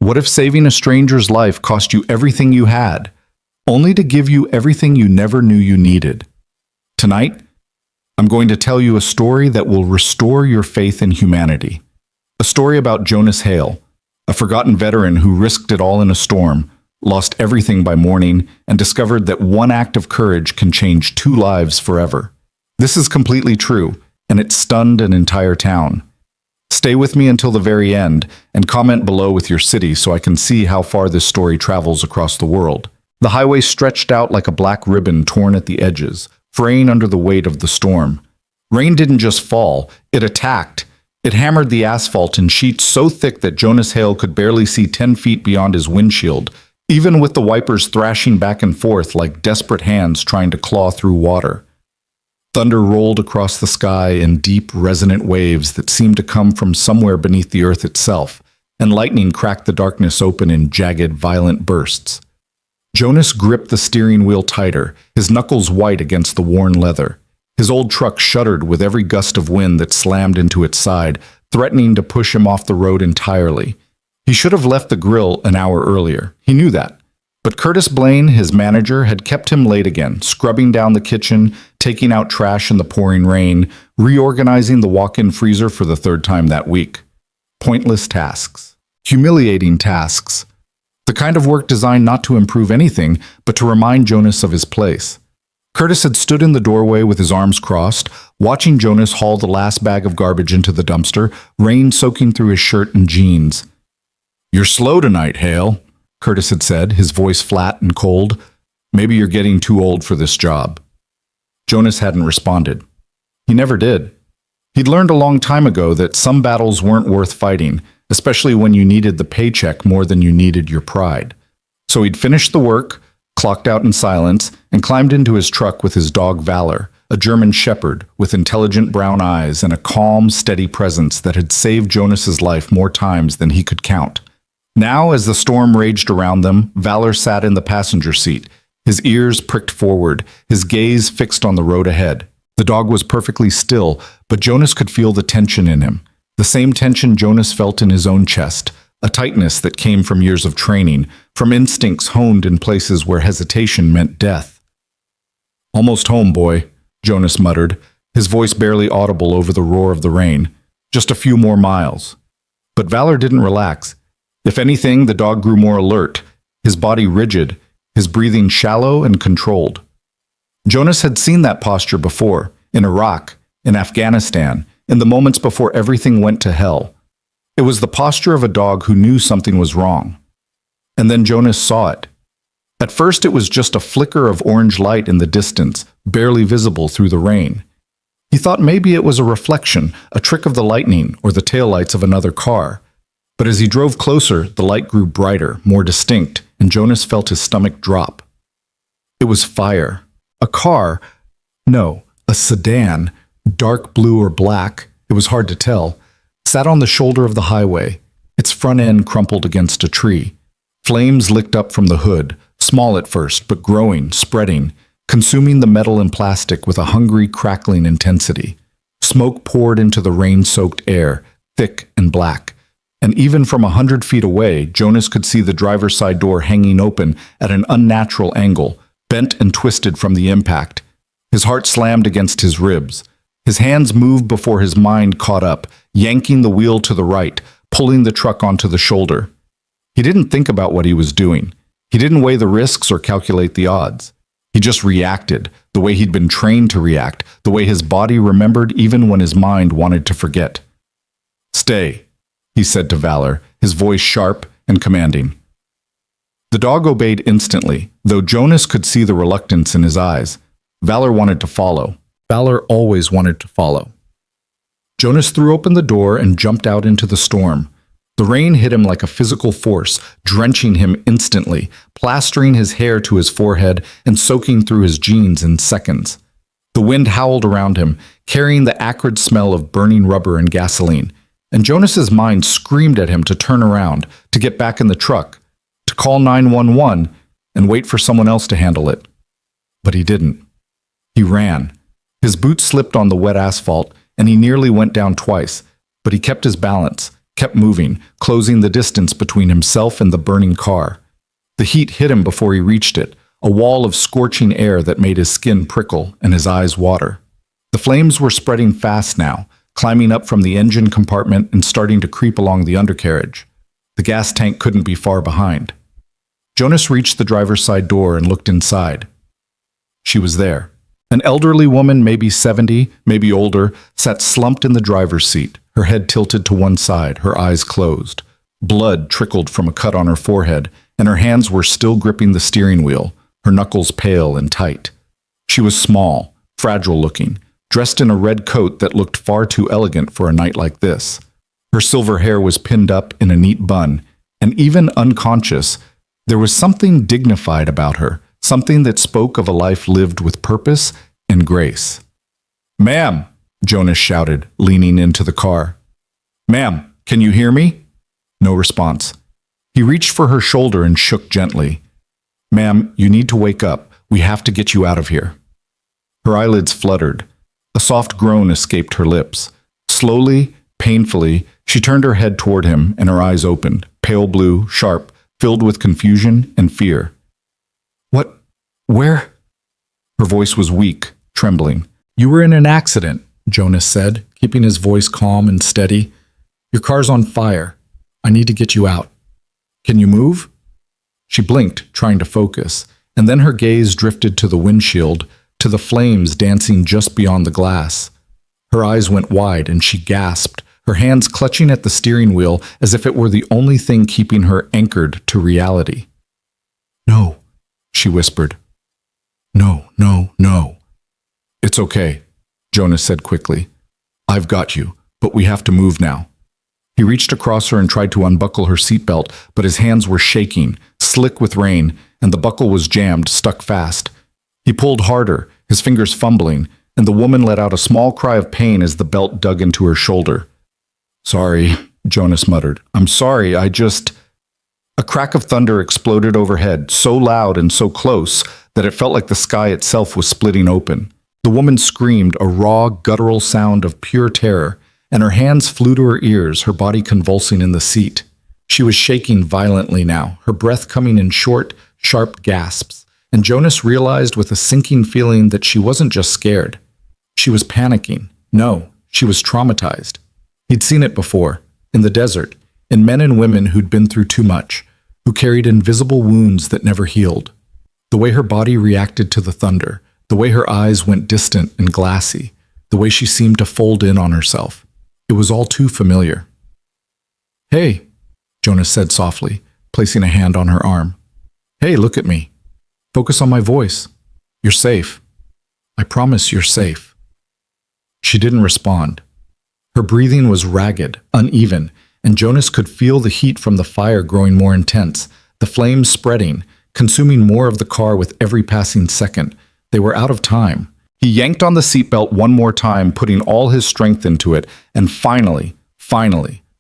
What if saving a stranger's life cost you everything you had, only to give you everything you never knew you needed? Tonight, I'm going to tell you a story that will restore your faith in humanity. A story about Jonas Hale, a forgotten veteran who risked it all in a storm, lost everything by morning, and discovered that one act of courage can change two lives forever. This is completely true, and it stunned an entire town. Stay with me until the very end, and comment below with your city so I can see how far this story travels across the world. The highway stretched out like a black ribbon torn at the edges, fraying under the weight of the storm. Rain didn't just fall, it attacked. It hammered the asphalt in sheets so thick that Jonas Hale could barely see 10 feet beyond his windshield, even with the wipers thrashing back and forth like desperate hands trying to claw through water. Thunder rolled across the sky in deep, resonant waves that seemed to come from somewhere beneath the earth itself, and lightning cracked the darkness open in jagged, violent bursts. Jonas gripped the steering wheel tighter, his knuckles white against the worn leather. His old truck shuddered with every gust of wind that slammed into its side, threatening to push him off the road entirely. He should have left the grill an hour earlier. He knew that. But Curtis Blaine, his manager, had kept him late again, scrubbing down the kitchen, taking out trash in the pouring rain, reorganizing the walk-in freezer for the third time that week. Pointless tasks. Humiliating tasks. The kind of work designed not to improve anything, but to remind Jonas of his place. Curtis had stood in the doorway with his arms crossed, watching Jonas haul the last bag of garbage into the dumpster, rain soaking through his shirt and jeans. "You're slow tonight, Hale," Curtis had said, his voice flat and cold. "Maybe you're getting too old for this job." Jonas hadn't responded. He never did. He'd learned a long time ago that some battles weren't worth fighting, especially when you needed the paycheck more than you needed your pride. So he'd finished the work, clocked out in silence, and climbed into his truck with his dog Valor, a German shepherd with intelligent brown eyes and a calm, steady presence that had saved Jonas's life more times than he could count. Now, as the storm raged around them, Valor sat in the passenger seat, his ears pricked forward, his gaze fixed on the road ahead. The dog was perfectly still, but Jonas could feel the tension in him. The same tension Jonas felt in his own chest, a tightness that came from years of training, from instincts honed in places where hesitation meant death. "Almost home, boy," Jonas muttered, his voice barely audible over the roar of the rain. "Just a few more miles." But Valor didn't relax. If anything, the dog grew more alert, his body rigid, his breathing shallow and controlled. Jonas had seen that posture before, in Iraq, in Afghanistan, in the moments before everything went to hell. It was the posture of a dog who knew something was wrong. And then Jonas saw it. At first it was just a flicker of orange light in the distance, barely visible through the rain. He thought maybe it was a reflection, a trick of the lightning or the taillights of another car. But as he drove closer, the light grew brighter, more distinct, and Jonas felt his stomach drop. It was fire. A car. No, a sedan, dark blue or black, it was hard to tell, sat on the shoulder of the highway, its front end crumpled against a tree. Flames licked up from the hood, small at first, but growing, spreading, consuming the metal and plastic with a hungry, crackling intensity. Smoke poured into the rain-soaked air, thick and black. And even from 100 feet away, Jonas could see the driver's side door hanging open at an unnatural angle, bent and twisted from the impact. His heart slammed against his ribs. His hands moved before his mind caught up, yanking the wheel to the right, pulling the truck onto the shoulder. He didn't think about what he was doing. He didn't weigh the risks or calculate the odds. He just reacted, the way he'd been trained to react, the way his body remembered even when his mind wanted to forget. "Stay," he said to Valor, his voice sharp and commanding. The dog obeyed instantly, though Jonas could see the reluctance in his eyes. Valor wanted to follow. Valor always wanted to follow. Jonas threw open the door and jumped out into the storm. The rain hit him like a physical force, drenching him instantly, plastering his hair to his forehead and soaking through his jeans in seconds. The wind howled around him, carrying the acrid smell of burning rubber and gasoline. And Jonas's mind screamed at him to turn around, to get back in the truck, to call 911 and wait for someone else to handle it. But he didn't. He ran. His boots slipped on the wet asphalt, and he nearly went down twice, but he kept his balance, kept moving, closing the distance between himself and the burning car. The heat hit him before he reached it, a wall of scorching air that made his skin prickle and his eyes water. The flames were spreading fast now, climbing up from the engine compartment and starting to creep along the undercarriage. The gas tank couldn't be far behind. Jonas reached the driver's side door and looked inside. She was there. An elderly woman, maybe 70, maybe older, sat slumped in the driver's seat, her head tilted to one side, her eyes closed. Blood trickled from a cut on her forehead, and her hands were still gripping the steering wheel, her knuckles pale and tight. She was small, fragile-looking, dressed in a red coat that looked far too elegant for a night like this. Her silver hair was pinned up in a neat bun, and even unconscious, there was something dignified about her, something that spoke of a life lived with purpose and grace. "Ma'am," Jonas shouted, leaning into the car. "Ma'am, can you hear me?" No response. He reached for her shoulder and shook gently. "Ma'am, you need to wake up. We have to get you out of here." Her eyelids fluttered. A soft groan escaped her lips. Slowly, painfully, she turned her head toward him and her eyes opened, pale blue, sharp, filled with confusion and fear. "What? Where?" Her voice was weak, trembling. "You were in an accident," Jonas said, keeping his voice calm and steady. "Your car's on fire. I need to get you out. Can you move?" She blinked, trying to focus, and then her gaze drifted to the windshield, to the flames dancing just beyond the glass. Her eyes went wide and she gasped, her hands clutching at the steering wheel as if it were the only thing keeping her anchored to reality. "No," she whispered. "No, no, no." "It's okay," Jonas said quickly. "I've got you, but we have to move now." He reached across her and tried to unbuckle her seatbelt, but his hands were shaking, slick with rain, and the buckle was jammed, stuck fast. He pulled harder, his fingers fumbling, and the woman let out a small cry of pain as the belt dug into her shoulder. "Sorry," Jonas muttered. "I'm sorry, I just—" A crack of thunder exploded overhead, so loud and so close that it felt like the sky itself was splitting open. The woman screamed, a raw, guttural sound of pure terror, and her hands flew to her ears, her body convulsing in the seat. She was shaking violently now, her breath coming in short, sharp gasps, and Jonas realized with a sinking feeling that she wasn't just scared. She was panicking. No, she was traumatized. He'd seen it before, in the desert, in men and women who'd been through too much, who carried invisible wounds that never healed. The way her body reacted to the thunder, the way her eyes went distant and glassy, the way she seemed to fold in on herself. It was all too familiar. "Hey," Jonas said softly, placing a hand on her arm. "Hey, look at me. Focus on my voice. You're safe. I promise you're safe." She didn't respond. Her breathing was ragged, uneven, and Jonas could feel the heat from the fire growing more intense, the flames spreading, consuming more of the car with every passing second. They were out of time. He yanked on the seatbelt one more time, putting all his strength into it, and finally,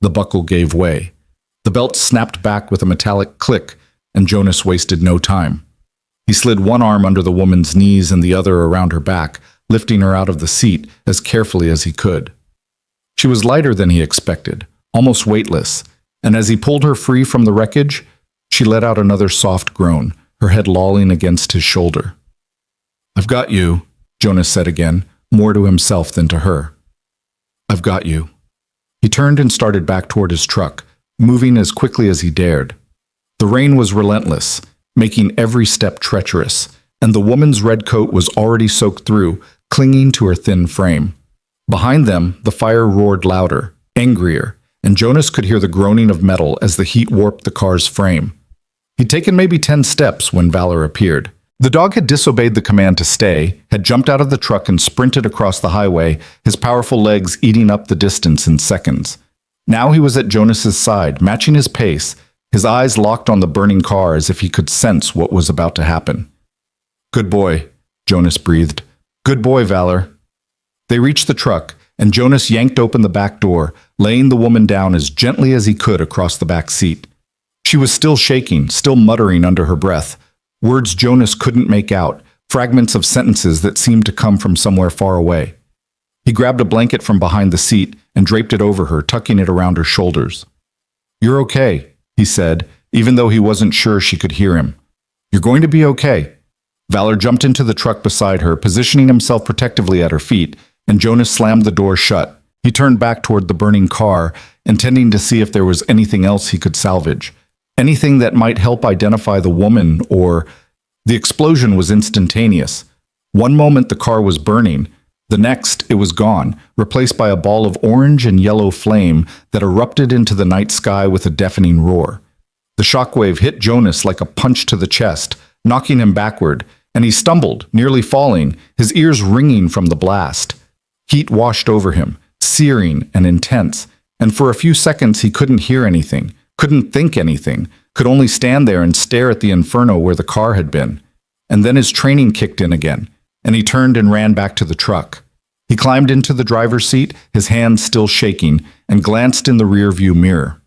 the buckle gave way. The belt snapped back with a metallic click, and Jonas wasted no time. He slid one arm under the woman's knees and the other around her back, lifting her out of the seat as carefully as he could. She was lighter than he expected, almost weightless, and as he pulled her free from the wreckage, she let out another soft groan, her head lolling against his shoulder. "I've got you," Jonas said again, more to himself than to her. "I've got you." He turned and started back toward his truck, moving as quickly as he dared. The rain was relentless, making every step treacherous, and the woman's red coat was already soaked through, clinging to her thin frame. Behind them, the fire roared louder, angrier, and Jonas could hear the groaning of metal as the heat warped the car's frame. He'd taken maybe 10 steps when Valor appeared. The dog had disobeyed the command to stay, had jumped out of the truck and sprinted across the highway, his powerful legs eating up the distance in seconds. Now he was at Jonas's side, matching his pace, his eyes locked on the burning car as if he could sense what was about to happen. "Good boy," Jonas breathed. "Good boy, Valor." They reached the truck, and Jonas yanked open the back door, laying the woman down as gently as he could across the back seat. She was still shaking, still muttering under her breath. Words Jonas couldn't make out, fragments of sentences that seemed to come from somewhere far away. He grabbed a blanket from behind the seat and draped it over her, tucking it around her shoulders. "You're okay," he said, even though he wasn't sure she could hear him. "You're going to be okay." Valor jumped into the truck beside her, positioning himself protectively at her feet, and Jonas slammed the door shut. He turned back toward the burning car, intending to see if there was anything else he could salvage. Anything that might help identify the woman or... The explosion was instantaneous. One moment the car was burning, the next it was gone, replaced by a ball of orange and yellow flame that erupted into the night sky with a deafening roar. The shockwave hit Jonas like a punch to the chest, knocking him backward, and he stumbled, nearly falling, his ears ringing from the blast. Heat washed over him, searing and intense, and for a few seconds he couldn't hear anything, couldn't think anything, could only stand there and stare at the inferno where the car had been. And then his training kicked in again, and he turned and ran back to the truck. He climbed into the driver's seat, his hands still shaking, and glanced in the rear-view mirror.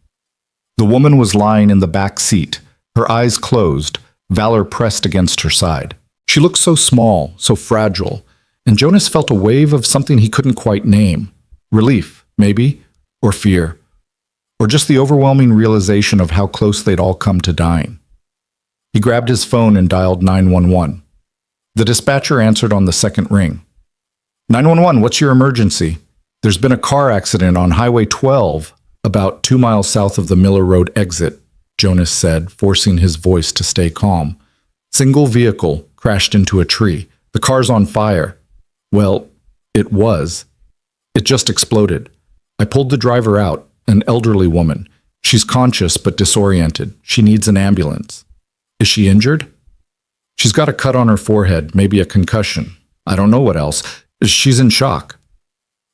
The woman was lying in the back seat, her eyes closed, Valor pressed against her side. She looked so small, so fragile, and Jonas felt a wave of something he couldn't quite name. Relief, maybe, or fear, or just the overwhelming realization of how close they'd all come to dying. He grabbed his phone and dialed 911. The dispatcher answered on the second ring. 911, what's your emergency? There's been a car accident on Highway 12, about 2 miles south of the Miller Road exit, Jonas said, forcing his voice to stay calm. Single vehicle crashed into a tree. The car's on fire. Well, it was. It just exploded. I pulled the driver out, an elderly woman. She's conscious but disoriented. She needs an ambulance. Is she injured? She's got a cut on her forehead, maybe a concussion. I don't know what else. She's in shock.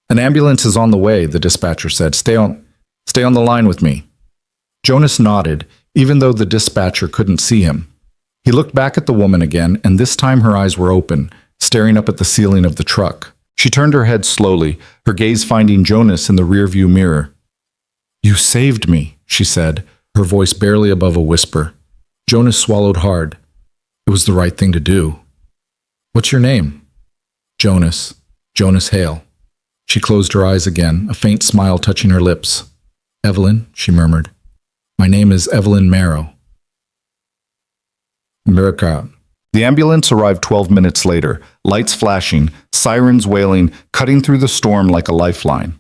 An ambulance is on the way, the dispatcher said. Stay on the line with me. Jonas nodded, even though the dispatcher couldn't see him. He looked back at the woman again, and this time her eyes were open, staring up at the ceiling of the truck. She turned her head slowly, her gaze finding Jonas in the rearview mirror. "You saved me," she said, her voice barely above a whisper. Jonas swallowed hard. It was the right thing to do. "What's your name?" "Jonas. Jonas Hale." She closed her eyes again, a faint smile touching her lips. "Evelyn," she murmured. "My name is Evelyn Marrow." The ambulance arrived 12 minutes later, lights flashing, sirens wailing, cutting through the storm like a lifeline.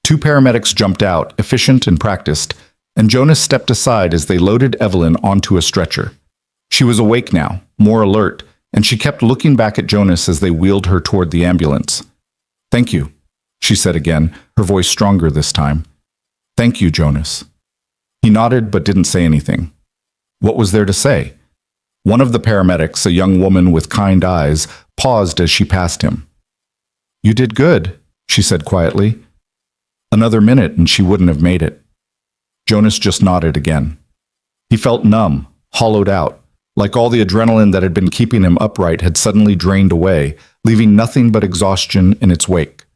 2 paramedics jumped out, efficient and practiced, and Jonas stepped aside as they loaded Evelyn onto a stretcher. She was awake now, more alert, and she kept looking back at Jonas as they wheeled her toward the ambulance. "Thank you," she said again, her voice stronger this time. "Thank you, Jonas." He nodded but didn't say anything. What was there to say? One of the paramedics, a young woman with kind eyes, paused as she passed him. "You did good," she said quietly. Another minute and she wouldn't have made it. Jonas just nodded again. He felt numb, hollowed out, like all the adrenaline that had been keeping him upright had suddenly drained away, leaving nothing but exhaustion in its wake.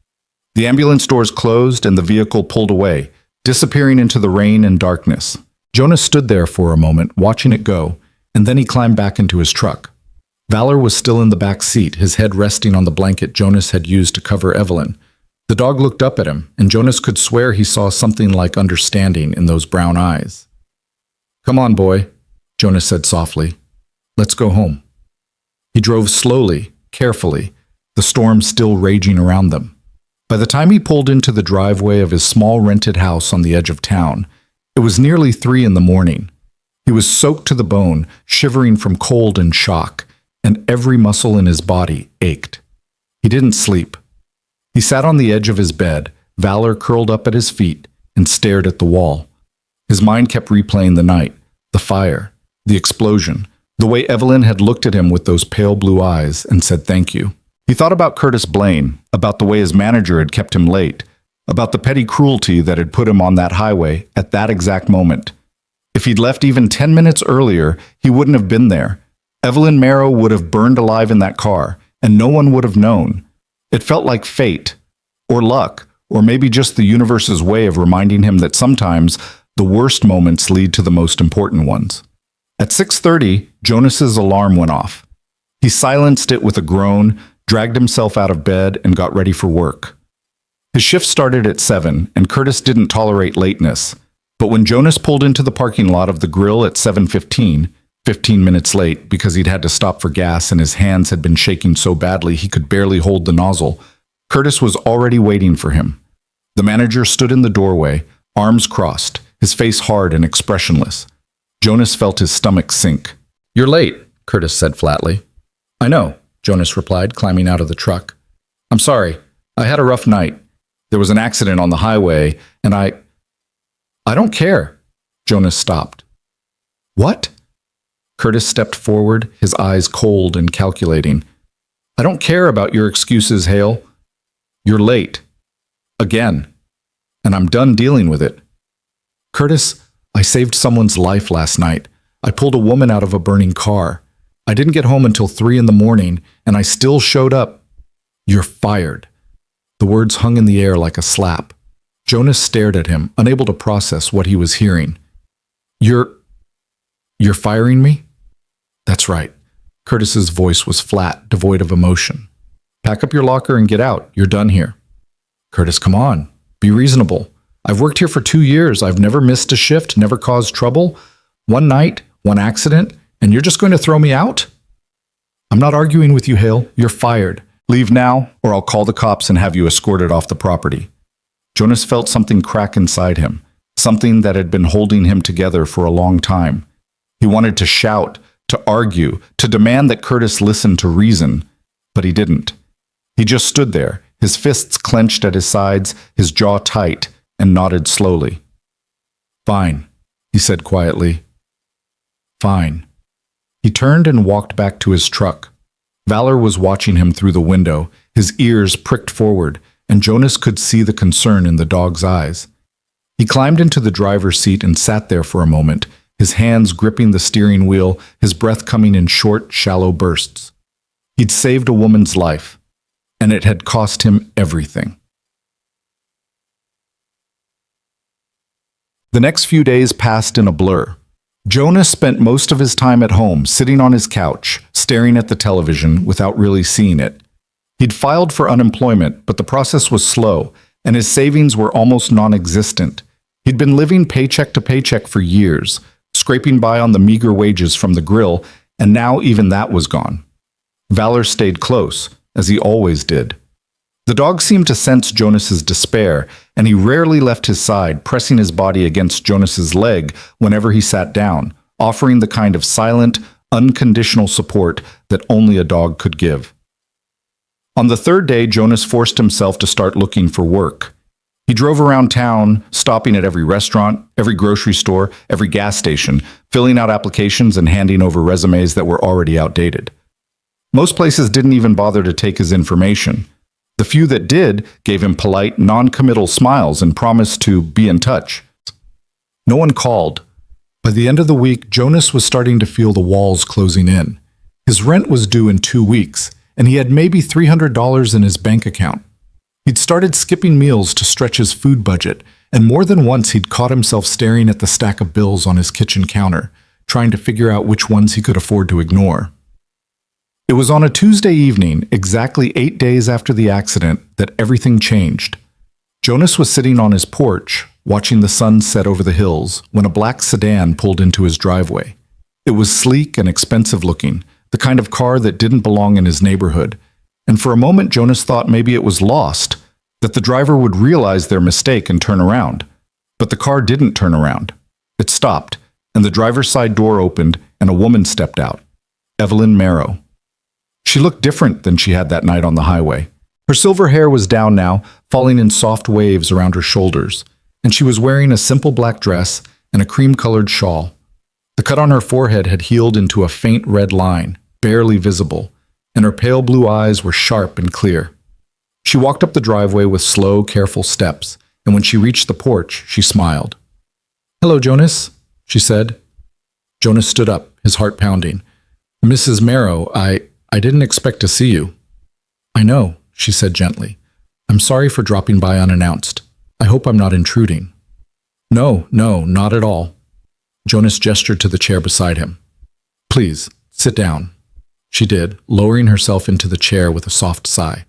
The ambulance doors closed and the vehicle pulled away, disappearing into the rain and darkness. Jonas stood there for a moment, watching it go, and then he climbed back into his truck. Valor was still in the back seat, his head resting on the blanket Jonas had used to cover Evelyn. The dog looked up at him, and Jonas could swear he saw something like understanding in those brown eyes. "Come on, boy," Jonas said softly. "Let's go home." He drove slowly, carefully, the storm still raging around them. By the time he pulled into the driveway of his small rented house on the edge of town, it was nearly 3 in the morning. He was soaked to the bone, shivering from cold and shock, and every muscle in his body ached. He didn't sleep. He sat on the edge of his bed, Valor curled up at his feet, and stared at the wall. His mind kept replaying the night, the fire, the explosion, the way Evelyn had looked at him with those pale blue eyes and said thank you. He thought about Curtis Blaine, about the way his manager had kept him late, about the petty cruelty that had put him on that highway at that exact moment. If he'd left even 10 minutes earlier, he wouldn't have been there. Evelyn Marrow would have burned alive in that car, and no one would have known. It felt like fate, or luck, or maybe just the universe's way of reminding him that sometimes the worst moments lead to the most important ones. At 6:30, Jonas's alarm went off. He silenced it with a groan, dragged himself out of bed, and got ready for work. His shift started at 7, and Curtis didn't tolerate lateness. But when Jonas pulled into the parking lot of the grill at 7:15, 15 minutes late because he'd had to stop for gas and his hands had been shaking so badly he could barely hold the nozzle, Curtis was already waiting for him. The manager stood in the doorway, arms crossed, his face hard and expressionless. Jonas felt his stomach sink. "You're late," Curtis said flatly. "I know," Jonas replied, climbing out of the truck. "I'm sorry. I had a rough night. There was an accident on the highway, and I don't care." Jonas stopped. "What?" Curtis stepped forward, his eyes cold and calculating. "I don't care about your excuses, Hale. You're late. Again. And I'm done dealing with it." "Curtis, I saved someone's life last night. I pulled a woman out of a burning car. I didn't get home until 3 in the morning, and I still showed up." "You're fired." The words hung in the air like a slap. Jonas stared at him, unable to process what he was hearing. You're firing me?" "That's right." Curtis's voice was flat, devoid of emotion. "Pack up your locker and get out. You're done here." "Curtis, come on. Be reasonable. I've worked here for 2 years. I've never missed a shift, never caused trouble. One night, one accident, and you're just going to throw me out?" "I'm not arguing with you, Hale. You're fired. Leave now, or I'll call the cops and have you escorted off the property." Jonas felt something crack inside him, something that had been holding him together for a long time. He wanted to shout, to argue, to demand that Curtis listen to reason, but he didn't. He just stood there, his fists clenched at his sides, his jaw tight, and nodded slowly. "Fine," he said quietly. "Fine." He turned and walked back to his truck. Valor was watching him through the window, his ears pricked forward, and Jonas could see the concern in the dog's eyes. He climbed into the driver's seat and sat there for a moment, his hands gripping the steering wheel, his breath coming in short, shallow bursts. He'd saved a woman's life, and it had cost him everything. The next few days passed in a blur. Jonas spent most of his time at home, sitting on his couch, staring at the television without really seeing it. He'd filed for unemployment, but the process was slow, and his savings were almost non-existent. He'd been living paycheck to paycheck for years, scraping by on the meager wages from the grill, and now even that was gone. Valor stayed close, as he always did. The dog seemed to sense Jonas's despair, and he rarely left his side, pressing his body against Jonas's leg whenever he sat down, offering the kind of silent, unconditional support that only a dog could give. On the third day, Jonas forced himself to start looking for work. He drove around town, stopping at every restaurant, every grocery store, every gas station, filling out applications and handing over resumes that were already outdated. Most places didn't even bother to take his information. The few that did gave him polite, non-committal smiles and promised to be in touch. No one called. By the end of the week, Jonas was starting to feel the walls closing in. His rent was due in 2 weeks, and he had maybe $300 in his bank account. He'd started skipping meals to stretch his food budget, and more than once he'd caught himself staring at the stack of bills on his kitchen counter, trying to figure out which ones he could afford to ignore. It was on a Tuesday evening, exactly 8 days after the accident, that everything changed. Jonas was sitting on his porch, watching the sun set over the hills, when a black sedan pulled into his driveway. It was sleek and expensive looking, the kind of car that didn't belong in his neighborhood. And for a moment, Jonas thought maybe it was lost, that the driver would realize their mistake and turn around. But the car didn't turn around. It stopped, and the driver's side door opened, and a woman stepped out. Evelyn Marrow. She looked different than she had that night on the highway. Her silver hair was down now, falling in soft waves around her shoulders, and she was wearing a simple black dress and a cream-colored shawl. The cut on her forehead had healed into a faint red line, barely visible, and her pale blue eyes were sharp and clear. She walked up the driveway with slow, careful steps, and when she reached the porch, she smiled. "Hello, Jonas," she said. Jonas stood up, his heart pounding. "Mrs. Marrow, I didn't expect to see you." "I know," she said gently. "I'm sorry for dropping by unannounced. I hope I'm not intruding." No, not at all." Jonas gestured to the chair beside him. "Please, sit down." She did, lowering herself into the chair with a soft sigh.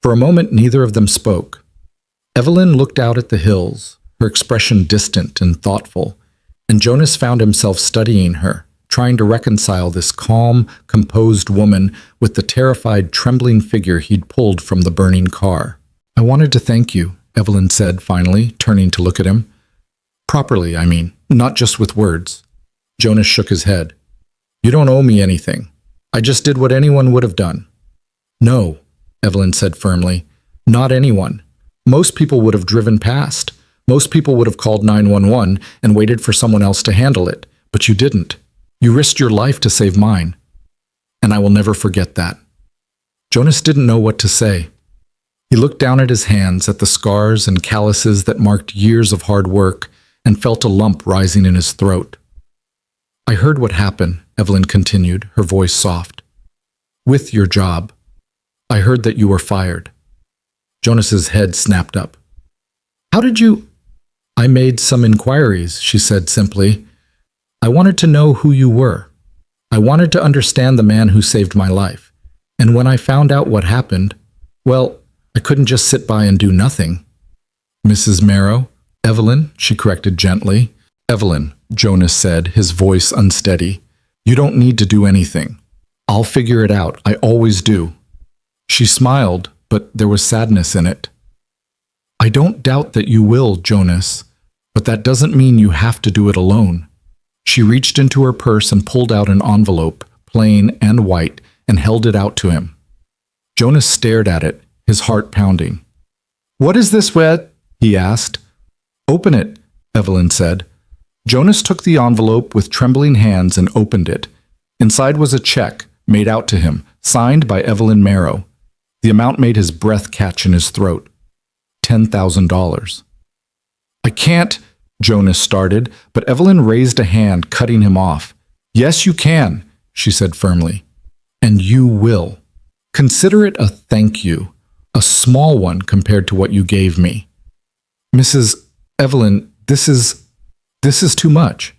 For a moment, neither of them spoke. Evelyn looked out at the hills, her expression distant and thoughtful, and Jonas found himself studying her, trying to reconcile this calm, composed woman with the terrified, trembling figure he'd pulled from the burning car. "I wanted to thank you," Evelyn said finally, turning to look at him. "Properly, I mean, not just with words." Jonas shook his head. "You don't owe me anything. I just did what anyone would have done." "No," Evelyn said firmly, "not anyone. Most people would have driven past. Most people would have called 911 and waited for someone else to handle it. But you didn't. You risked your life to save mine. And I will never forget that." Jonas didn't know what to say. He looked down at his hands, at the scars and calluses that marked years of hard work, and felt a lump rising in his throat. "I heard what happened," Evelyn continued, her voice soft. "With your job. I heard that you were fired." Jonas's head snapped up. "How did you—" "I made some inquiries," she said simply. "I wanted to know who you were. I wanted to understand the man who saved my life. And when I found out what happened, well, I couldn't just sit by and do nothing." "Mrs. Marrow?" "Evelyn," she corrected gently. "Evelyn," Jonas said, his voice unsteady. "You don't need to do anything. I'll figure it out. I always do." She smiled, but there was sadness in it. "I don't doubt that you will, Jonas, but that doesn't mean you have to do it alone." She reached into her purse and pulled out an envelope, plain and white, and held it out to him. Jonas stared at it, his heart pounding. "What is this, Wed?" he asked. "Open it," Evelyn said. Jonas took the envelope with trembling hands and opened it. Inside was a check, made out to him, signed by Evelyn Marrow. The amount made his breath catch in his throat. $10,000. "I can't," Jonas started, but Evelyn raised a hand, cutting him off. "Yes, you can," she said firmly. "And you will. Consider it a thank you, a small one compared to what you gave me." "Mrs. Evelyn, this is too much."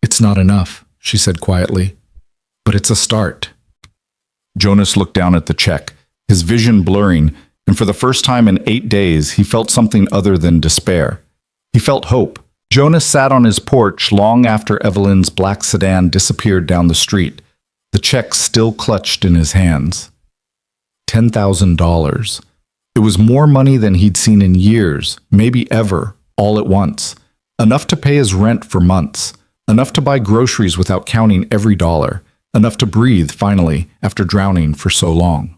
"It's not enough," she said quietly, "but it's a start." Jonas looked down at the check, his vision blurring, and for the first time in 8 days, he felt something other than despair. He felt hope. Jonas sat on his porch long after Evelyn's black sedan disappeared down the street, the check still clutched in his hands. $10,000. It was more money than he'd seen in years, maybe ever, all at once. Enough to pay his rent for months. Enough to buy groceries without counting every dollar. Enough to breathe, finally, after drowning for so long.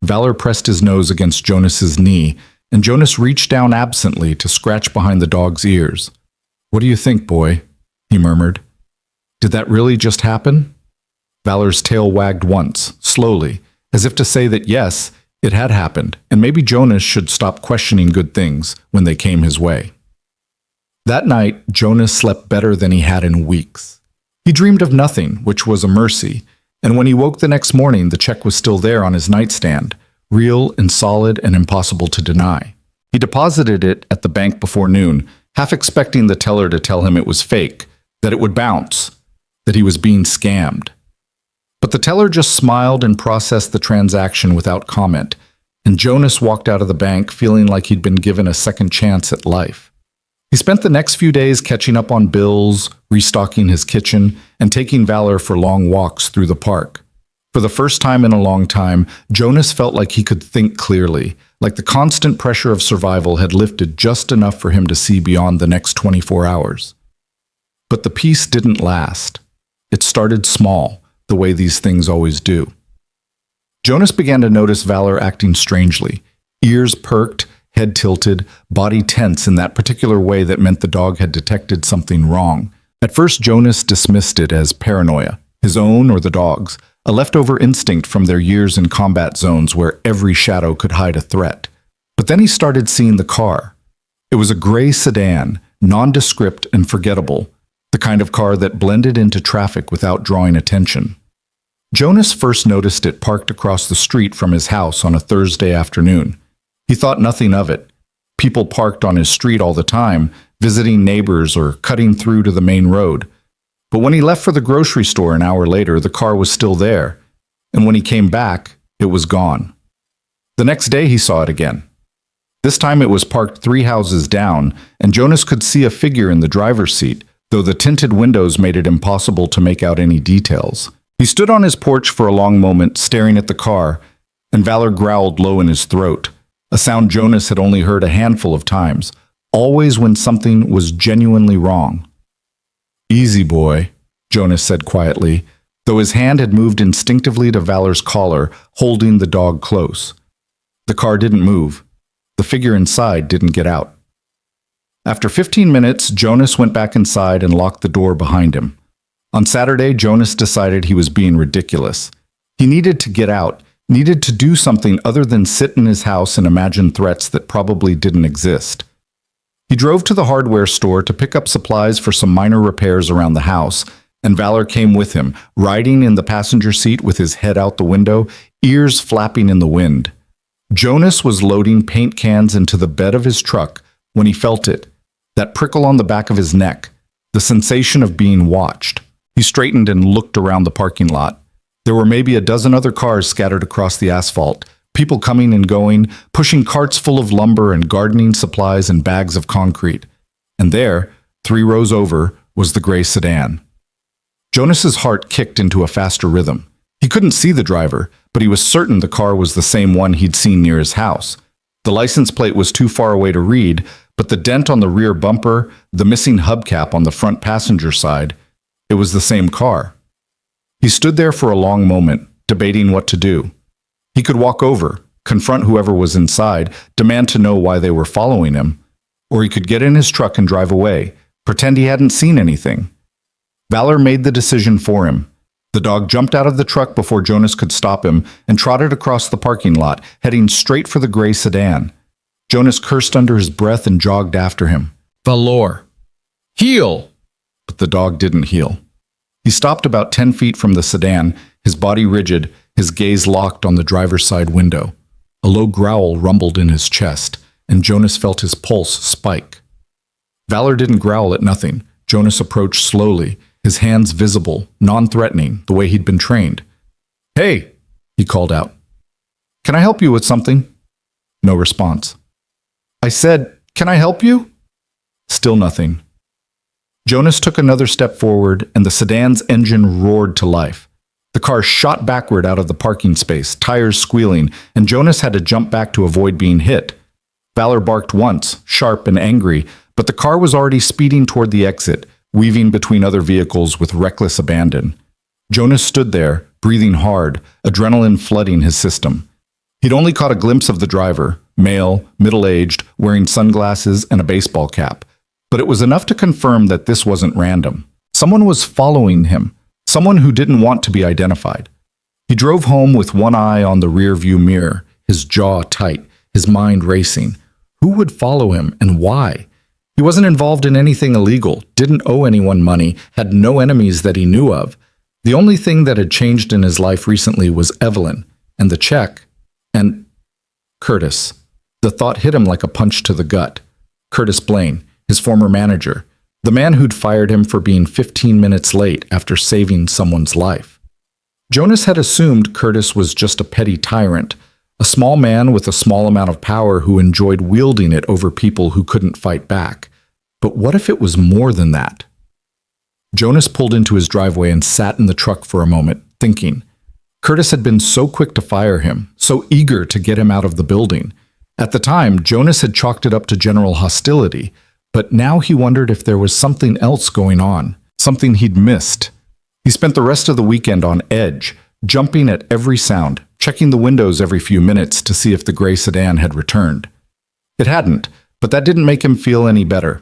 Valor pressed his nose against Jonas's knee, and Jonas reached down absently to scratch behind the dog's ears. "What do you think, boy?" he murmured. "Did that really just happen?" Valor's tail wagged once, slowly, as if to say that yes, it had happened, and maybe Jonas should stop questioning good things when they came his way. That night, Jonas slept better than he had in weeks. He dreamed of nothing, which was a mercy, and when he woke the next morning, the check was still there on his nightstand, real and solid and impossible to deny. He deposited it at the bank before noon, half expecting the teller to tell him it was fake, that it would bounce, that he was being scammed. But the teller just smiled and processed the transaction without comment, and Jonas walked out of the bank feeling like he'd been given a second chance at life. He spent the next few days catching up on bills, restocking his kitchen, and taking Valor for long walks through the park. For the first time in a long time, Jonas felt like he could think clearly, like the constant pressure of survival had lifted just enough for him to see beyond the next 24 hours. But the peace didn't last. It started small, the way these things always do. Jonas began to notice Valor acting strangely, ears perked, head tilted, body tense in that particular way that meant the dog had detected something wrong. At first, Jonas dismissed it as paranoia, his own or the dog's, a leftover instinct from their years in combat zones where every shadow could hide a threat. But then he started seeing the car. It was a gray sedan, nondescript and forgettable, the kind of car that blended into traffic without drawing attention. Jonas first noticed it parked across the street from his house on a Thursday afternoon. He thought nothing of it. People parked on his street all the time, visiting neighbors or cutting through to the main road. But when he left for the grocery store an hour later, the car was still there, and when he came back, it was gone. The next day he saw it again. This time it was parked 3 houses down, and Jonas could see a figure in the driver's seat, though the tinted windows made it impossible to make out any details. He stood on his porch for a long moment, staring at the car, and Valor growled low in his throat, a sound Jonas had only heard a handful of times, always when something was genuinely wrong. "Easy, boy," Jonas said quietly, though his hand had moved instinctively to Valor's collar, holding the dog close. The car didn't move. The figure inside didn't get out. After 15 minutes, Jonas went back inside and locked the door behind him. On Saturday, Jonas decided he was being ridiculous. He needed to get out, needed to do something other than sit in his house and imagine threats that probably didn't exist. He drove to the hardware store to pick up supplies for some minor repairs around the house, and Valor came with him, riding in the passenger seat with his head out the window, ears flapping in the wind. Jonas was loading paint cans into the bed of his truck when he felt it, that prickle on the back of his neck, the sensation of being watched. He straightened and looked around the parking lot. There were maybe a dozen other cars scattered across the asphalt, people coming and going, pushing carts full of lumber and gardening supplies and bags of concrete. And there, 3 rows over, was the gray sedan. Jonas's heart kicked into a faster rhythm. He couldn't see the driver, but he was certain the car was the same one he'd seen near his house. The license plate was too far away to read, but the dent on the rear bumper, the missing hubcap on the front passenger side, it was the same car. He stood there for a long moment, debating what to do. He could walk over, confront whoever was inside, demand to know why they were following him, or he could get in his truck and drive away, pretend he hadn't seen anything. Valor made the decision for him. The dog jumped out of the truck before Jonas could stop him and trotted across the parking lot, heading straight for the gray sedan. Jonas cursed under his breath and jogged after him. "Valor! Heel!" But the dog didn't heel. He stopped about 10 feet from the sedan, his body rigid, his gaze locked on the driver's side window. A low growl rumbled in his chest, and Jonas felt his pulse spike. Valor didn't growl at nothing. Jonas approached slowly, his hands visible, non-threatening, the way he'd been trained. "Hey," he called out. "Can I help you with something?" No response. "I said, can I help you?" Still nothing. Jonas took another step forward, and the sedan's engine roared to life. The car shot backward out of the parking space, tires squealing, and Jonas had to jump back to avoid being hit. Valor barked once, sharp and angry, but the car was already speeding toward the exit, weaving between other vehicles with reckless abandon. Jonas stood there, breathing hard, adrenaline flooding his system. He'd only caught a glimpse of the driver, male, middle-aged, wearing sunglasses and a baseball cap. But it was enough to confirm that this wasn't random. Someone was following him, someone who didn't want to be identified. He drove home with one eye on the rear-view mirror, his jaw tight, his mind racing. Who would follow him and why? He wasn't involved in anything illegal, didn't owe anyone money, had no enemies that he knew of. The only thing that had changed in his life recently was Evelyn, and the check, and Curtis. The thought hit him like a punch to the gut. Curtis Blaine, his former manager, the man who'd fired him for being 15 minutes late after saving someone's life. Jonas had assumed Curtis was just a petty tyrant, a small man with a small amount of power who enjoyed wielding it over people who couldn't fight back. But what if it was more than that? Jonas pulled into his driveway and sat in the truck for a moment, thinking. Curtis had been so quick to fire him, so eager to get him out of the building. At the time, Jonas had chalked it up to general hostility, but now he wondered if there was something else going on, something he'd missed. He spent the rest of the weekend on edge, jumping at every sound, checking the windows every few minutes to see if the gray sedan had returned. It hadn't, but that didn't make him feel any better.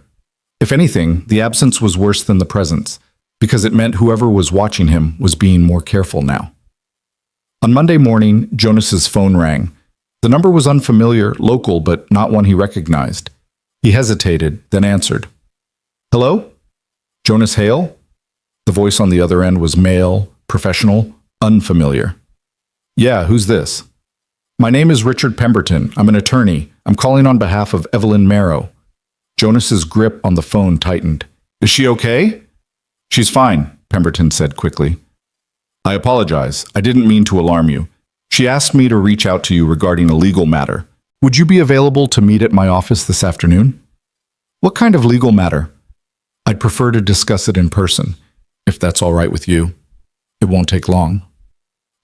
If anything, the absence was worse than the presence, because it meant whoever was watching him was being more careful now. On Monday morning, Jonas's phone rang. The number was unfamiliar, local, but not one he recognized. He hesitated, then answered. "Hello? Jonas Hale?" The voice on the other end was male, professional, unfamiliar. "Yeah, who's this?" "My name is Richard Pemberton. I'm an attorney. I'm calling on behalf of Evelyn Marrow." Jonas's grip on the phone tightened. "Is she okay?" "She's fine," Pemberton said quickly. "I apologize. I didn't mean to alarm you. She asked me to reach out to you regarding a legal matter. Would you be available to meet at my office this afternoon? What kind of legal matter? I'd prefer to discuss it in person, if that's all right with you. It won't take long.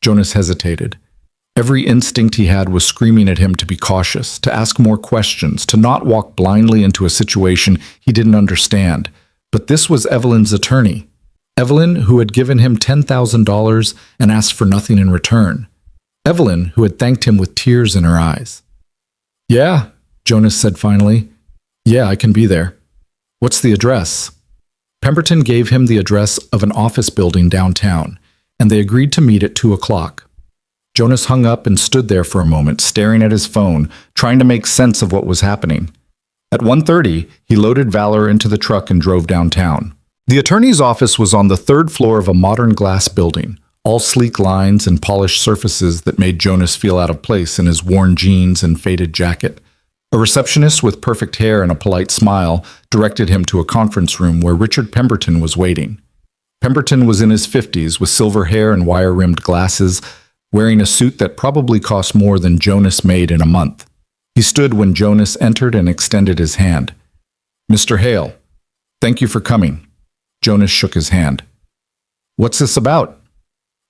Jonas hesitated. Every instinct he had was screaming at him to be cautious, to ask more questions, to not walk blindly into a situation he didn't understand. But this was Evelyn's attorney. Evelyn, who had given him $10,000 and asked for nothing in return. Evelyn, who had thanked him with tears in her eyes. Yeah, Jonas said finally. Yeah, I can be there. What's the address? Pemberton gave him the address of an office building downtown, and they agreed to meet at 2 o'clock. Jonas hung up and stood there for a moment, staring at his phone, trying to make sense of what was happening. At 1:30, he loaded Valor into the truck and drove downtown. The attorney's office was on the third floor of a modern glass building, all sleek lines and polished surfaces that made Jonas feel out of place in his worn jeans and faded jacket. A receptionist with perfect hair and a polite smile directed him to a conference room where Richard Pemberton was waiting. Pemberton was in his 50s with silver hair and wire-rimmed glasses, wearing a suit that probably cost more than Jonas made in a month. He stood when Jonas entered and extended his hand. Mr. Hale, thank you for coming. Jonas shook his hand. What's this about?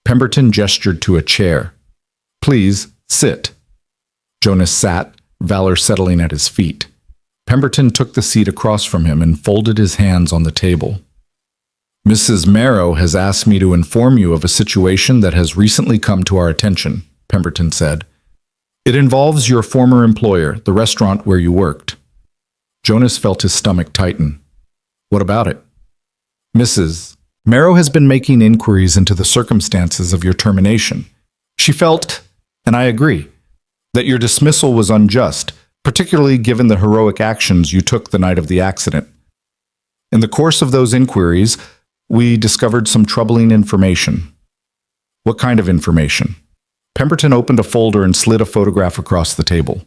Pemberton gestured to a chair. Please, sit. Jonas sat, Valor settling at his feet. Pemberton took the seat across from him and folded his hands on the table. Mrs. Marrow has asked me to inform you of a situation that has recently come to our attention, Pemberton said. It involves your former employer, the restaurant where you worked. Jonas felt his stomach tighten. What about it? Mrs. Marrow has been making inquiries into the circumstances of your termination. She felt, and I agree, that your dismissal was unjust, particularly given the heroic actions you took the night of the accident. In the course of those inquiries, we discovered some troubling information. What kind of information? Pemberton opened a folder and slid a photograph across the table.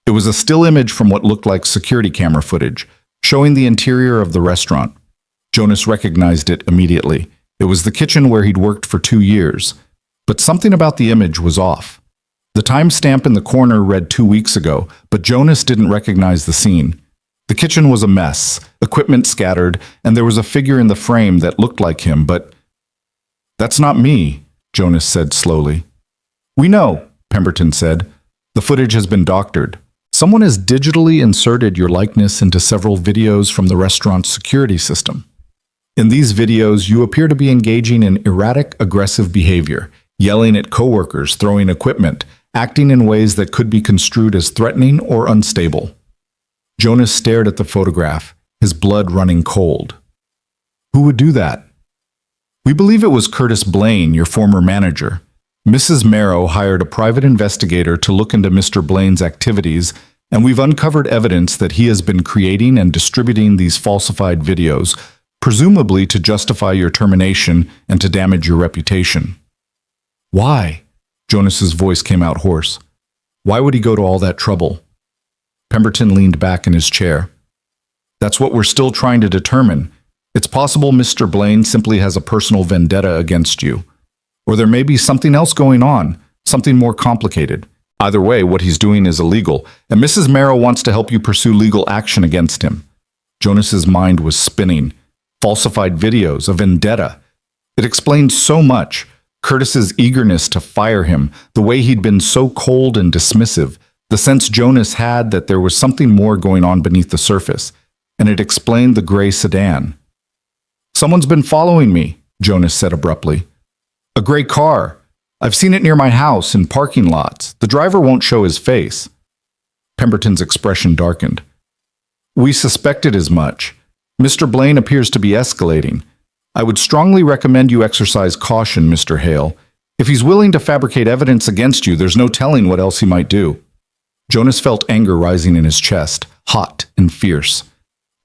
It was a still image from what looked like security camera footage, showing the interior of the restaurant. Jonas recognized it immediately. It was the kitchen where he'd worked for 2 years. But something about the image was off. The timestamp in the corner read 2 weeks ago, but Jonas didn't recognize the scene. The kitchen was a mess, equipment scattered, and there was a figure in the frame that looked like him, but... That's not me, Jonas said slowly. We know, Pemberton said. The footage has been doctored. Someone has digitally inserted your likeness into several videos from the restaurant's security system. In these videos, you appear to be engaging in erratic, aggressive behavior, yelling at coworkers, throwing equipment, acting in ways that could be construed as threatening or unstable. Jonas stared at the photograph, his blood running cold. Who would do that? We believe it was Curtis Blaine, your former manager. Mrs. Marrow hired a private investigator to look into Mr. Blaine's activities, and we've uncovered evidence that he has been creating and distributing these falsified videos, presumably to justify your termination and to damage your reputation. Why? Jonas's voice came out hoarse. Why would he go to all that trouble? Pemberton leaned back in his chair. That's what we're still trying to determine. It's possible Mr. Blaine simply has a personal vendetta against you. Or there may be something else going on, something more complicated. Either way, what he's doing is illegal, and Mrs. Marrow wants to help you pursue legal action against him. Jonas's mind was spinning. Falsified videos, a vendetta. It explained so much. Curtis's eagerness to fire him, the way he'd been so cold and dismissive, the sense Jonas had that there was something more going on beneath the surface, and it explained the gray sedan. Someone's been following me, Jonas said abruptly. A gray car. I've seen it near my house in parking lots. The driver won't show his face. Pemberton's expression darkened. We suspected as much. Mr. Blaine appears to be escalating. I would strongly recommend you exercise caution, Mr. Hale. If he's willing to fabricate evidence against you, there's no telling what else he might do. Jonas felt anger rising in his chest, hot and fierce.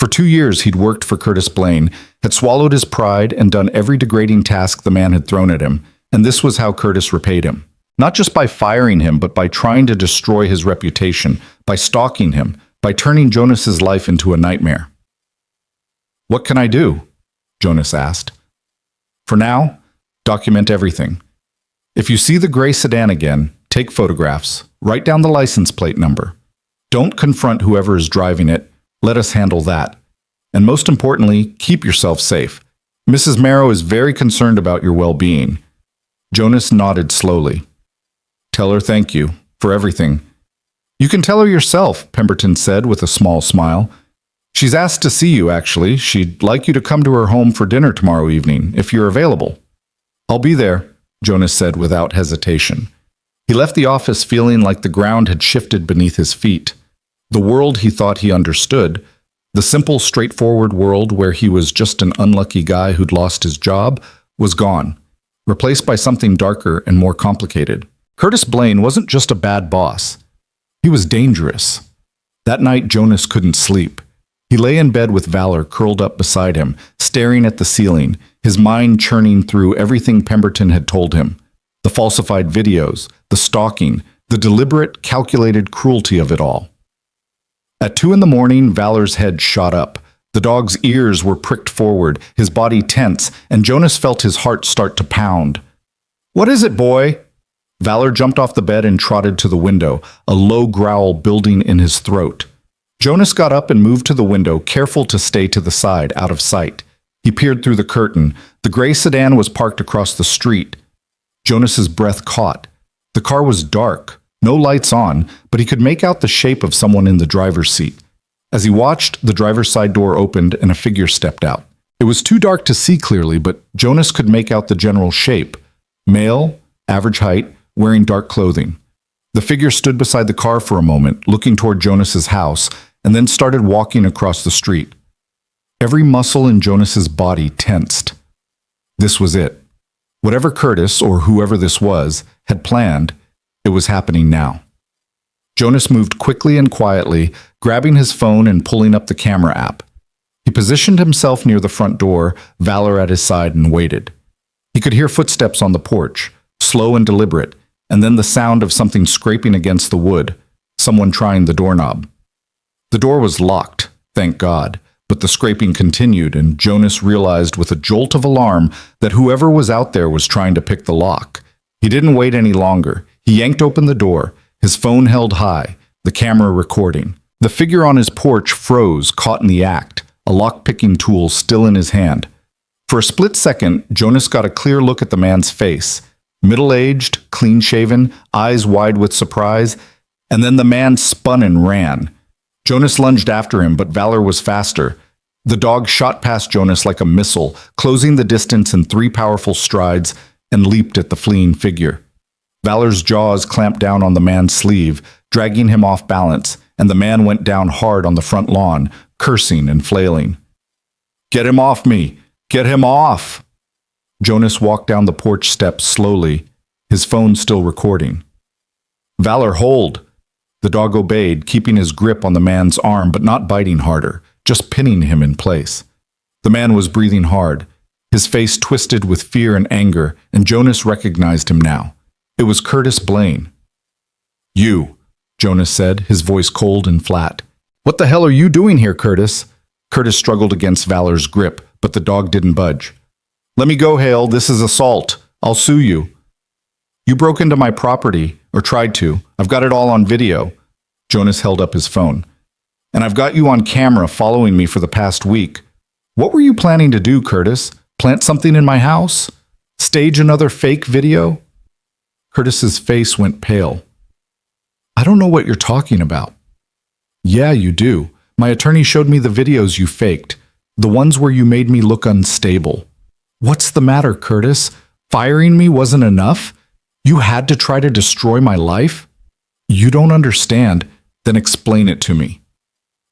For 2 years he'd worked for Curtis Blaine, had swallowed his pride and done every degrading task the man had thrown at him, and this was how Curtis repaid him. Not just by firing him, but by trying to destroy his reputation, by stalking him, by turning Jonas's life into a nightmare. What can I do? Jonas asked. For now, document everything. If you see the gray sedan again, take photographs, write down the license plate number. Don't confront whoever is driving it. Let us handle that. And most importantly, keep yourself safe. Mrs. Marrow is very concerned about your well-being." Jonas nodded slowly. "Tell her thank you for everything." "You can tell her yourself," Pemberton said with a small smile. "She's asked to see you, actually. She'd like you to come to her home for dinner tomorrow evening, if you're available." "I'll be there," Jonas said without hesitation. He left the office feeling like the ground had shifted beneath his feet. The world he thought he understood, the simple, straightforward world where he was just an unlucky guy who'd lost his job, was gone, replaced by something darker and more complicated. Curtis Blaine wasn't just a bad boss. He was dangerous. That night, Jonas couldn't sleep. He lay in bed with Valor curled up beside him, staring at the ceiling, his mind churning through everything Pemberton had told him. The falsified videos, the stalking, the deliberate, calculated cruelty of it all. At 2 in the morning, Valor's head shot up. The dog's ears were pricked forward, his body tense, and Jonas felt his heart start to pound. "What is it, boy?" Valor jumped off the bed and trotted to the window, a low growl building in his throat. Jonas got up and moved to the window, careful to stay to the side, out of sight. He peered through the curtain. The gray sedan was parked across the street. Jonas's breath caught. The car was dark, no lights on, but he could make out the shape of someone in the driver's seat. As he watched, the driver's side door opened and a figure stepped out. It was too dark to see clearly, but Jonas could make out the general shape. Male, average height, wearing dark clothing. The figure stood beside the car for a moment, looking toward Jonas's house, and then started walking across the street. Every muscle in Jonas's body tensed. This was it. Whatever Curtis, or whoever this was, had planned, it was happening now. Jonas moved quickly and quietly, grabbing his phone and pulling up the camera app. He positioned himself near the front door, Valor at his side, and waited. He could hear footsteps on the porch, slow and deliberate, and then the sound of something scraping against the wood, someone trying the doorknob. The door was locked, thank God, but the scraping continued, and Jonas realized with a jolt of alarm that whoever was out there was trying to pick the lock. He didn't wait any longer. He yanked open the door, his phone held high, the camera recording. The figure on his porch froze, caught in the act, a lock-picking tool still in his hand. For a split second, Jonas got a clear look at the man's face. Middle-aged, clean-shaven, eyes wide with surprise, and then the man spun and ran. Jonas lunged after him, but Valor was faster. The dog shot past Jonas like a missile, closing the distance in 3 powerful strides, and leaped at the fleeing figure. Valor's jaws clamped down on the man's sleeve, dragging him off balance, and the man went down hard on the front lawn, cursing and flailing. "Get him off me! Get him off!" Jonas walked down the porch steps slowly, his phone still recording. "Valor, hold!" The dog obeyed, keeping his grip on the man's arm but not biting harder, just pinning him in place. The man was breathing hard, his face twisted with fear and anger, and Jonas recognized him now. It was Curtis Blaine. "You," Jonas said, his voice cold and flat. "What the hell are you doing here, Curtis?" Curtis struggled against Valor's grip, but the dog didn't budge. "Let me go, Hale. This is assault. I'll sue you." "You broke into my property, or tried to. I've got it all on video." Jonas held up his phone. "And I've got you on camera following me for the past week. What were you planning to do, Curtis? Plant something in my house? Stage another fake video?" Curtis's face went pale. "I don't know what you're talking about." "Yeah, you do. My attorney showed me the videos you faked, the ones where you made me look unstable." "What's the matter, Curtis? Firing me wasn't enough? You had to try to destroy my life?" "You don't understand. Then explain it to me."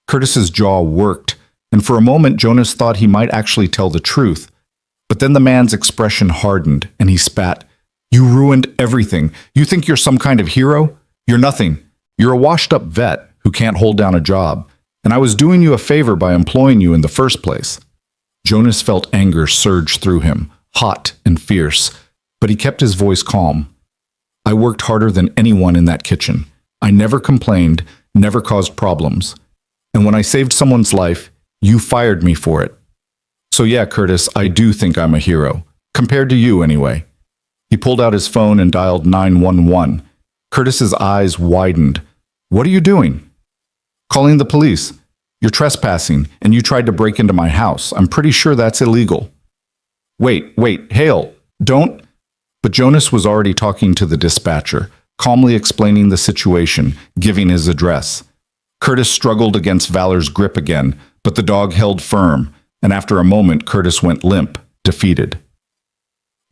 Curtis's jaw worked, and for a moment Jonas thought he might actually tell the truth. But then the man's expression hardened, and he spat. "You ruined everything. You think you're some kind of hero? You're nothing. You're a washed-up vet who can't hold down a job, and I was doing you a favor by employing you in the first place." Jonas felt anger surge through him, hot and fierce, but he kept his voice calm. "I worked harder than anyone in that kitchen. I never complained, never caused problems. And when I saved someone's life, you fired me for it. So yeah, Curtis, I do think I'm a hero. Compared to you, anyway." He pulled out his phone and dialed 911. Curtis's eyes widened. "What are you doing?" Calling the police. You're trespassing, and you tried to break into my house. I'm pretty sure that's illegal. Wait, Hale, don't. But Jonas was already talking to the dispatcher, calmly explaining the situation, giving his address. Curtis struggled against Valor's grip again, but the dog held firm, and after a moment Curtis went limp, defeated.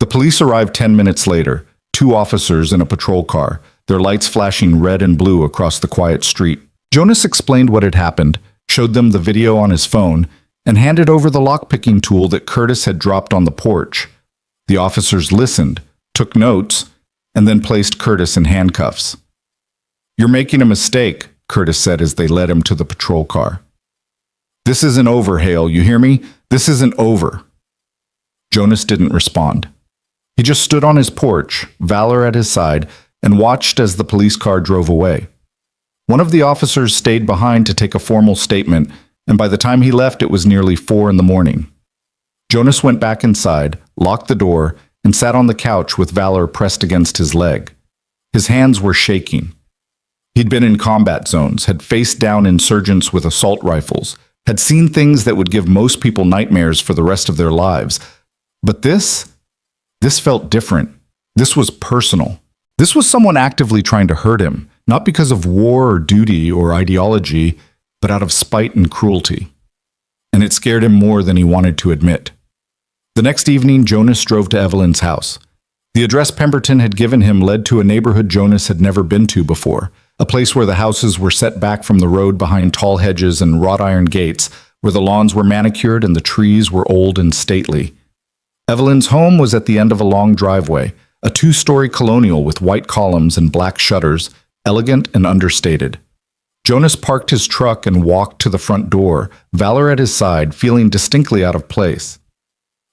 The police arrived 10 minutes later, 2 officers in a patrol car, their lights flashing red and blue across the quiet street. Jonas explained what had happened, showed them the video on his phone, and handed over the lockpicking tool that Curtis had dropped on the porch. The officers listened, took notes, and then placed Curtis in handcuffs. "You're making a mistake," Curtis said as they led him to the patrol car. "This isn't over, Hale, you hear me? This isn't over." Jonas didn't respond. He just stood on his porch, Valor at his side, and watched as the police car drove away. One of the officers stayed behind to take a formal statement, and by the time he left it was nearly 4 in the morning. Jonas went back inside, locked the door, and sat on the couch with Valor pressed against his leg. His hands were shaking. He'd been in combat zones, had faced down insurgents with assault rifles, had seen things that would give most people nightmares for the rest of their lives. But this felt different. This was personal. This was someone actively trying to hurt him, not because of war or duty or ideology, but out of spite and cruelty. And it scared him more than he wanted to admit. The next evening, Jonas drove to Evelyn's house. The address Pemberton had given him led to a neighborhood Jonas had never been to before, a place where the houses were set back from the road behind tall hedges and wrought iron gates, where the lawns were manicured and the trees were old and stately. Evelyn's home was at the end of a long driveway, a 2-story colonial with white columns and black shutters, elegant and understated. Jonas parked his truck and walked to the front door, Valor at his side, feeling distinctly out of place.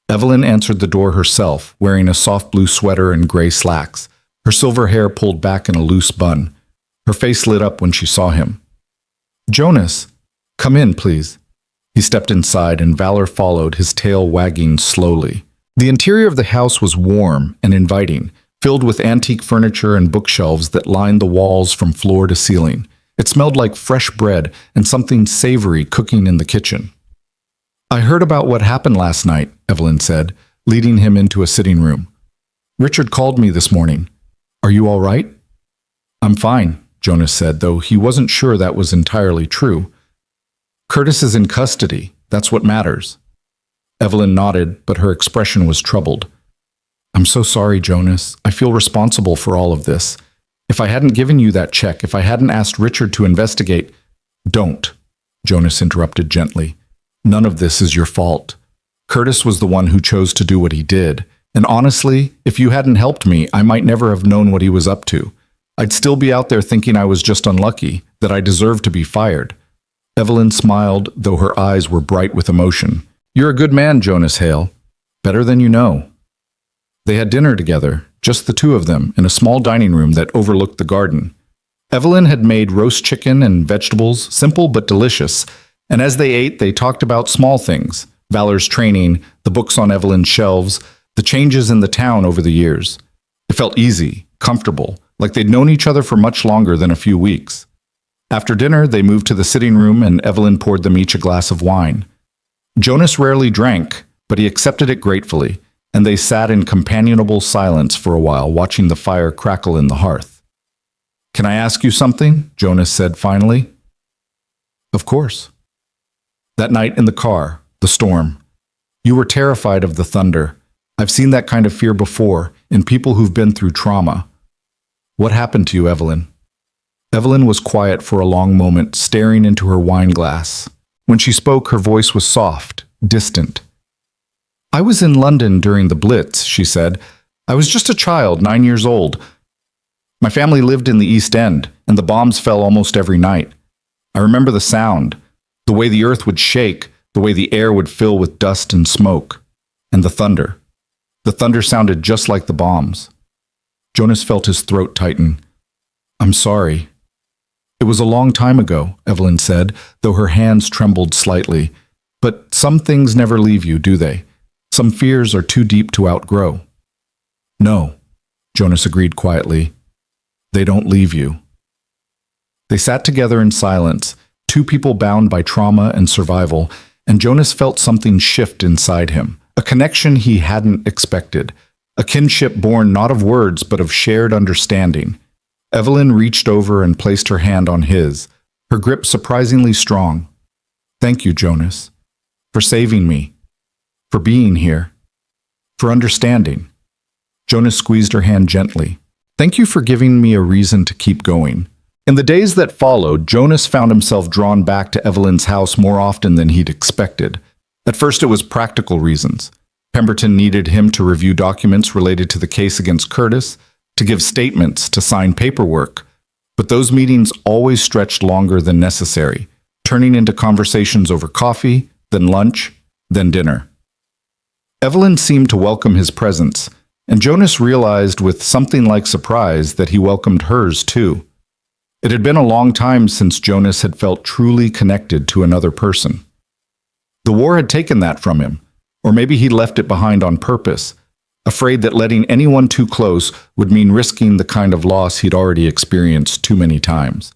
Evelyn answered the door herself, wearing a soft blue sweater and gray slacks, her silver hair pulled back in a loose bun. Her face lit up when she saw him. "Jonas, come in, please." He stepped inside and Valor followed, his tail wagging slowly. The interior of the house was warm and inviting, filled with antique furniture and bookshelves that lined the walls from floor to ceiling. It smelled like fresh bread and something savory cooking in the kitchen. "I heard about what happened last night," Evelyn said, leading him into a sitting room. "Richard called me this morning. Are you all right?" "I'm fine," Jonas said, though he wasn't sure that was entirely true. "Curtis is in custody. That's what matters." Evelyn nodded, but her expression was troubled. "I'm so sorry, Jonas. I feel responsible for all of this. If I hadn't given you that check, if I hadn't asked Richard to investigate—" "Don't," Jonas interrupted gently. "None of this is your fault. Curtis was the one who chose to do what he did. And honestly, if you hadn't helped me, I might never have known what he was up to. I'd still be out there thinking I was just unlucky, that I deserved to be fired." Evelyn smiled, though her eyes were bright with emotion. "You're a good man, Jonas Hale. Better than you know." They had dinner together, just the 2 of them, in a small dining room that overlooked the garden. Evelyn had made roast chicken and vegetables, simple but delicious, and as they ate, they talked about small things: Valor's training, the books on Evelyn's shelves, the changes in the town over the years. It felt easy, comfortable, like they'd known each other for much longer than a few weeks. After dinner, they moved to the sitting room and Evelyn poured them each a glass of wine. Jonas rarely drank, but he accepted it gratefully, and they sat in companionable silence for a while, watching the fire crackle in the hearth. "Can I ask you something?" Jonas said finally. "Of course." "That night in the car, the storm. You were terrified of the thunder. I've seen that kind of fear before, in people who've been through trauma. What happened to you, Evelyn?" Evelyn was quiet for a long moment, staring into her wine glass. When she spoke, her voice was soft, distant. "I was in London during the Blitz," she said. "I was just a child, 9 years old. My family lived in the East End, and the bombs fell almost every night. I remember the sound, the way the earth would shake, the way the air would fill with dust and smoke, and the thunder. The thunder sounded just like the bombs." Jonas felt his throat tighten. "I'm sorry." "It was a long time ago," Evelyn said, though her hands trembled slightly. "But some things never leave you, do they? Some fears are too deep to outgrow." "No," Jonas agreed quietly. "They don't leave you." They sat together in silence, two people bound by trauma and survival, and Jonas felt something shift inside him, a connection he hadn't expected, a kinship born not of words but of shared understanding. Evelyn reached over and placed her hand on his, her grip surprisingly strong. "Thank you, Jonas, for saving me, for being here, for understanding." Jonas squeezed her hand gently. "Thank you for giving me a reason to keep going." In the days that followed, Jonas found himself drawn back to Evelyn's house more often than he'd expected. At first it was practical reasons. Pemberton needed him to review documents related to the case against Curtis, to give statements, to sign paperwork. But those meetings always stretched longer than necessary, turning into conversations over coffee, then lunch, then dinner. Evelyn seemed to welcome his presence, and Jonas realized with something like surprise that he welcomed hers too. It had been a long time since Jonas had felt truly connected to another person. The war had taken that from him, or maybe he left it behind on purpose, afraid that letting anyone too close would mean risking the kind of loss he'd already experienced too many times.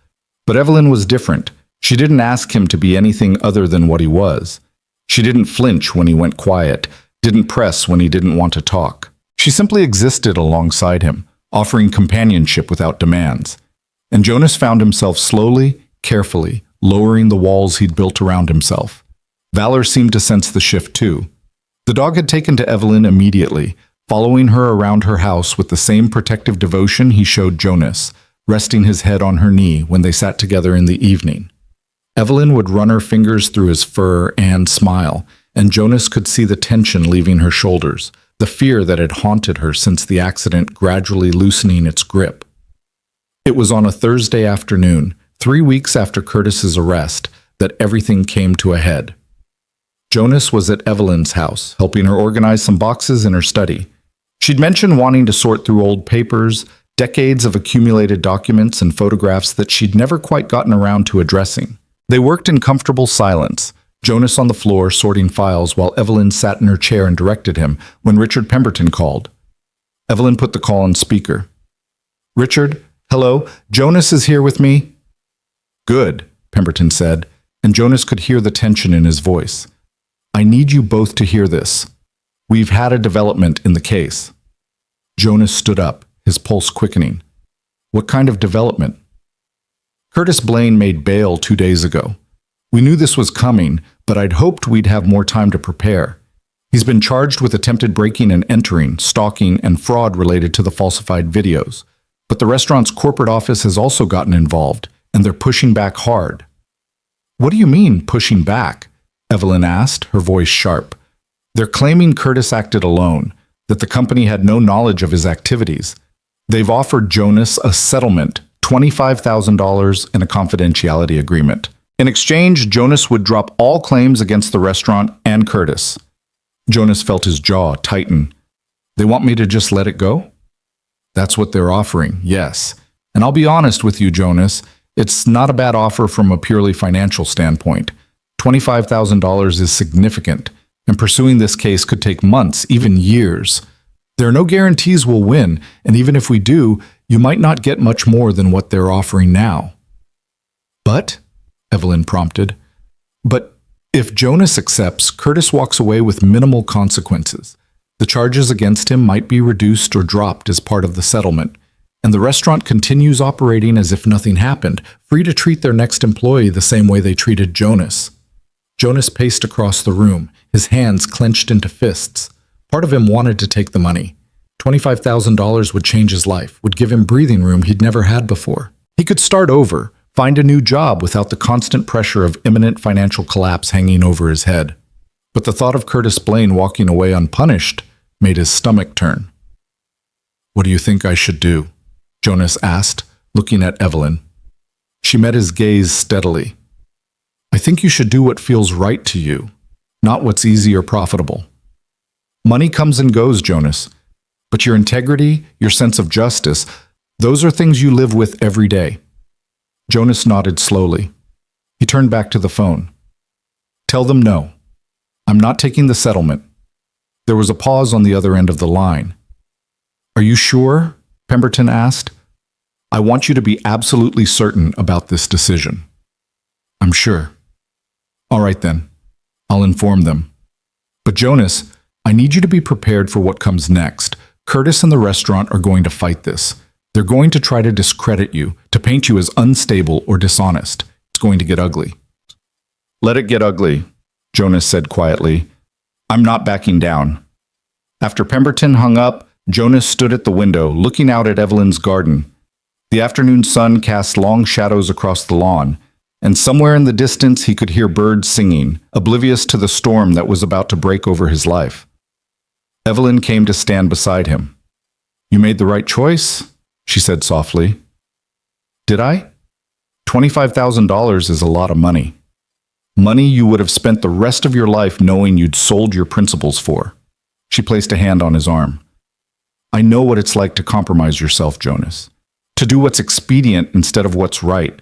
But Evelyn was different. She didn't ask him to be anything other than what he was. She didn't flinch when he went quiet, didn't press when he didn't want to talk. She simply existed alongside him, offering companionship without demands. And Jonas found himself slowly, carefully, lowering the walls he'd built around himself. Valor seemed to sense the shift too. The dog had taken to Evelyn immediately, following her around her house with the same protective devotion he showed Jonas, resting his head on her knee when they sat together in the evening. Evelyn would run her fingers through his fur and smile, and Jonas could see the tension leaving her shoulders, the fear that had haunted her since the accident gradually loosening its grip. It was on a Thursday afternoon, 3 weeks after Curtis's arrest, that everything came to a head. Jonas was at Evelyn's house, helping her organize some boxes in her study. She'd mentioned wanting to sort through old papers, decades of accumulated documents and photographs that she'd never quite gotten around to addressing. They worked in comfortable silence, Jonas on the floor sorting files while Evelyn sat in her chair and directed him, when Richard Pemberton called. Evelyn put the call on speaker. "Richard, hello, Jonas is here with me." "Good," Pemberton said, and Jonas could hear the tension in his voice. "I need you both to hear this. We've had a development in the case." Jonas stood up, his pulse quickening. "What kind of development?" "Curtis Blaine made bail 2 days ago. We knew this was coming, but I'd hoped we'd have more time to prepare. He's been charged with attempted breaking and entering, stalking, and fraud related to the falsified videos. But the restaurant's corporate office has also gotten involved, and they're pushing back hard." "What do you mean, pushing back?" Evelyn asked, her voice sharp. "They're claiming Curtis acted alone, that the company had no knowledge of his activities. They've offered Jonas a settlement, $25,000 and a confidentiality agreement. In exchange, Jonas would drop all claims against the restaurant and Curtis." Jonas felt his jaw tighten. "They want me to just let it go?" "That's what they're offering, yes. And I'll be honest with you, Jonas, it's not a bad offer from a purely financial standpoint. $25,000 is significant, and pursuing this case could take months, even years. There are no guarantees we'll win, and even if we do, you might not get much more than what they're offering now." "But?" Evelyn prompted. "But if Jonas accepts, Curtis walks away with minimal consequences. The charges against him might be reduced or dropped as part of the settlement, and the restaurant continues operating as if nothing happened, free to treat their next employee the same way they treated Jonas." Jonas paced across the room, his hands clenched into fists. Part of him wanted to take the money. $25,000 would change his life, would give him breathing room he'd never had before. He could start over, find a new job without the constant pressure of imminent financial collapse hanging over his head. But the thought of Curtis Blaine walking away unpunished made his stomach turn. "What do you think I should do?" Jonas asked, looking at Evelyn. She met his gaze steadily. "I think you should do what feels right to you, not what's easy or profitable. Money comes and goes, Jonas, but your integrity, your sense of justice, those are things you live with every day." Jonas nodded slowly. He turned back to the phone. "Tell them no. I'm not taking the settlement." There was a pause on the other end of the line. "Are you sure?" Pemberton asked. "I want you to be absolutely certain about this decision." I'm sure. All right then. I'll inform them. But Jonas, I need you to be prepared for what comes next. Curtis and the restaurant are going to fight this. They're going to try to discredit you, to paint you as unstable or dishonest. It's going to get ugly. Let it get ugly, Jonas said quietly. I'm not backing down. After Pemberton hung up, Jonas stood at the window, looking out at Evelyn's garden. The afternoon sun cast long shadows across the lawn, and somewhere in the distance he could hear birds singing, oblivious to the storm that was about to break over his life. Evelyn came to stand beside him. You made the right choice, she said softly. Did I? $25,000 is a lot of money. Money you would have spent the rest of your life knowing you'd sold your principles for. She placed a hand on his arm. I know what it's like to compromise yourself, Jonas. To do what's expedient instead of what's right.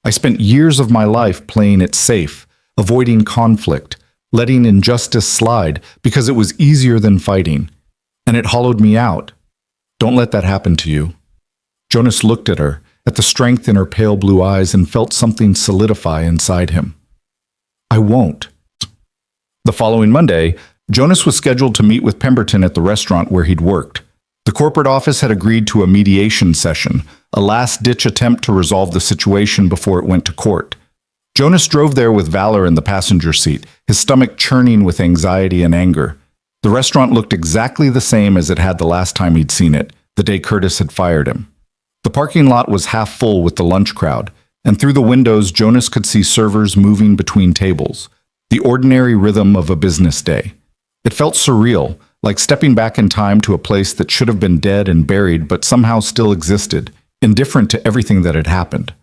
I spent years of my life playing it safe, avoiding conflict, letting injustice slide because it was easier than fighting. And it hollowed me out. Don't let that happen to you. Jonas looked at her, at the strength in her pale blue eyes, and felt something solidify inside him. I won't. The following Monday, Jonas was scheduled to meet with Pemberton at the restaurant where he'd worked. The corporate office had agreed to a mediation session, a last-ditch attempt to resolve the situation before it went to court. Jonas drove there with Valor in the passenger seat, his stomach churning with anxiety and anger. The restaurant looked exactly the same as it had the last time he'd seen it, the day Curtis had fired him. The parking lot was half full with the lunch crowd, and through the windows Jonas could see servers moving between tables, the ordinary rhythm of a business day. It felt surreal, like stepping back in time to a place that should have been dead and buried but somehow still existed, indifferent to everything that had happened.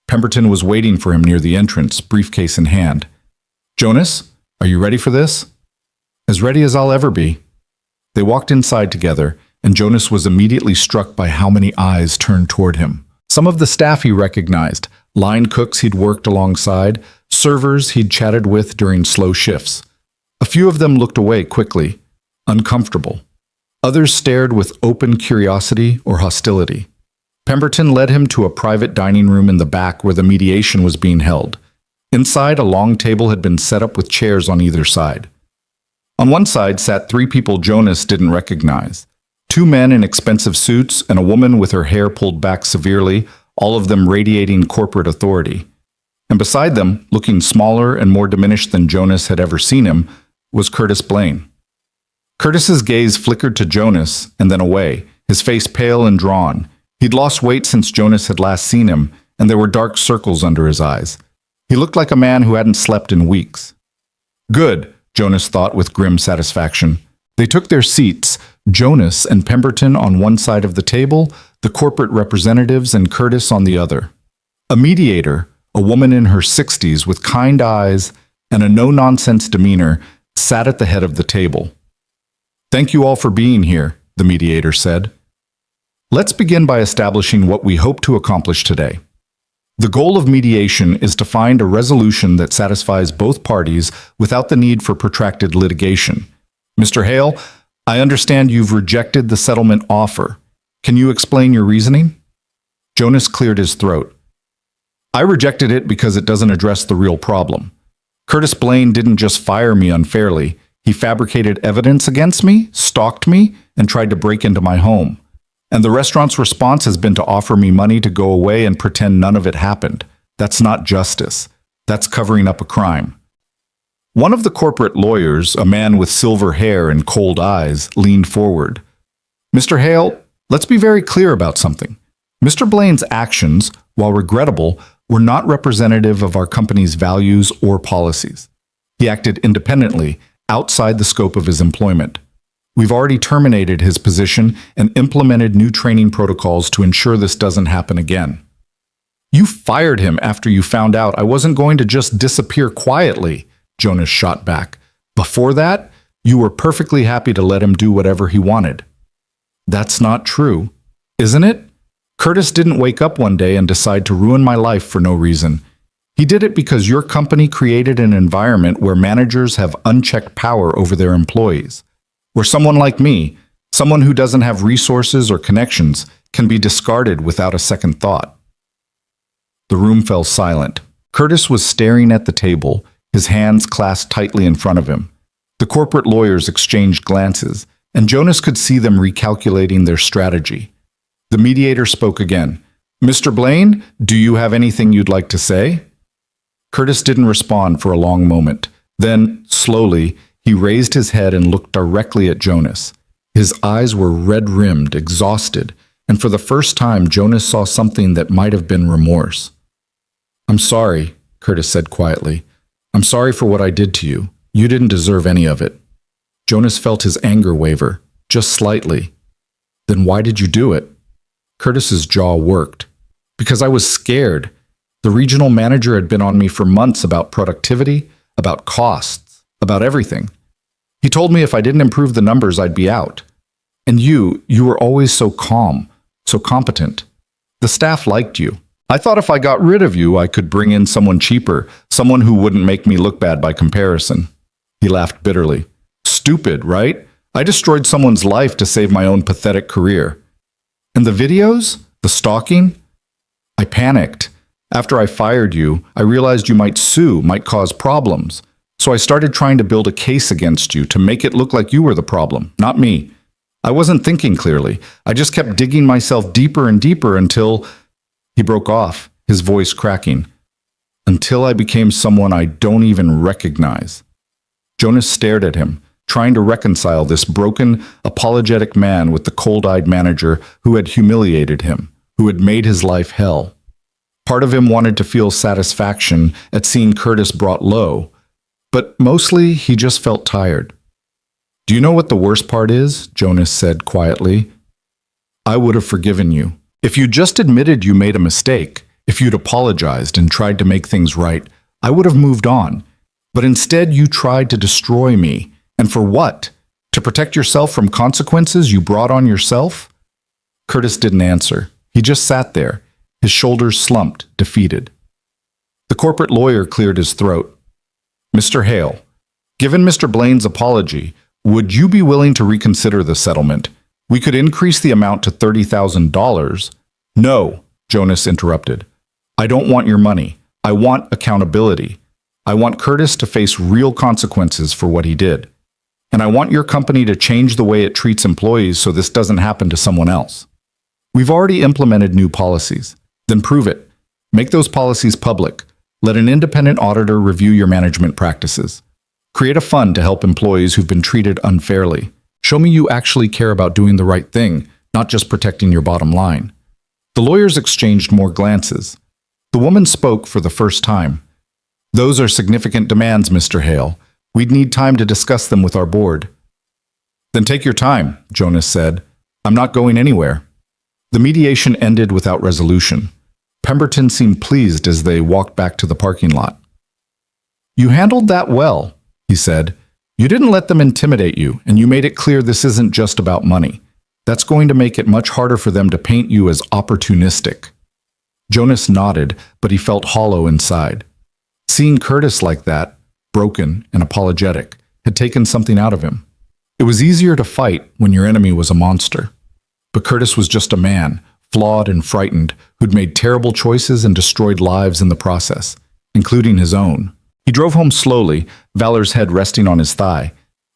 Pemberton was waiting for him near the entrance, briefcase in hand. Jonas, are you ready for this? As ready as I'll ever be. They walked inside together, and Jonas was immediately struck by how many eyes turned toward him. Some of the staff he recognized, line cooks he'd worked alongside, servers he'd chatted with during slow shifts. A few of them looked away quickly, uncomfortable. Others stared with open curiosity or hostility. Pemberton led him to a private dining room in the back where the mediation was being held. Inside, a long table had been set up with chairs on either side. On one side sat three people Jonas didn't recognize. Two men in expensive suits and a woman with her hair pulled back severely, all of them radiating corporate authority. And beside them, looking smaller and more diminished than Jonas had ever seen him, was Curtis Blaine. Curtis's gaze flickered to Jonas and then away, his face pale and drawn. He'd lost weight since Jonas had last seen him, and there were dark circles under his eyes. He looked like a man who hadn't slept in weeks. Good, Jonas thought with grim satisfaction. They took their seats, Jonas and Pemberton on one side of the table, the corporate representatives and Curtis on the other. A mediator, a woman in her 60s with kind eyes and a no-nonsense demeanor, sat at the head of the table. Thank you all for being here, the mediator said. Let's begin by establishing what we hope to accomplish today. The goal of mediation is to find a resolution that satisfies both parties without the need for protracted litigation. Mr. Hale, I understand you've rejected the settlement offer. Can you explain your reasoning? Jonas cleared his throat. I rejected it because it doesn't address the real problem. Curtis Blaine didn't just fire me unfairly. He fabricated evidence against me, stalked me, and tried to break into my home. And the restaurant's response has been to offer me money to go away and pretend none of it happened. That's not justice. That's covering up a crime. One of the corporate lawyers, a man with silver hair and cold eyes, leaned forward. Mr. Hale, let's be very clear about something. Mr. Blaine's actions, while regrettable, were not representative of our company's values or policies. He acted independently, outside the scope of his employment. We've already terminated his position and implemented new training protocols to ensure this doesn't happen again. You fired him after you found out I wasn't going to just disappear quietly, Jonas shot back. Before that, you were perfectly happy to let him do whatever he wanted. That's not true, isn't it? Curtis didn't wake up one day and decide to ruin my life for no reason. He did it because your company created an environment where managers have unchecked power over their employees, where someone like me, someone who doesn't have resources or connections, can be discarded without a second thought. The room fell silent. Curtis was staring at the table, his hands clasped tightly in front of him. The corporate lawyers exchanged glances, and Jonas could see them recalculating their strategy. The mediator spoke again. "Mr. Blaine, do you have anything you'd like to say?" Curtis didn't respond for a long moment. Then, slowly, he raised his head and looked directly at Jonas. His eyes were red-rimmed, exhausted, and for the first time Jonas saw something that might have been remorse. "I'm sorry," Curtis said quietly. "I'm sorry for what I did to you. You didn't deserve any of it." Jonas felt his anger waver, just slightly. "Then why did you do it?" Curtis's jaw worked. "Because I was scared. The regional manager had been on me for months about productivity, about costs, about everything. He told me if I didn't improve the numbers, I'd be out. And you were always so calm, so competent. The staff liked you. I thought if I got rid of you, I could bring in someone cheaper, someone who wouldn't make me look bad by comparison." He laughed bitterly. "Stupid, right? I destroyed someone's life to save my own pathetic career. And the videos? The stalking? I panicked. After I fired you, I realized you might sue, might cause problems. So I started trying to build a case against you to make it look like you were the problem, not me. I wasn't thinking clearly. I just kept digging myself deeper and deeper until..." He broke off, his voice cracking. "Until I became someone I don't even recognize." Jonas stared at him, trying to reconcile this broken, apologetic man with the cold-eyed manager who had humiliated him, who had made his life hell. Part of him wanted to feel satisfaction at seeing Curtis brought low, but mostly he just felt tired. "Do you know what the worst part is?" Jonas said quietly. "I would have forgiven you. If you just admitted you made a mistake, if you'd apologized and tried to make things right, I would have moved on. But instead you tried to destroy me. And for what? To protect yourself from consequences you brought on yourself?" Curtis didn't answer. He just sat there, his shoulders slumped, defeated. The corporate lawyer cleared his throat. "Mr. Hale, given Mr. Blaine's apology, would you be willing to reconsider the settlement? We could increase the amount to $30,000. "No," Jonas interrupted. "I don't want your money. I want accountability. I want Curtis to face real consequences for what he did. And I want your company to change the way it treats employees so this doesn't happen to someone else. We've already implemented new policies. Then prove it. Make those policies public. Let an independent auditor review your management practices. Create a fund to help employees who've been treated unfairly. Show me you actually care about doing the right thing, not just protecting your bottom line." The lawyers exchanged more glances. The woman spoke for the first time. "Those are significant demands, Mr. Hale. We'd need time to discuss them with our board." "Then take your time," Jonas said. "I'm not going anywhere." The mediation ended without resolution. Pemberton seemed pleased as they walked back to the parking lot. "You handled that well," he said. "You didn't let them intimidate you, and you made it clear this isn't just about money. That's going to make it much harder for them to paint you as opportunistic." Jonas nodded, but he felt hollow inside. Seeing Curtis like that, broken and apologetic, had taken something out of him. It was easier to fight when your enemy was a monster. But Curtis was just a man, flawed and frightened, who'd made terrible choices and destroyed lives in the process, including his own. He drove home slowly, Valor's head resting on his thigh,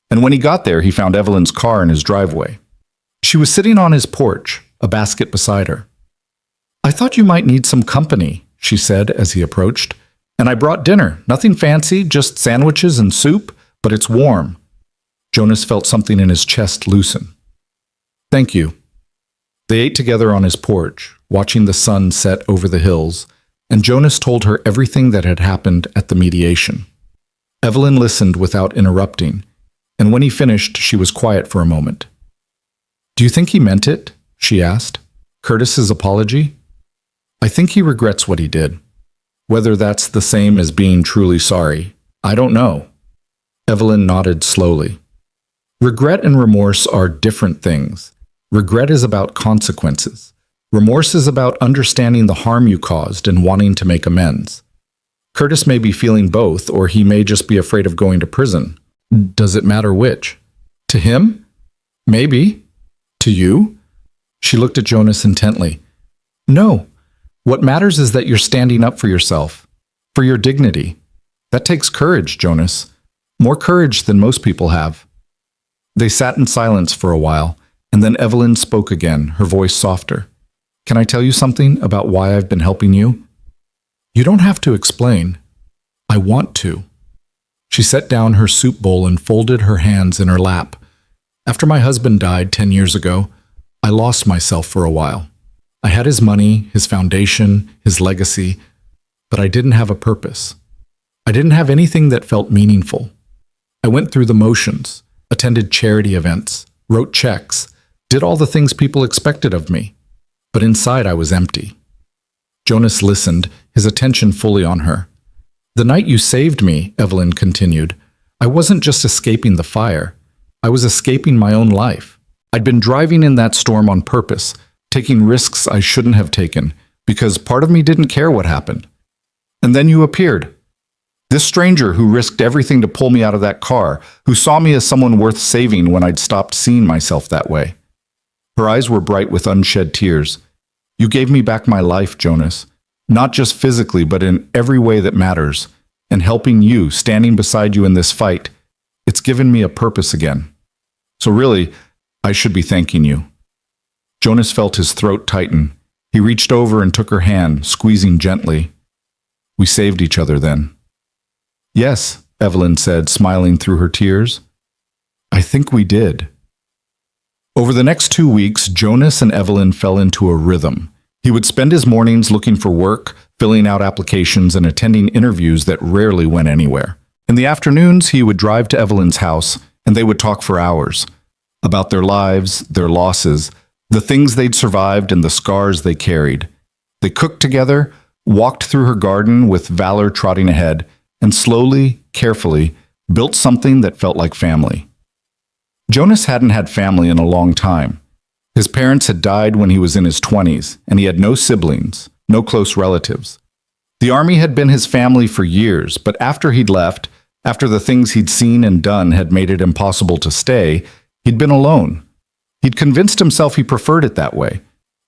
and when he got there he found Evelyn's car in his driveway. She was sitting on his porch, a basket beside her. "I thought you might need some company," she said as he approached. "And I brought dinner, nothing fancy, just sandwiches and soup, but it's warm." Jonas felt something in his chest loosen. "Thank you." They ate together on his porch, watching the sun set over the hills, and Jonas told her everything that had happened at the mediation. Evelyn listened without interrupting, and when he finished, she was quiet for a moment. "Do you think he meant it?" she asked. "Curtis's apology?" "I think he regrets what he did. Whether that's the same as being truly sorry, I don't know." Evelyn nodded slowly. Regret and remorse are different things. Regret is about consequences. Remorse is about understanding the harm you caused and wanting to make amends. Curtis may be feeling both, or he may just be afraid of going to prison. Does it matter which? To him? Maybe. To you? She looked at Jonas intently. No. What matters is that you're standing up for yourself. For your dignity. That takes courage, Jonas. More courage than most people have. They sat in silence for a while, and then Evelyn spoke again, her voice softer. Can I tell you something about why I've been helping you? You don't have to explain. I want to. She set down her soup bowl and folded her hands in her lap. After my husband died 10 years ago, I lost myself for a while. I had his money, his foundation, his legacy, but I didn't have a purpose. I didn't have anything that felt meaningful. I went through the motions, attended charity events, wrote checks, did all the things people expected of me, but inside I was empty. Jonas listened, his attention fully on her. The night you saved me, Evelyn continued, I wasn't just escaping the fire. I was escaping my own life. I'd been driving in that storm on purpose, taking risks I shouldn't have taken, because part of me didn't care what happened. And then you appeared. This stranger who risked everything to pull me out of that car, who saw me as someone worth saving when I'd stopped seeing myself that way. Her eyes were bright with unshed tears. You gave me back my life, Jonas. Not just physically, but in every way that matters. And helping you, standing beside you in this fight, it's given me a purpose again. So really, I should be thanking you. Jonas felt his throat tighten. He reached over and took her hand, squeezing gently. We saved each other then. Yes, Evelyn said, smiling through her tears. I think we did. Over the next 2 weeks, Jonas and Evelyn fell into a rhythm. He would spend his mornings looking for work, filling out applications, and attending interviews that rarely went anywhere. In the afternoons, he would drive to Evelyn's house, and they would talk for hours about their lives, their losses, the things they'd survived, and the scars they carried. They cooked together, walked through her garden with Valor trotting ahead, and slowly, carefully, built something that felt like family. Jonas hadn't had family in a long time. His parents had died when he was in his 20s, and he had no siblings, no close relatives. The army had been his family for years, but after he'd left, after the things he'd seen and done had made it impossible to stay, he'd been alone. He'd convinced himself he preferred it that way,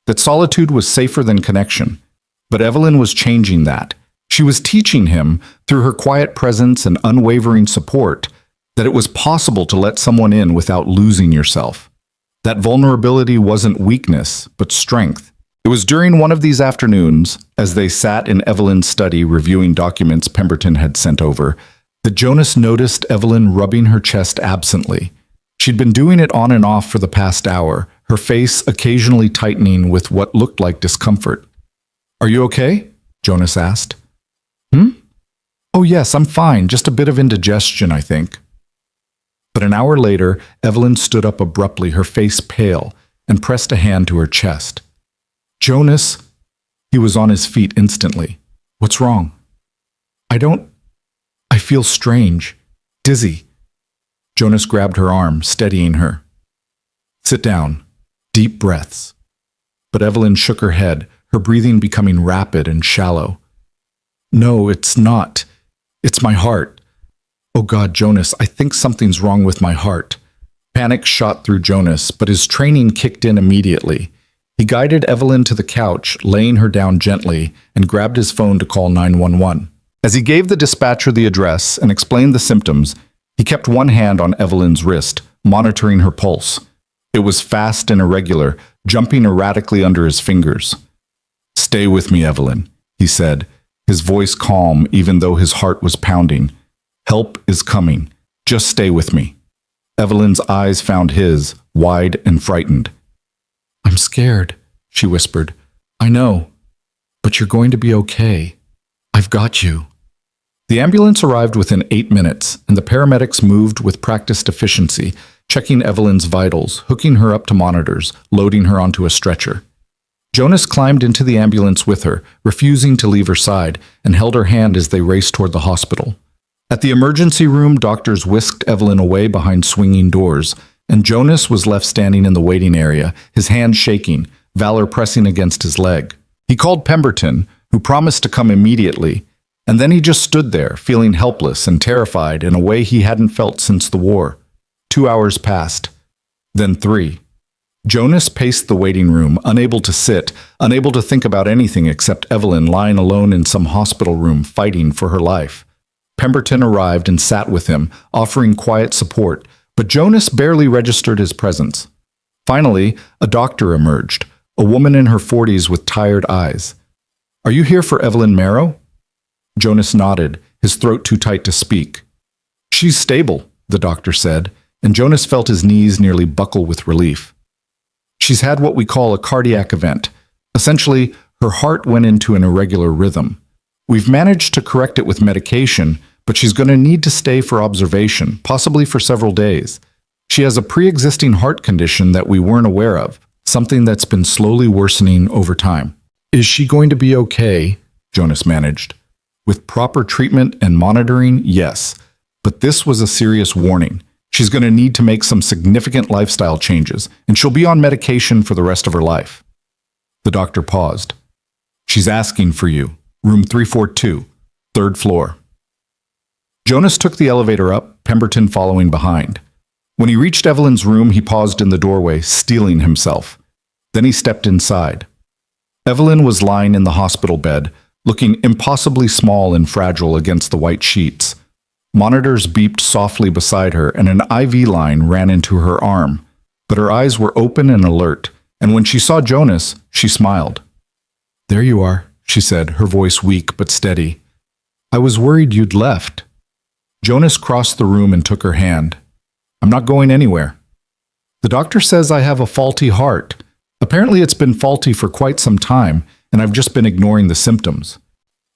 that solitude was safer than connection. But Evelyn was changing that. She was teaching him, through her quiet presence and unwavering support, that it was possible to let someone in without losing yourself. That vulnerability wasn't weakness, but strength. It was during one of these afternoons, as they sat in Evelyn's study reviewing documents Pemberton had sent over, that Jonas noticed Evelyn rubbing her chest absently. She'd been doing it on and off for the past hour, her face occasionally tightening with what looked like discomfort. Are you okay? Jonas asked. Oh yes, I'm fine, just a bit of indigestion, I think. But an hour later, Evelyn stood up abruptly, her face pale, and pressed a hand to her chest. Jonas, he was on his feet instantly. What's wrong? I feel strange, dizzy. Jonas grabbed her arm, steadying her. Sit down. Deep breaths. But Evelyn shook her head, her breathing becoming rapid and shallow. No, it's not. It's my heart. Oh God, Jonas, I think something's wrong with my heart. Panic shot through Jonas, but his training kicked in immediately. He guided Evelyn to the couch, laying her down gently, and grabbed his phone to call 911. As he gave the dispatcher the address and explained the symptoms, he kept one hand on Evelyn's wrist, monitoring her pulse. It was fast and irregular, jumping erratically under his fingers. Stay with me, Evelyn, he said, his voice calm even though his heart was pounding. Help is coming. Just stay with me. Evelyn's eyes found his, wide and frightened. I'm scared, she whispered. I know, but you're going to be okay. I've got you. The ambulance arrived within 8 minutes, and the paramedics moved with practiced efficiency, checking Evelyn's vitals, hooking her up to monitors, loading her onto a stretcher. Jonas climbed into the ambulance with her, refusing to leave her side, and held her hand as they raced toward the hospital. At the emergency room, doctors whisked Evelyn away behind swinging doors, and Jonas was left standing in the waiting area, his hand shaking, Valor pressing against his leg. He called Pemberton, who promised to come immediately, and then he just stood there, feeling helpless and terrified in a way he hadn't felt since the war. 2 hours passed, then 3, Jonas paced the waiting room, unable to sit, unable to think about anything except Evelyn lying alone in some hospital room fighting for her life. Pemberton arrived and sat with him, offering quiet support, but Jonas barely registered his presence. Finally, a doctor emerged, a woman in her 40s with tired eyes. "Are you here for Evelyn Marrow?" Jonas nodded, his throat too tight to speak. "She's stable," the doctor said, and Jonas felt his knees nearly buckle with relief. "She's had what we call a cardiac event. Essentially, her heart went into an irregular rhythm. We've managed to correct it with medication, but she's going to need to stay for observation, possibly for several days. She has a pre-existing heart condition that we weren't aware of, something that's been slowly worsening over time." "Is she going to be okay?" Jonas managed. "With proper treatment and monitoring, yes. But this was a serious warning. She's going to need to make some significant lifestyle changes, and she'll be on medication for the rest of her life." The doctor paused. "She's asking for you. Room 342, third floor." Jonas took the elevator up, Pemberton following behind. When he reached Evelyn's room, he paused in the doorway, steeling himself. Then he stepped inside. Evelyn was lying in the hospital bed, looking impossibly small and fragile against the white sheets. Monitors beeped softly beside her, and an IV line ran into her arm. But her eyes were open and alert, and when she saw Jonas, she smiled. "There you are," she said, her voice weak but steady. "I was worried you'd left." Jonas crossed the room and took her hand. "I'm not going anywhere. The doctor says I have a faulty heart. Apparently it's been faulty for quite some time, and I've just been ignoring the symptoms."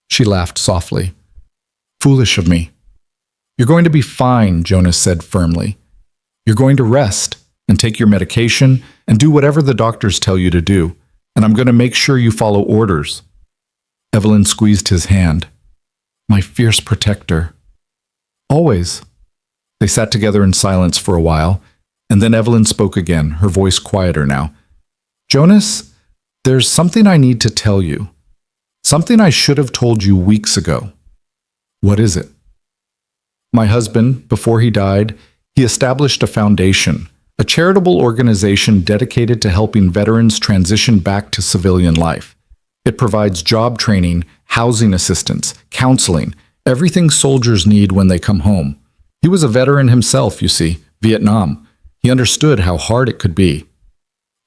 She laughed softly. "Foolish of me." "You're going to be fine," Jonas said firmly. "You're going to rest and take your medication and do whatever the doctors tell you to do, and I'm going to make sure you follow orders." Evelyn squeezed his hand. "My fierce protector." "Always." They sat together in silence for a while, and then Evelyn spoke again, her voice quieter now. "Jonas, there's something I need to tell you. Something I should have told you weeks ago." "What is it?" "My husband, before he died, he established a foundation, a charitable organization dedicated to helping veterans transition back to civilian life. It provides job training, housing assistance, counseling, everything soldiers need when they come home. He was a veteran himself, you see, Vietnam. He understood how hard it could be."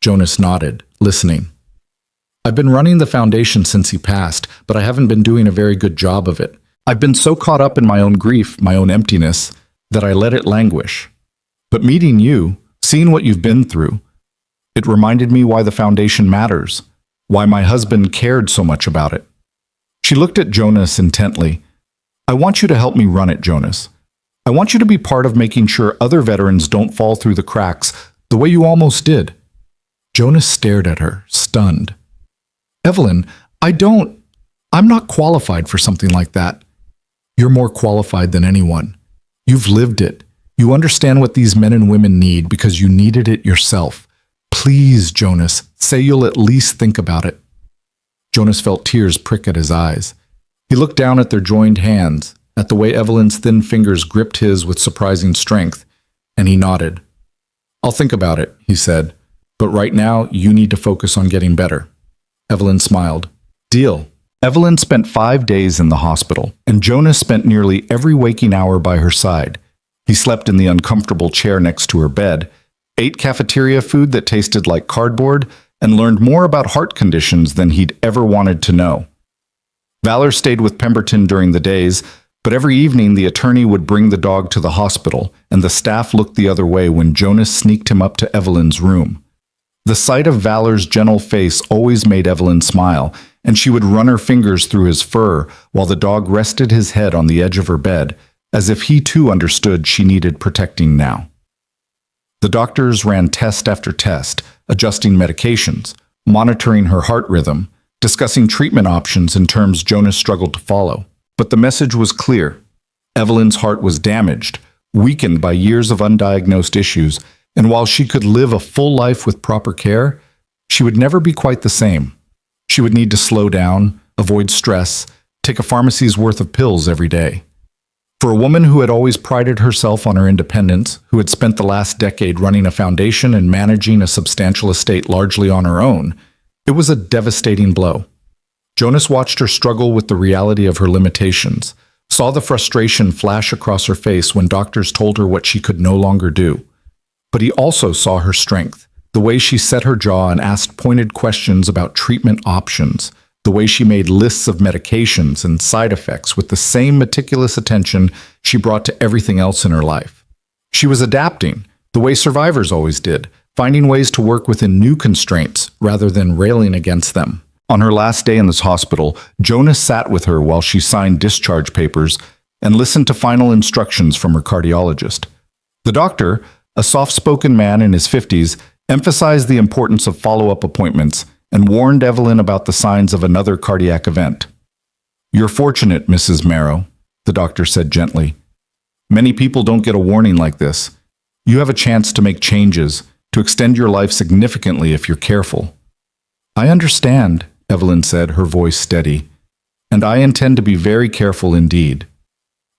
Jonas nodded, listening. "I've been running the foundation since he passed, but I haven't been doing a very good job of it. I've been so caught up in my own grief, my own emptiness, that I let it languish. But meeting you, seeing what you've been through, it reminded me why the foundation matters, why my husband cared so much about it." She looked at Jonas intently. "I want you to help me run it, Jonas. I want you to be part of making sure other veterans don't fall through the cracks the way you almost did." Jonas stared at her, stunned. "Evelyn, I'm not qualified for something like that." "You're more qualified than anyone. You've lived it. You understand what these men and women need because you needed it yourself. Please, Jonas, say you'll at least think about it." Jonas felt tears prick at his eyes. He looked down at their joined hands, at the way Evelyn's thin fingers gripped his with surprising strength, and he nodded. "I'll think about it," he said, "but right now you need to focus on getting better." Evelyn smiled. "Deal." Evelyn spent 5 days in the hospital, and Jonas spent nearly every waking hour by her side. He slept in the uncomfortable chair next to her bed, ate cafeteria food that tasted like cardboard, and learned more about heart conditions than he'd ever wanted to know. Valor stayed with Pemberton during the days, but every evening the attorney would bring the dog to the hospital, and the staff looked the other way when Jonas sneaked him up to Evelyn's room. The sight of Valor's gentle face always made Evelyn smile, and she would run her fingers through his fur while the dog rested his head on the edge of her bed, as if he too understood she needed protecting now. The doctors ran test after test, adjusting medications, monitoring her heart rhythm, discussing treatment options in terms Jonas struggled to follow. But the message was clear. Evelyn's heart was damaged, weakened by years of undiagnosed issues, and while she could live a full life with proper care, she would never be quite the same. She would need to slow down, avoid stress, take a pharmacy's worth of pills every day. For a woman who had always prided herself on her independence, who had spent the last decade running a foundation and managing a substantial estate largely on her own, it was a devastating blow. Jonas watched her struggle with the reality of her limitations, saw the frustration flash across her face when doctors told her what she could no longer do. But he also saw her strength, the way she set her jaw and asked pointed questions about treatment options, the way she made lists of medications and side effects with the same meticulous attention she brought to everything else in her life. She was adapting, the way survivors always did, finding ways to work within new constraints rather than railing against them. On her last day in this hospital, Jonas sat with her while she signed discharge papers and listened to final instructions from her cardiologist. The doctor, a soft-spoken man in his 50s, emphasized the importance of follow-up appointments and warned Evelyn about the signs of another cardiac event. "You're fortunate, Mrs. Marrow," the doctor said gently. "Many people don't get a warning like this. You have a chance to make changes, to extend your life significantly if you're careful." "I understand," Evelyn said, her voice steady, "and I intend to be very careful indeed."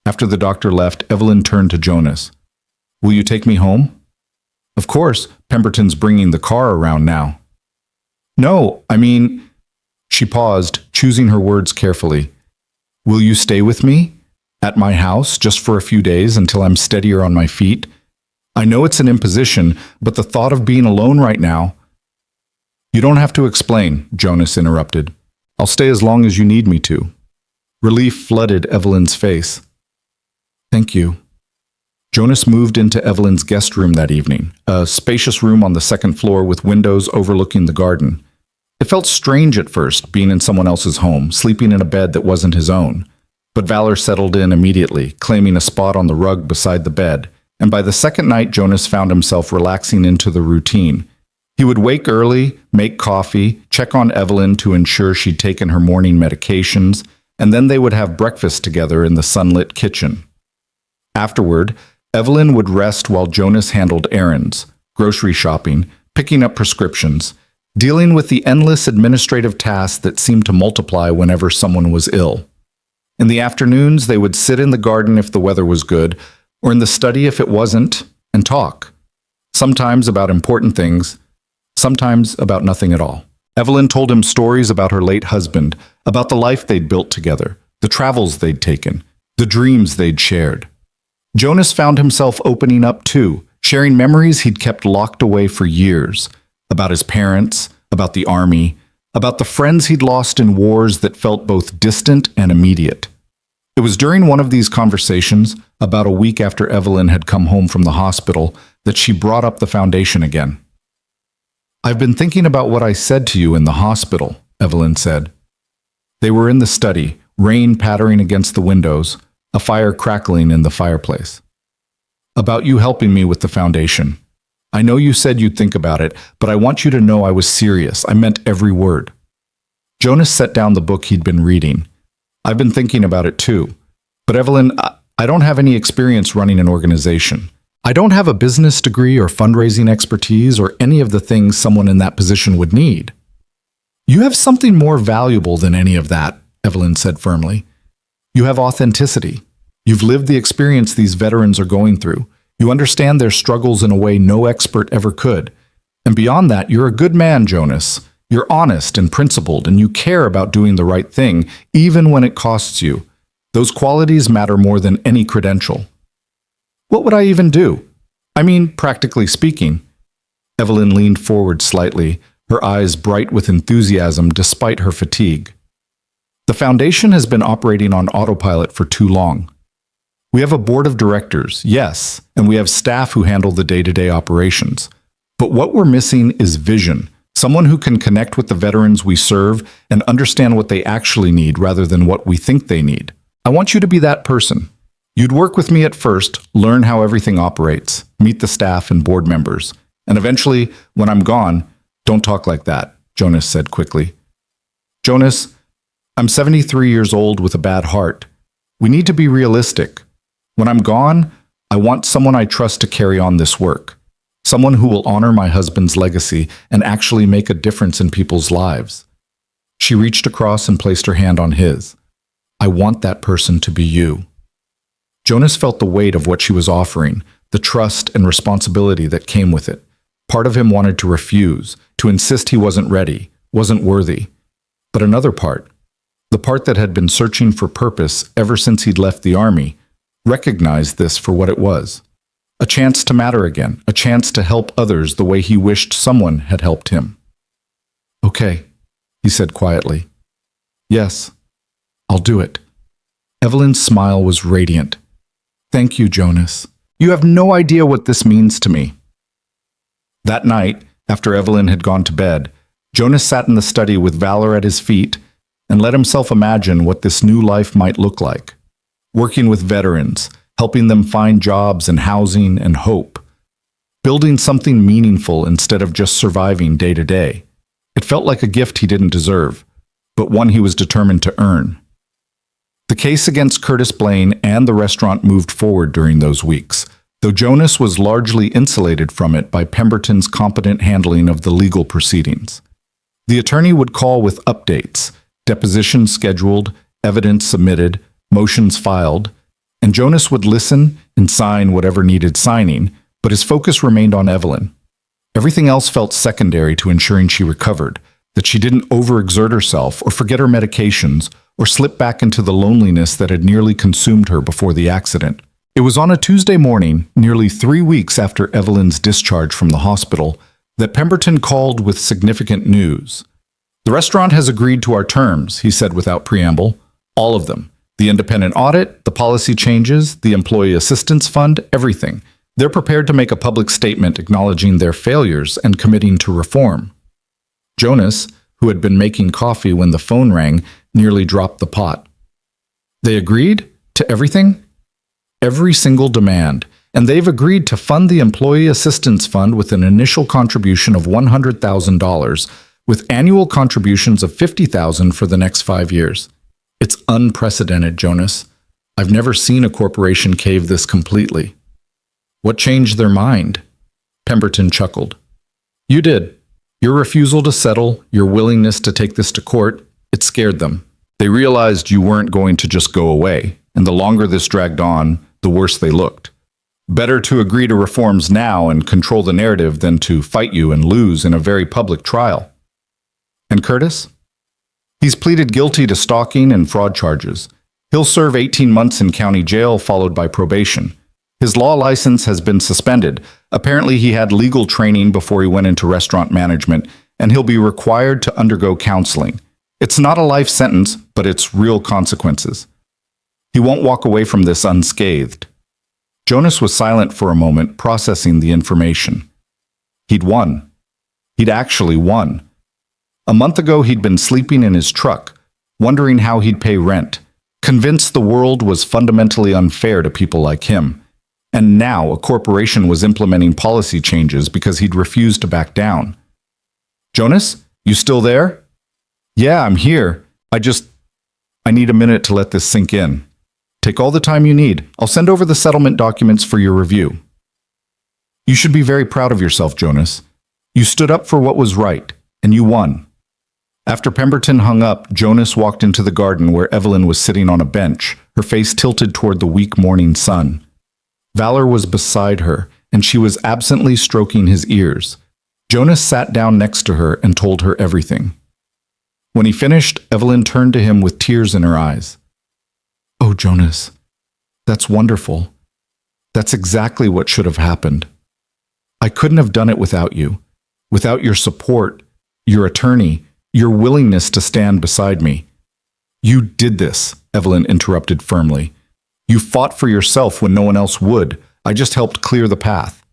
After the doctor left, Evelyn turned to Jonas. "Will you take me home?" "Of course, Pemberton's bringing the car around now." "No, I mean—" She paused, choosing her words carefully. "Will you stay with me? At my house, just for a few days until I'm steadier on my feet? I know it's an imposition, but the thought of being alone right now—" "You don't have to explain," Jonas interrupted. "I'll stay as long as you need me to." Relief flooded Evelyn's face. "Thank you." Jonas moved into Evelyn's guest room that evening, a spacious room on the second floor with windows overlooking the garden. It felt strange at first, being in someone else's home, sleeping in a bed that wasn't his own. But Valor settled in immediately, claiming a spot on the rug beside the bed, and by the second night Jonas found himself relaxing into the routine. He would wake early, make coffee, check on Evelyn to ensure she'd taken her morning medications, and then they would have breakfast together in the sunlit kitchen. Afterward, Evelyn would rest while Jonas handled errands, grocery shopping, picking up prescriptions, dealing with the endless administrative tasks that seemed to multiply whenever someone was ill. In the afternoons, they would sit in the garden if the weather was good, or in the study if it wasn't, and talk. Sometimes about important things, sometimes about nothing at all. Evelyn told him stories about her late husband, about the life they'd built together, the travels they'd taken, the dreams they'd shared. Jonas found himself opening up too, sharing memories he'd kept locked away for years, about his parents, about the army, about the friends he'd lost in wars that felt both distant and immediate. It was during one of these conversations, about a week after Evelyn had come home from the hospital, that she brought up the foundation again. "I've been thinking about what I said to you in the hospital," Evelyn said. They were in the study, rain pattering against the windows, a fire crackling in the fireplace. "About you helping me with the foundation. I know you said you'd think about it, but I want you to know I was serious. I meant every word." Jonas set down the book he'd been reading. "I've been thinking about it too. But Evelyn, I don't have any experience running an organization. I don't have a business degree or fundraising expertise or any of the things someone in that position would need." "You have something more valuable than any of that," Evelyn said firmly. "You have authenticity. You've lived the experience these veterans are going through. You understand their struggles in a way no expert ever could. And beyond that, you're a good man, Jonas. You're honest and principled, and you care about doing the right thing, even when it costs you. Those qualities matter more than any credential." "What would I even do? I mean, practically speaking." Evelyn leaned forward slightly, her eyes bright with enthusiasm despite her fatigue. "The foundation has been operating on autopilot for too long. We have a board of directors, yes, and we have staff who handle the day-to-day operations. But what we're missing is vision, someone who can connect with the veterans we serve and understand what they actually need rather than what we think they need. I want you to be that person. You'd work with me at first, learn how everything operates, meet the staff and board members, and eventually, when I'm gone, don't talk like that," Jonas said quickly. "Jonas, I'm 73 years old with a bad heart. We need to be realistic. When I'm gone, I want someone I trust to carry on this work. Someone who will honor my husband's legacy and actually make a difference in people's lives." She reached across and placed her hand on his. "I want that person to be you." Jonas felt the weight of what she was offering, the trust and responsibility that came with it. Part of him wanted to refuse, to insist he wasn't ready, wasn't worthy. But another part, the part that had been searching for purpose ever since he'd left the army, recognized this for what it was. A chance to matter again, a chance to help others the way he wished someone had helped him. "Okay," he said quietly. "Yes, I'll do it." Evelyn's smile was radiant. "Thank you, Jonas. You have no idea what this means to me." That night, after Evelyn had gone to bed, Jonas sat in the study with Valor at his feet and let himself imagine what this new life might look like. Working with veterans, helping them find jobs and housing and hope. Building something meaningful instead of just surviving day to day. It felt like a gift he didn't deserve, but one he was determined to earn. The case against Curtis Blaine and the restaurant moved forward during those weeks, though Jonas was largely insulated from it by Pemberton's competent handling of the legal proceedings. The attorney would call with updates, depositions scheduled, evidence submitted, motions filed, and Jonas would listen and sign whatever needed signing, but his focus remained on Evelyn. Everything else felt secondary to ensuring she recovered, that she didn't overexert herself or forget her medications or slip back into the loneliness that had nearly consumed her before the accident. It was on a Tuesday morning, nearly 3 weeks after Evelyn's discharge from the hospital, that Pemberton called with significant news. "The restaurant has agreed to our terms," he said without preamble. "All of them. The independent audit, the policy changes, the employee assistance fund, everything. They're prepared to make a public statement acknowledging their failures and committing to reform." Jonas, who had been making coffee when the phone rang, nearly dropped the pot. They agreed to everything? Every single demand, and they've agreed to fund the Employee Assistance Fund with an initial contribution of $100,000, with annual contributions of $50,000 for the next 5 years. It's unprecedented, Jonas. I've never seen a corporation cave this completely. What changed their mind? Pemberton chuckled. You did. Your refusal to settle, your willingness to take this to court, it scared them. They realized you weren't going to just go away, and the longer this dragged on, the worse they looked. Better to agree to reforms now and control the narrative than to fight you and lose in a very public trial. And Curtis? He's pleaded guilty to stalking and fraud charges. He'll serve 18 months in county jail followed by probation. His law license has been suspended. Apparently he had legal training before he went into restaurant management, and he'll be required to undergo counseling. It's not a life sentence, but it's real consequences. He won't walk away from this unscathed. Jonas was silent for a moment, processing the information. He'd won. He'd actually won. A month ago, he'd been sleeping in his truck, wondering how he'd pay rent, convinced the world was fundamentally unfair to people like him. And now a corporation was implementing policy changes because he'd refused to back down. Jonas, you still there? Yeah, I'm here. I need a minute to let this sink in. Take all the time you need. I'll send over the settlement documents for your review. You should be very proud of yourself, Jonas. You stood up for what was right, and you won. After Pemberton hung up, Jonas walked into the garden where Evelyn was sitting on a bench, her face tilted toward the weak morning sun. Valor was beside her, and she was absently stroking his ears. Jonas sat down next to her and told her everything. When he finished, Evelyn turned to him with tears in her eyes. Oh, Jonas, that's wonderful. That's exactly what should have happened. I couldn't have done it without you, without your support, your attorney, your willingness to stand beside me. You did this, Evelyn interrupted firmly. You fought for yourself when no one else would. I just helped clear the path.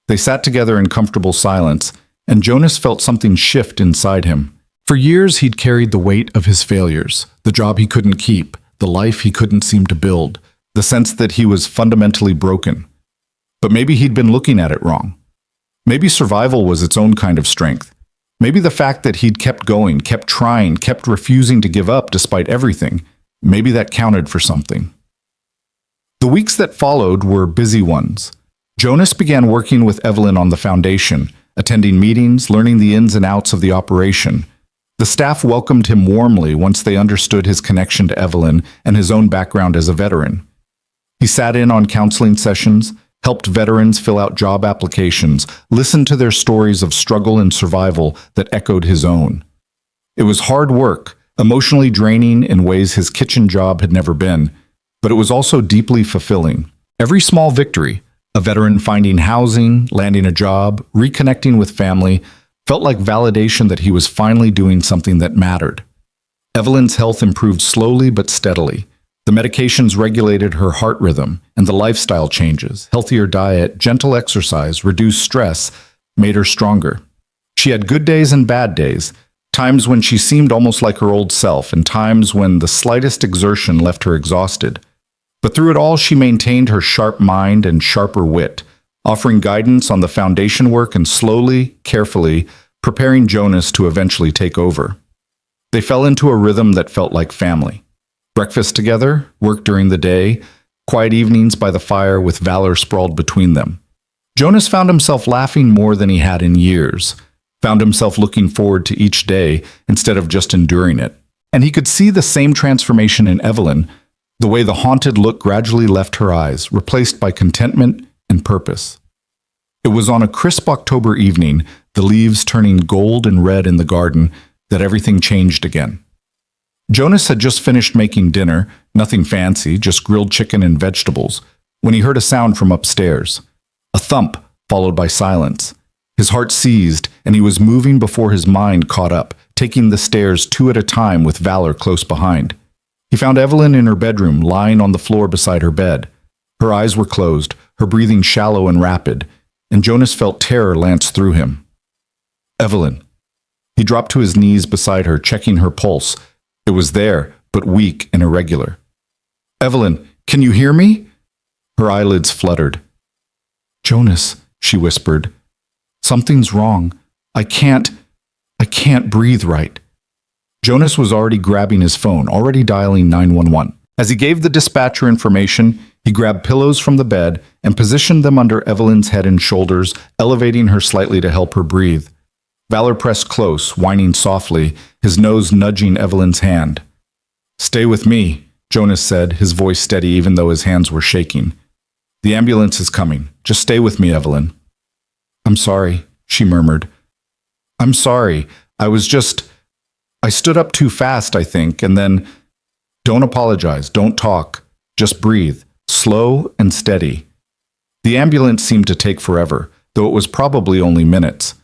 They sat together in comfortable silence, and Jonas felt something shift inside him. For years, he'd carried the weight of his failures, the job he couldn't keep, the life he couldn't seem to build, the sense that he was fundamentally broken. But maybe he'd been looking at it wrong. Maybe survival was its own kind of strength. Maybe the fact that he'd kept going, kept trying, kept refusing to give up despite everything, maybe that counted for something. The weeks that followed were busy ones. Jonas began working with Evelyn on the foundation, attending meetings, learning the ins and outs of the operation. The staff welcomed him warmly once they understood his connection to Evelyn and his own background as a veteran. He sat in on counseling sessions, helped veterans fill out job applications, listened to their stories of struggle and survival that echoed his own. It was hard work, emotionally draining in ways his kitchen job had never been, but it was also deeply fulfilling. Every small victory, a veteran finding housing, landing a job, reconnecting with family, felt like validation that he was finally doing something that mattered. Evelyn's health improved slowly but steadily. The medications regulated her heart rhythm, and the lifestyle changes, healthier diet, gentle exercise, reduced stress, made her stronger. She had good days and bad days, times when she seemed almost like her old self, and times when the slightest exertion left her exhausted. But through it all, she maintained her sharp mind and sharper wit, offering guidance on the foundation work and slowly, carefully, preparing Jonas to eventually take over. They fell into a rhythm that felt like family. Breakfast together, work during the day, quiet evenings by the fire with valor sprawled between them. Jonas found himself laughing more than he had in years, found himself looking forward to each day instead of just enduring it. And he could see the same transformation in Evelyn, the way the haunted look gradually left her eyes, replaced by contentment and purpose. It was on a crisp October evening, the leaves turning gold and red in the garden, that everything changed again. Jonas had just finished making dinner, nothing fancy, just grilled chicken and vegetables, when he heard a sound from upstairs. A thump, followed by silence. His heart seized, and he was moving before his mind caught up, taking the stairs two at a time with Valor close behind. He found Evelyn in her bedroom, lying on the floor beside her bed. Her eyes were closed, her breathing shallow and rapid, and Jonas felt terror lance through him. Evelyn. He dropped to his knees beside her, checking her pulse. It was there, but weak and irregular. Evelyn, can you hear me? Her eyelids fluttered. Jonas, she whispered. Something's wrong. I can't breathe right. Jonas was already grabbing his phone, already dialing 911. As he gave the dispatcher information, he grabbed pillows from the bed and positioned them under Evelyn's head and shoulders, elevating her slightly to help her breathe. Valor pressed close, whining softly, his nose nudging Evelyn's hand. Stay with me, Jonas said, his voice steady even though his hands were shaking. The ambulance is coming. Just stay with me, Evelyn. I'm sorry, she murmured. I'm sorry. I stood up too fast, I think, and then... Don't apologize, don't talk. Just breathe, slow and steady. The ambulance seemed to take forever, though it was probably only minutes.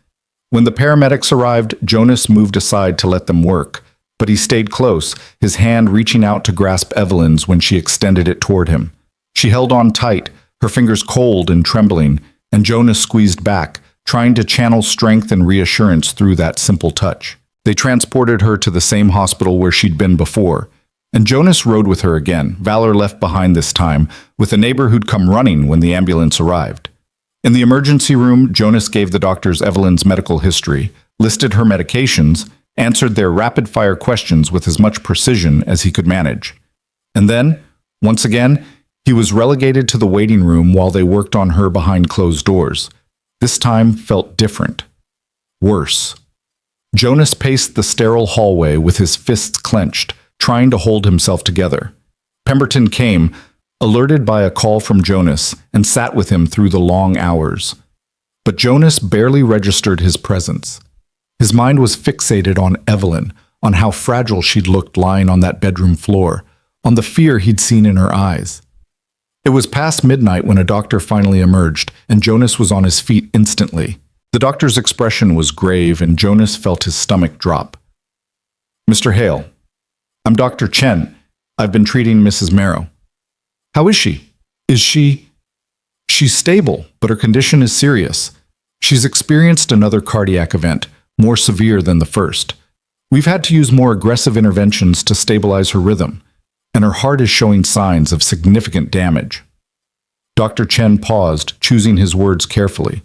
When the paramedics arrived, Jonas moved aside to let them work, but he stayed close, his hand reaching out to grasp Evelyn's when she extended it toward him. She held on tight, her fingers cold and trembling, and Jonas squeezed back, trying to channel strength and reassurance through that simple touch. They transported her to the same hospital where she'd been before, and Jonas rode with her again, Valor left behind this time, with a neighbor who'd come running when the ambulance arrived. In the emergency room, Jonas gave the doctors Evelyn's medical history, listed her medications, answered their rapid-fire questions with as much precision as he could manage. And then, once again, he was relegated to the waiting room while they worked on her behind closed doors. This time felt different. Worse. Jonas paced the sterile hallway with his fists clenched, trying to hold himself together. Pemberton came, alerted by a call from Jonas, and sat with him through the long hours. But Jonas barely registered his presence. His mind was fixated on Evelyn, on how fragile she'd looked lying on that bedroom floor, on the fear he'd seen in her eyes. It was past midnight when a doctor finally emerged, and Jonas was on his feet instantly. The doctor's expression was grave, and Jonas felt his stomach drop. Mr. Hale, I'm Dr. Chen. I've been treating Mrs. Marrow. How is she? She's stable, but her condition is serious. She's experienced another cardiac event, more severe than the first. We've had to use more aggressive interventions to stabilize her rhythm, and her heart is showing signs of significant damage. Dr. Chen paused, choosing his words carefully.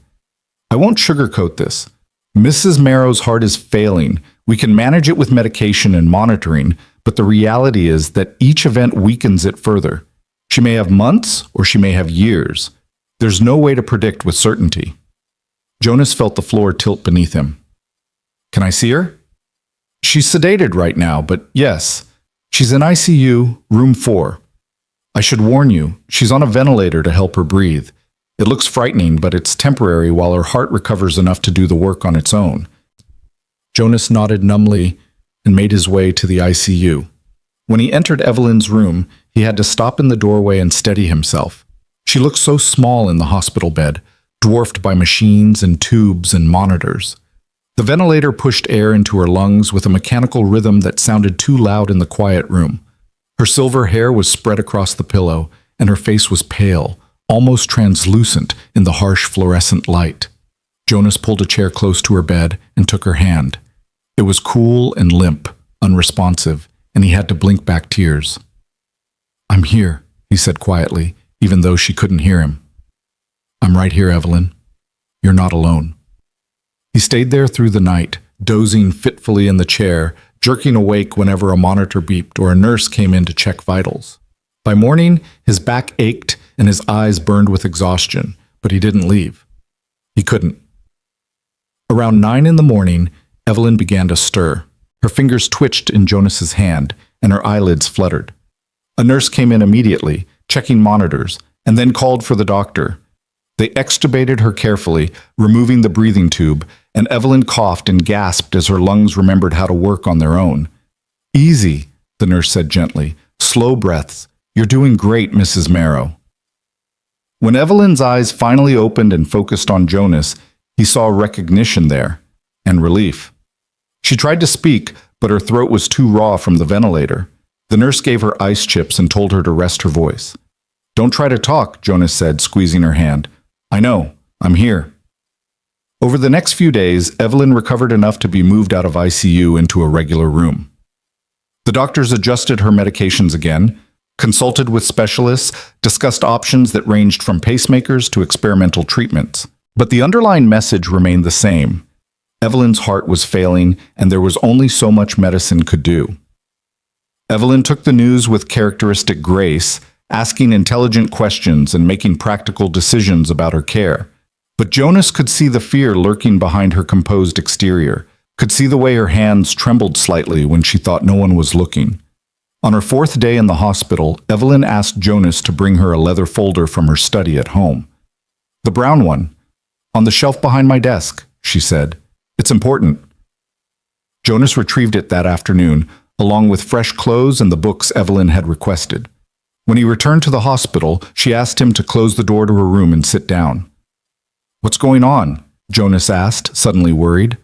I won't sugarcoat this. Mrs. Marrow's heart is failing. We can manage it with medication and monitoring, but the reality is that each event weakens it further. She may have months or she may have years. There's no way to predict with certainty. Jonas felt the floor tilt beneath him. Can I see her? She's sedated right now, but yes, she's in ICU, room 4. I should warn you, she's on a ventilator to help her breathe. It looks frightening, but it's temporary while her heart recovers enough to do the work on its own. Jonas nodded numbly and made his way to the ICU. When he entered Evelyn's room, he had to stop in the doorway and steady himself. She looked so small in the hospital bed, dwarfed by machines and tubes and monitors. The ventilator pushed air into her lungs with a mechanical rhythm that sounded too loud in the quiet room. Her silver hair was spread across the pillow, and her face was pale, almost translucent in the harsh fluorescent light. Jonas pulled a chair close to her bed and took her hand. It was cool and limp, unresponsive, and he had to blink back tears. "I'm here," he said quietly, even though she couldn't hear him. "I'm right here, Evelyn. You're not alone." He stayed there through the night, dozing fitfully in the chair, jerking awake whenever a monitor beeped or a nurse came in to check vitals. By morning, his back ached and his eyes burned with exhaustion, but he didn't leave. He couldn't. Around 9 in the morning, Evelyn began to stir. Her fingers twitched in Jonas's hand, and her eyelids fluttered. A nurse came in immediately, checking monitors, and then called for the doctor. They extubated her carefully, removing the breathing tube, and Evelyn coughed and gasped as her lungs remembered how to work on their own. "Easy," the nurse said gently. "Slow breaths. You're doing great, Mrs. Marrow." When Evelyn's eyes finally opened and focused on Jonas, he saw recognition there, and relief. She tried to speak, but her throat was too raw from the ventilator. The nurse gave her ice chips and told her to rest her voice. "Don't try to talk," Jonas said, squeezing her hand. "I know. I'm here." Over the next few days, Evelyn recovered enough to be moved out of ICU into a regular room. The doctors adjusted her medications again, consulted with specialists, discussed options that ranged from pacemakers to experimental treatments. But the underlying message remained the same. Evelyn's heart was failing, and there was only so much medicine could do. Evelyn took the news with characteristic grace, asking intelligent questions and making practical decisions about her care. But Jonas could see the fear lurking behind her composed exterior, could see the way her hands trembled slightly when she thought no one was looking. On her 4th day in the hospital, Evelyn asked Jonas to bring her a leather folder from her study at home. "The brown one. On the shelf behind my desk," she said. "It's important." Jonas retrieved it that afternoon, along with fresh clothes and the books Evelyn had requested. When he returned to the hospital, she asked him to close the door to her room and sit down. "What's going on?" Jonas asked, suddenly worried.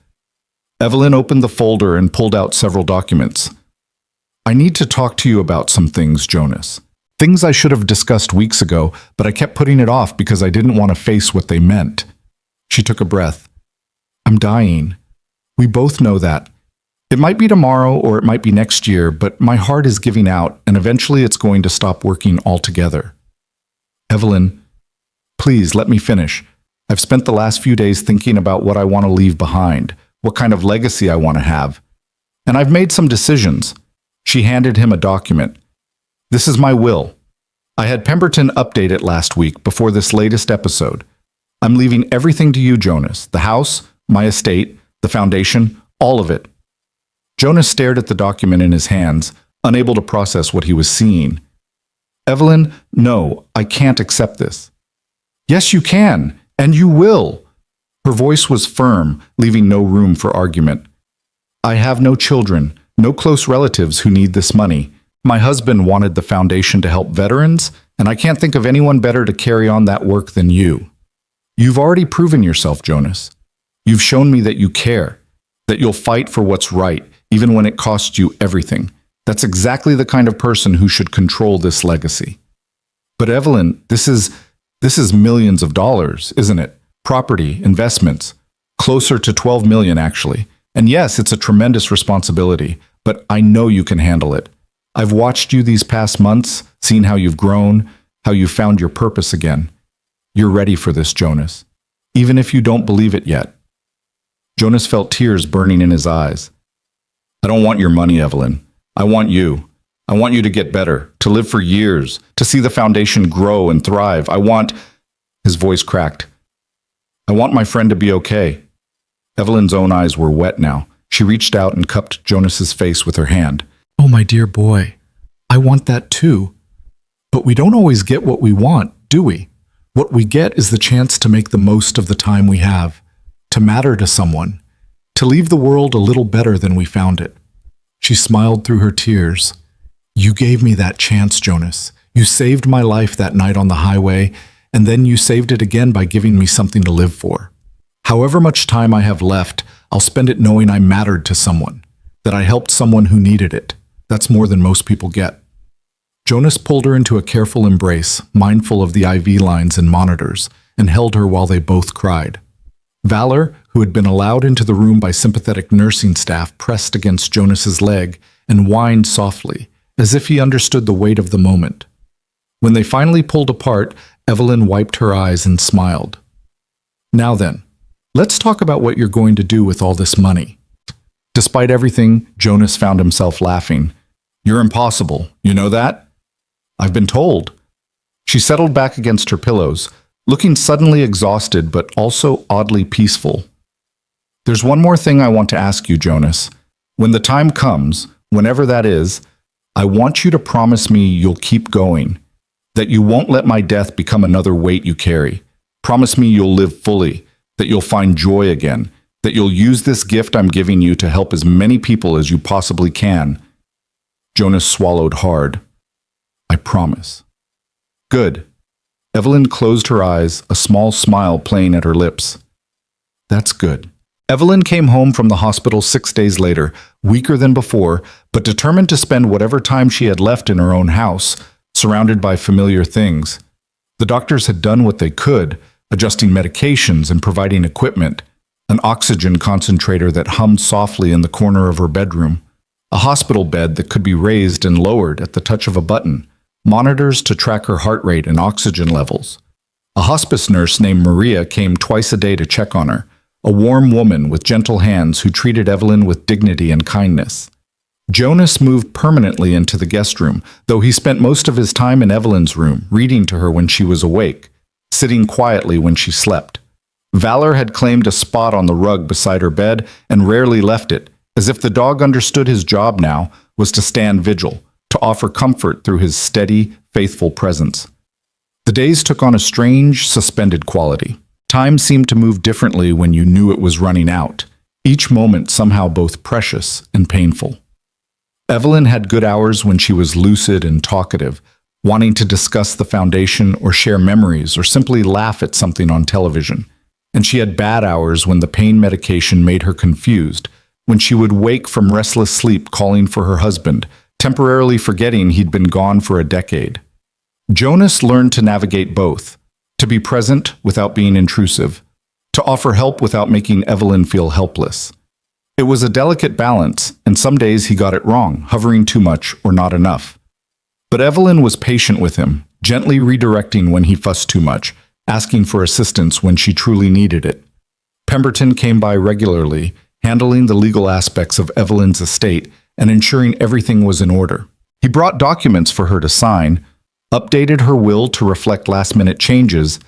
Evelyn opened the folder and pulled out several documents. "I need to talk to you about some things, Jonas. Things I should have discussed weeks ago, but I kept putting it off because I didn't want to face what they meant." She took a breath. "I'm dying. We both know that. It might be tomorrow or it might be next year, but my heart is giving out and eventually it's going to stop working altogether." "Evelyn, please let me finish. I've spent the last few days thinking about what I want to leave behind, what kind of legacy I want to have. And I've made some decisions." She handed him a document. "This is my will. I had Pemberton update it last week before this latest episode. I'm leaving everything to you, Jonas. The house, my estate, the foundation, all of it." Jonas stared at the document in his hands, unable to process what he was seeing. "Evelyn, no, I can't accept this." "Yes, you can, and you will." Her voice was firm, leaving no room for argument. "I have no children, no close relatives who need this money. My husband wanted the foundation to help veterans, and I can't think of anyone better to carry on that work than you. You've already proven yourself, Jonas. You've shown me that you care, that you'll fight for what's right, even when it costs you everything. That's exactly the kind of person who should control this legacy." "But Evelyn, this is millions of dollars, isn't it? Property, investments. Closer to 12 million, actually. And yes, it's a tremendous responsibility, but I know you can handle it. I've watched you these past months, seen how you've grown, how you've found your purpose again. You're ready for this, Jonas, even if you don't believe it yet." Jonas felt tears burning in his eyes. "I don't want your money, Evelyn. I want you. I want you to get better, to live for years, to see the foundation grow and thrive. I want—" His voice cracked. "I want my friend to be okay." Evelyn's own eyes were wet now. She reached out and cupped Jonas's face with her hand. "Oh, my dear boy, I want that too." But we don't always get what we want, do we? What we get is the chance to make the most of the time we have, to matter to someone, to leave the world a little better than we found it. She smiled through her tears. You gave me that chance, Jonas. You saved my life that night on the highway, and then you saved it again by giving me something to live for. However much time I have left, I'll spend it knowing I mattered to someone, that I helped someone who needed it. That's more than most people get. Jonas pulled her into a careful embrace, mindful of the IV lines and monitors, and held her while they both cried. Valor, who had been allowed into the room by sympathetic nursing staff, pressed against Jonas's leg and whined softly, as if he understood the weight of the moment. When they finally pulled apart, Evelyn wiped her eyes and smiled. Now then, let's talk about what you're going to do with all this money. Despite everything, Jonas found himself laughing. You're impossible, you know that? I've been told. She settled back against her pillows, looking suddenly exhausted but also oddly peaceful. There's one more thing I want to ask you, Jonas. When the time comes, whenever that is, I want you to promise me you'll keep going, that you won't let my death become another weight you carry. Promise me you'll live fully, that you'll find joy again, that you'll use this gift I'm giving you to help as many people as you possibly can. Jonas swallowed hard. I promise. Good. Evelyn closed her eyes, a small smile playing at her lips. That's good. Evelyn came home from the hospital 6 days later, weaker than before, but determined to spend whatever time she had left in her own house, surrounded by familiar things. The doctors had done what they could, adjusting medications and providing equipment, an oxygen concentrator that hummed softly in the corner of her bedroom, a hospital bed that could be raised and lowered at the touch of a button, monitors to track her heart rate and oxygen levels. A hospice nurse named Maria came twice a day to check on her, a warm woman with gentle hands who treated Evelyn with dignity and kindness. Jonas moved permanently into the guest room, though he spent most of his time in Evelyn's room, reading to her when she was awake, sitting quietly when she slept. Valor had claimed a spot on the rug beside her bed and rarely left it, as if the dog understood his job now was to stand vigil, to offer comfort through his steady, faithful presence. The days took on a strange, suspended quality. Time seemed to move differently when you knew it was running out, each moment somehow both precious and painful. Evelyn had good hours when she was lucid and talkative, wanting to discuss the foundation or share memories or simply laugh at something on television. And she had bad hours when the pain medication made her confused, when she would wake from restless sleep calling for her husband, temporarily forgetting he'd been gone for a decade. Jonas learned to navigate both, to be present without being intrusive, to offer help without making Evelyn feel helpless. It was a delicate balance, and some days he got it wrong, hovering too much or not enough. But Evelyn was patient with him, gently redirecting when he fussed too much, asking for assistance when she truly needed it. Pemberton came by regularly, handling the legal aspects of Evelyn's estate and ensuring everything was in order. He brought documents for her to sign, updated her will to reflect last-minute changes,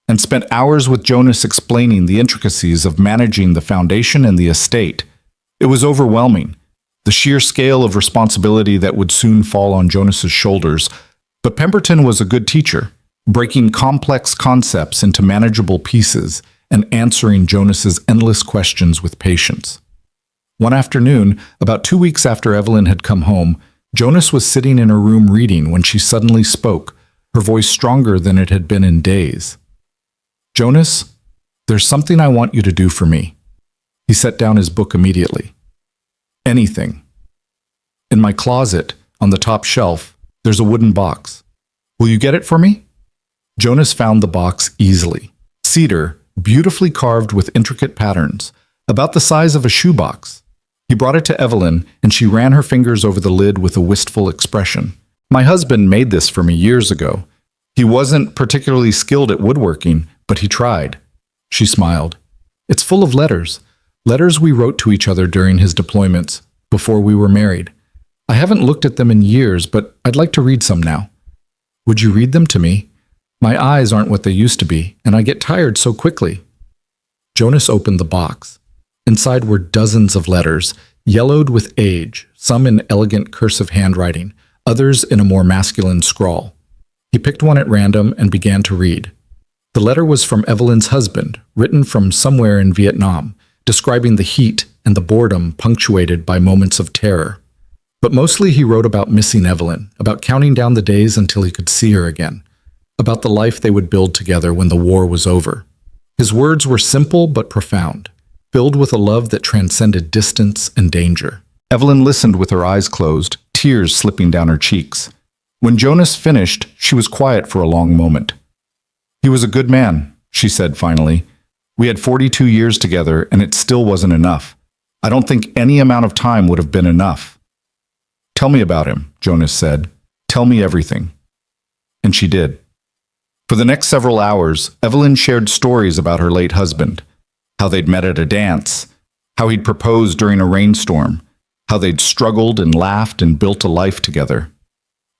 and spent hours with Jonas explaining the intricacies of managing the foundation and the estate. It was overwhelming, the sheer scale of responsibility that would soon fall on Jonas's shoulders, but Pemberton was a good teacher, breaking complex concepts into manageable pieces and answering Jonas's endless questions with patience. One afternoon, about 2 weeks after Evelyn had come home, Jonas was sitting in her room reading when she suddenly spoke, her voice stronger than it had been in days. Jonas, there's something I want you to do for me. He set down his book immediately. Anything. In my closet, on the top shelf, there's a wooden box. Will you get it for me? Jonas found the box easily. Cedar, beautifully carved with intricate patterns, about the size of a shoebox. He brought it to Evelyn, and she ran her fingers over the lid with a wistful expression. My husband made this for me years ago. He wasn't particularly skilled at woodworking, but he tried. She smiled. It's full of letters. Letters we wrote to each other during his deployments, before we were married. I haven't looked at them in years, but I'd like to read some now. Would you read them to me? My eyes aren't what they used to be, and I get tired so quickly. Jonas opened the box. Inside were dozens of letters, yellowed with age, some in elegant cursive handwriting, others in a more masculine scrawl. He picked one at random and began to read. The letter was from Evelyn's husband, written from somewhere in Vietnam, describing the heat and the boredom punctuated by moments of terror. But mostly he wrote about missing Evelyn, about counting down the days until he could see her again, about the life they would build together when the war was over. His words were simple but profound, filled with a love that transcended distance and danger. Evelyn listened with her eyes closed, tears slipping down her cheeks. When Jonas finished, she was quiet for a long moment. "He was a good man," she said finally. "We had 42 years together, and it still wasn't enough. I don't think any amount of time would have been enough." "Tell me about him," Jonas said. "Tell me everything." And she did. For the next several hours, Evelyn shared stories about her late husband, how they'd met at a dance, how he'd proposed during a rainstorm, how they'd struggled and laughed and built a life together.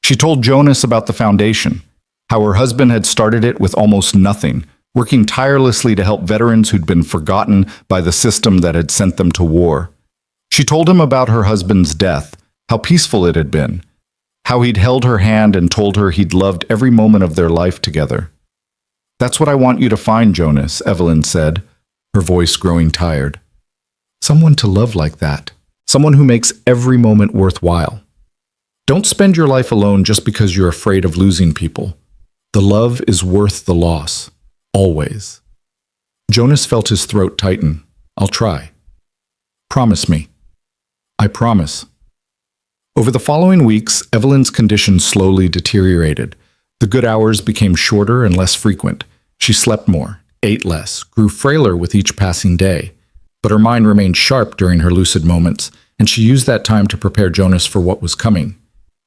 She told Jonas about the foundation, how her husband had started it with almost nothing, working tirelessly to help veterans who'd been forgotten by the system that had sent them to war. She told him about her husband's death, how peaceful it had been, how he'd held her hand and told her he'd loved every moment of their life together. "That's what I want you to find, Jonas," Evelyn said, her voice growing tired. "Someone to love like that. Someone who makes every moment worthwhile. Don't spend your life alone just because you're afraid of losing people. The love is worth the loss. Always." Jonas felt his throat tighten. "I'll try." "Promise me." "I promise." Over the following weeks, Evelyn's condition slowly deteriorated. The good hours became shorter and less frequent. She slept more, ate less, grew frailer with each passing day. But her mind remained sharp during her lucid moments, and she used that time to prepare Jonas for what was coming.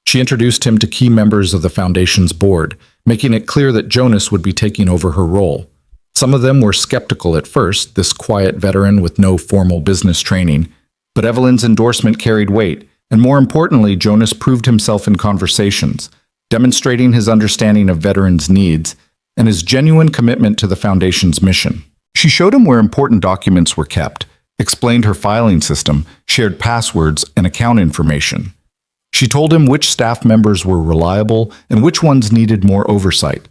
She introduced him to key members of the Foundation's board, making it clear that Jonas would be taking over her role. Some of them were skeptical at first, this quiet veteran with no formal business training, but Evelyn's endorsement carried weight. And more importantly, Jonas proved himself in conversations, demonstrating his understanding of veterans' needs and his genuine commitment to the Foundation's mission. She showed him where important documents were kept, explained her filing system, shared passwords and account information. She told him which staff members were reliable and which ones needed more oversight.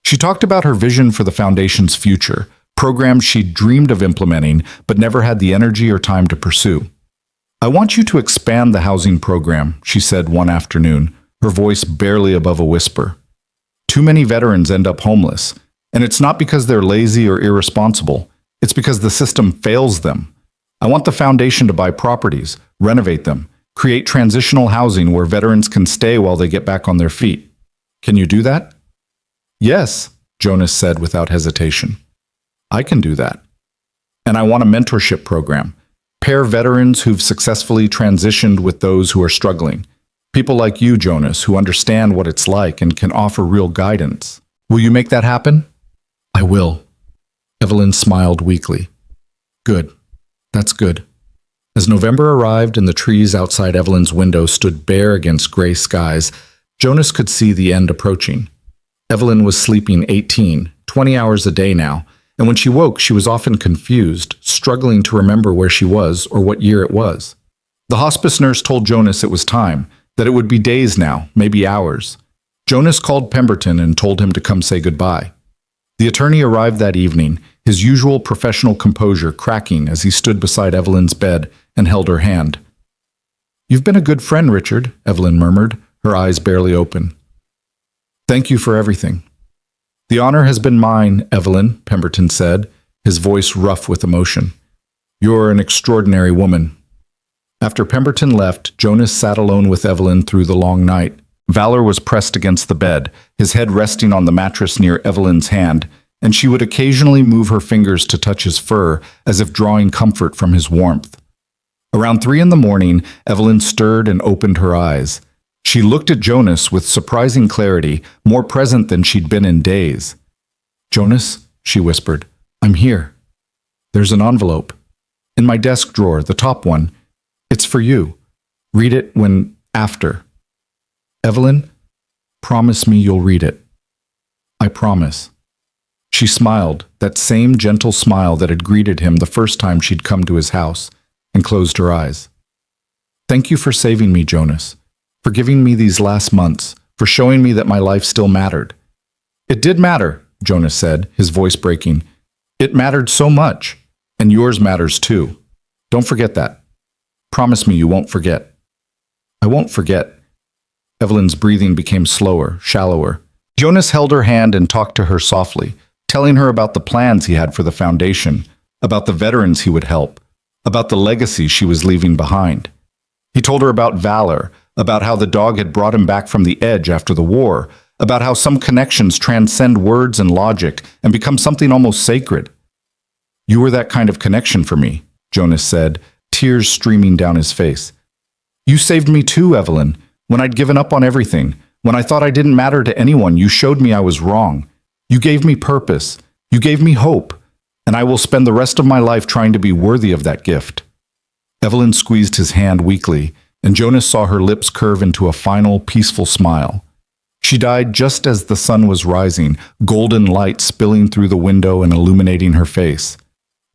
She talked about her vision for the Foundation's future, programs she'd dreamed of implementing but never had the energy or time to pursue. "I want you to expand the housing program," she said one afternoon, her voice barely above a whisper. "Too many veterans end up homeless, and it's not because they're lazy or irresponsible. It's because the system fails them. I want the Foundation to buy properties, renovate them, create transitional housing where veterans can stay while they get back on their feet. Can you do that?" "Yes," Jonas said without hesitation. "I can do that. And I want a mentorship program. Pair veterans who've successfully transitioned with those who are struggling. People like you, Jonas, who understand what it's like and can offer real guidance. Will you make that happen?" "I will." Evelyn smiled weakly. "Good. That's good." As November arrived and the trees outside Evelyn's window stood bare against gray skies, Jonas could see the end approaching. Evelyn was sleeping 20 hours a day now, and when she woke, she was often confused, struggling to remember where she was or what year it was. The hospice nurse told Jonas it was time, that it would be days now, maybe hours. Jonas called Pemberton and told him to come say goodbye. The attorney arrived that evening, his usual professional composure cracking as he stood beside Evelyn's bed and held her hand. "You've been a good friend, Richard," Evelyn murmured, her eyes barely open. "Thank you for everything." "The honor has been mine, Evelyn," Pemberton said, his voice rough with emotion. "You're an extraordinary woman." After Pemberton left, Jonas sat alone with Evelyn through the long night. Valor was pressed against the bed, his head resting on the mattress near Evelyn's hand, and she would occasionally move her fingers to touch his fur, as if drawing comfort from his warmth. Around 3 in the morning, Evelyn stirred and opened her eyes. She looked at Jonas with surprising clarity, more present than she'd been in days. "Jonas," she whispered, "I'm here. There's an envelope. In my desk drawer, the top one. It's for you. Read it after." "Evelyn, promise me you'll read it." "I promise." She smiled, that same gentle smile that had greeted him the first time she'd come to his house, and closed her eyes. "Thank you for saving me, Jonas. For giving me these last months, for showing me that my life still mattered. It did matter, Jonas said, his voice breaking. It mattered so much, and yours matters too. Don't forget that. Promise me you won't forget. I won't forget. Evelyn's breathing became slower, shallower. Jonas held her hand and talked to her softly, telling her about the plans he had for the foundation, about the veterans he would help, about the legacy she was leaving behind. He told her about Valor, about how the dog had brought him back from the edge after the war, about how some connections transcend words and logic and become something almost sacred. You were that kind of connection for me, Jonas said, tears streaming down his face. You saved me too, Evelyn. When I'd given up on everything, when I thought I didn't matter to anyone, you showed me I was wrong. You gave me purpose. You gave me hope. And I will spend the rest of my life trying to be worthy of that gift. Evelyn squeezed his hand weakly, and Jonas saw her lips curve into a final, peaceful smile. She died just as the sun was rising, golden light spilling through the window and illuminating her face.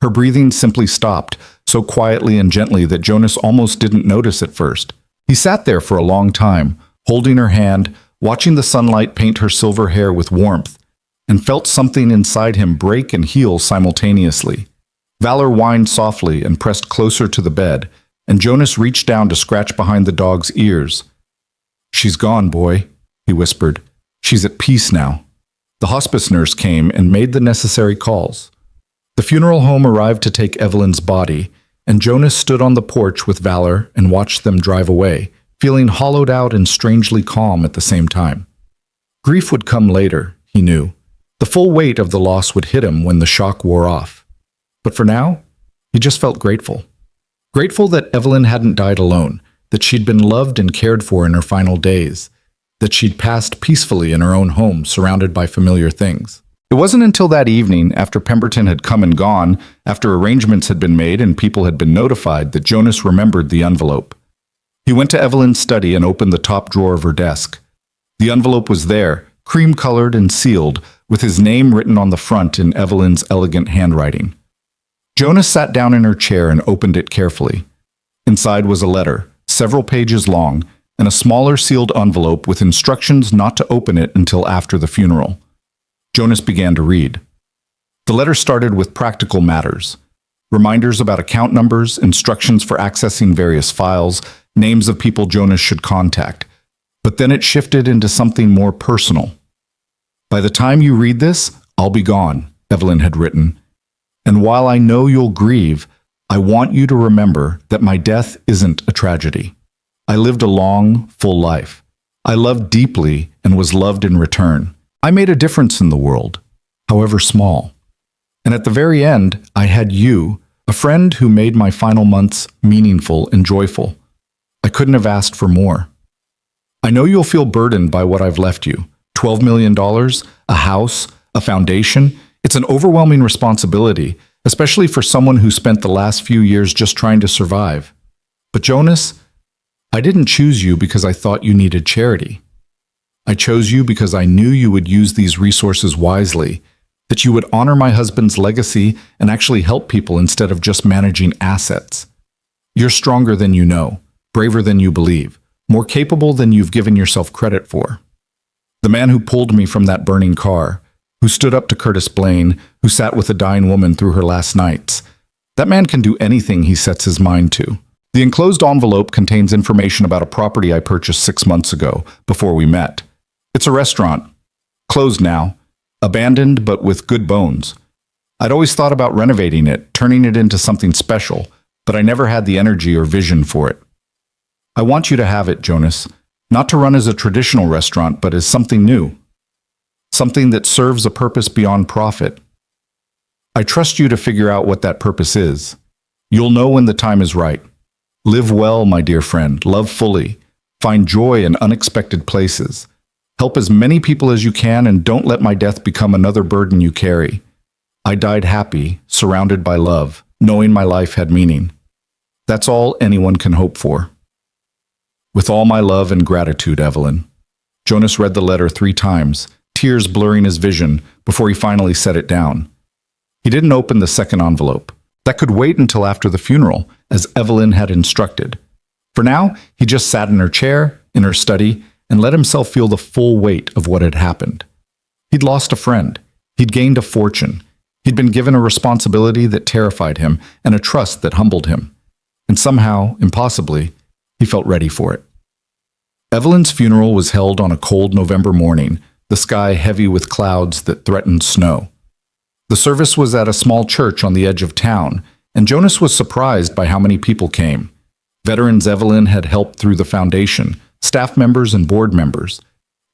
Her breathing simply stopped, so quietly and gently that Jonas almost didn't notice at first. He sat there for a long time, holding her hand, watching the sunlight paint her silver hair with warmth, and felt something inside him break and heal simultaneously. Valor whined softly and pressed closer to the bed, and Jonas reached down to scratch behind the dog's ears. She's gone, boy, he whispered. She's at peace now. The hospice nurse came and made the necessary calls. The funeral home arrived to take Evelyn's body, and Jonas stood on the porch with Valor and watched them drive away, feeling hollowed out and strangely calm at the same time. Grief would come later, he knew. The full weight of the loss would hit him when the shock wore off. But for now, he just felt grateful. Grateful that Evelyn hadn't died alone, that she'd been loved and cared for in her final days, that she'd passed peacefully in her own home, surrounded by familiar things. It wasn't until that evening, after Pemberton had come and gone, after arrangements had been made and people had been notified, that Jonas remembered the envelope. He went to Evelyn's study and opened the top drawer of her desk. The envelope was there, cream-colored and sealed, with his name written on the front in Evelyn's elegant handwriting. Jonas sat down in her chair and opened it carefully. Inside was a letter, several pages long, and a smaller sealed envelope with instructions not to open it until after the funeral. Jonas began to read. The letter started with practical matters. Reminders about account numbers, instructions for accessing various files, names of people Jonas should contact. But then it shifted into something more personal. By the time you read this, I'll be gone, Evelyn had written. And while I know you'll grieve, I want you to remember that my death isn't a tragedy. I lived a long, full life. I loved deeply and was loved in return. I made a difference in the world, however small. And at the very end, I had you, a friend who made my final months meaningful and joyful. I couldn't have asked for more. I know you'll feel burdened by what I've left you. $12 million, a house, a foundation. It's an overwhelming responsibility, especially for someone who spent the last few years just trying to survive. But Jonas, I didn't choose you because I thought you needed charity. I chose you because I knew you would use these resources wisely, that you would honor my husband's legacy and actually help people instead of just managing assets. You're stronger than you know, braver than you believe, more capable than you've given yourself credit for. The man who pulled me from that burning car, who stood up to Curtis Blaine, who sat with a dying woman through her last nights. That man can do anything he sets his mind to. The enclosed envelope contains information about a property I purchased 6 months ago, before we met. It's a restaurant. Closed now. Abandoned, but with good bones. I'd always thought about renovating it, turning it into something special, but I never had the energy or vision for it. I want you to have it, Jonas. Not to run as a traditional restaurant, but as something new. Something that serves a purpose beyond profit. I trust you to figure out what that purpose is. You'll know when the time is right. Live well, my dear friend. Love fully. Find joy in unexpected places. Help as many people as you can, and don't let my death become another burden you carry. I died happy, surrounded by love, knowing my life had meaning. That's all anyone can hope for. With all my love and gratitude, Evelyn. Jonas read the letter 3 times, tears blurring his vision, before he finally set it down. He didn't open the second envelope. That could wait until after the funeral, as Evelyn had instructed. For now, he just sat in her chair, in her study, and let himself feel the full weight of what had happened. He'd lost a friend. He'd gained a fortune. He'd been given a responsibility that terrified him and a trust that humbled him. And somehow, impossibly, he felt ready for it. Evelyn's funeral was held on a cold November morning, the sky heavy with clouds that threatened snow. The service was at a small church on the edge of town, and Jonas was surprised by how many people came. Veterans Evelyn had helped through the foundation, staff members and board members,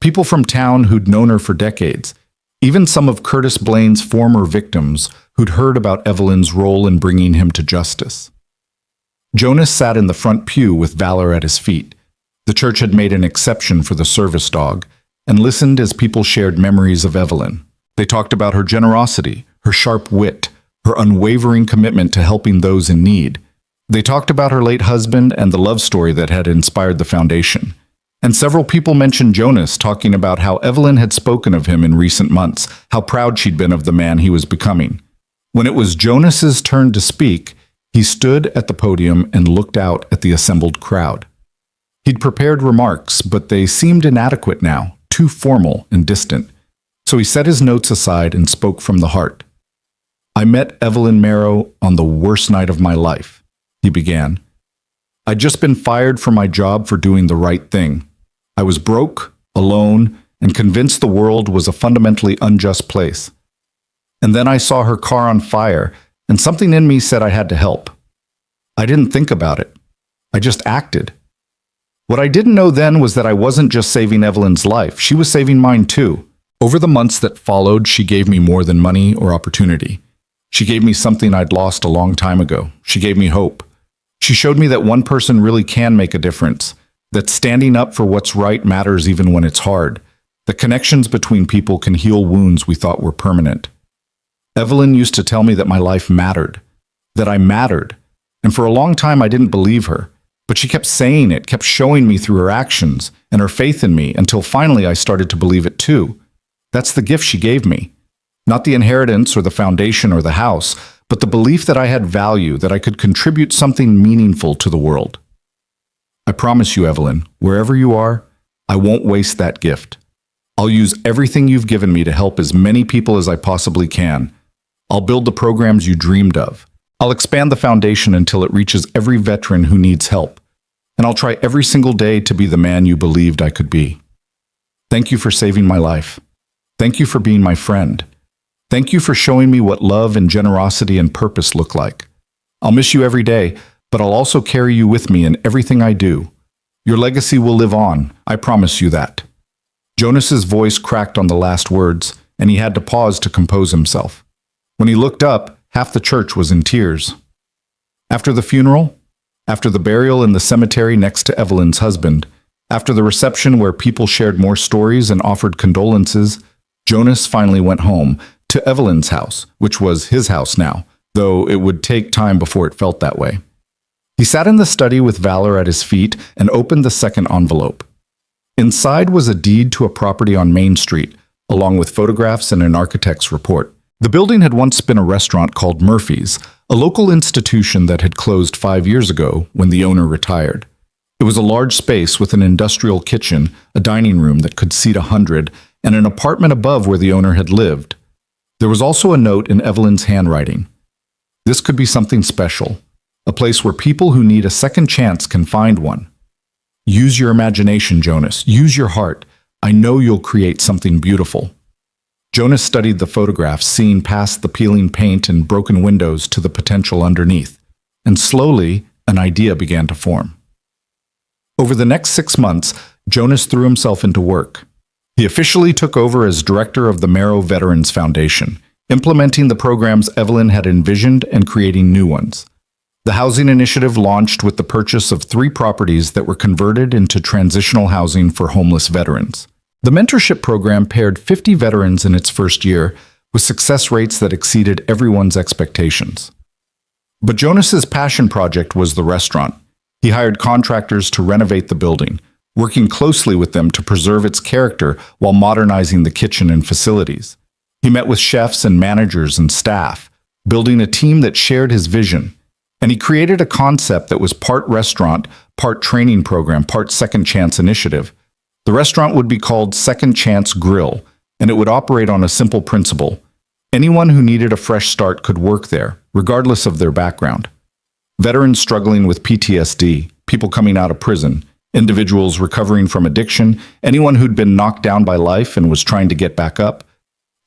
people from town who'd known her for decades, even some of Curtis Blaine's former victims who'd heard about Evelyn's role in bringing him to justice. Jonas sat in the front pew with Valor at his feet. The church had made an exception for the service dog, and listened as people shared memories of Evelyn. They talked about her generosity, her sharp wit, her unwavering commitment to helping those in need. They talked about her late husband and the love story that had inspired the foundation. And several people mentioned Jonas, talking about how Evelyn had spoken of him in recent months, how proud she'd been of the man he was becoming. When it was Jonas's turn to speak, he stood at the podium and looked out at the assembled crowd. He'd prepared remarks, but they seemed inadequate now, too formal and distant. So he set his notes aside and spoke from the heart. "I met Evelyn Merrow on the worst night of my life," he began. "I'd just been fired from my job for doing the right thing. I was broke, alone, and convinced the world was a fundamentally unjust place. And then I saw her car on fire, and something in me said I had to help. I didn't think about it. I just acted. What I didn't know then was that I wasn't just saving Evelyn's life, she was saving mine too. Over the months that followed, she gave me more than money or opportunity. She gave me something I'd lost a long time ago. She gave me hope. She showed me that one person really can make a difference, that standing up for what's right matters even when it's hard, that connections between people can heal wounds we thought were permanent. Evelyn used to tell me that my life mattered, that I mattered, and for a long time I didn't believe her. But she kept saying it, kept showing me through her actions and her faith in me, until finally I started to believe it too. That's the gift she gave me. Not the inheritance or the foundation or the house, but the belief that I had value, that I could contribute something meaningful to the world. I promise you, Evelyn, wherever you are, I won't waste that gift. I'll use everything you've given me to help as many people as I possibly can. I'll build the programs you dreamed of. I'll expand the foundation until it reaches every veteran who needs help. And I'll try every single day to be the man you believed I could be. Thank you for saving my life. Thank you for being my friend. Thank you for showing me what love and generosity and purpose look like. I'll miss you every day, but I'll also carry you with me in everything I do. Your legacy will live on, I promise you that." Jonas's voice cracked on the last words, and he had to pause to compose himself. When he looked up, half the church was in tears. After the funeral, after the burial in the cemetery next to Evelyn's husband, after the reception where people shared more stories and offered condolences, Jonas finally went home, to Evelyn's house, which was his house now, though it would take time before it felt that way. He sat in the study with Valor at his feet and opened the second envelope. Inside was a deed to a property on Main Street, along with photographs and an architect's report. The building had once been a restaurant called Murphy's, a local institution that had closed 5 years ago when the owner retired. It was a large space with an industrial kitchen, a dining room that could seat 100, and an apartment above where the owner had lived. There was also a note in Evelyn's handwriting. This could be something special, a place where people who need a second chance can find one. Use your imagination, Jonas. Use your heart. I know you'll create something beautiful. Jonas studied the photographs, seeing past the peeling paint and broken windows to the potential underneath, and slowly an idea began to form. Over the next 6 months, Jonas threw himself into work. He officially took over as director of the Merrow Veterans Foundation, implementing the programs Evelyn had envisioned and creating new ones. The housing initiative launched with the purchase of 3 properties that were converted into transitional housing for homeless veterans. The mentorship program paired 50 veterans in its first year, with success rates that exceeded everyone's expectations. But Jonas's passion project was the restaurant. He hired contractors to renovate the building, working closely with them to preserve its character while modernizing the kitchen and facilities. He met with chefs and managers and staff, building a team that shared his vision. And he created a concept that was part restaurant, part training program, part second chance initiative. The restaurant would be called Second Chance Grill, and it would operate on a simple principle. Anyone who needed a fresh start could work there, regardless of their background. Veterans struggling with PTSD, people coming out of prison, individuals recovering from addiction, anyone who'd been knocked down by life and was trying to get back up,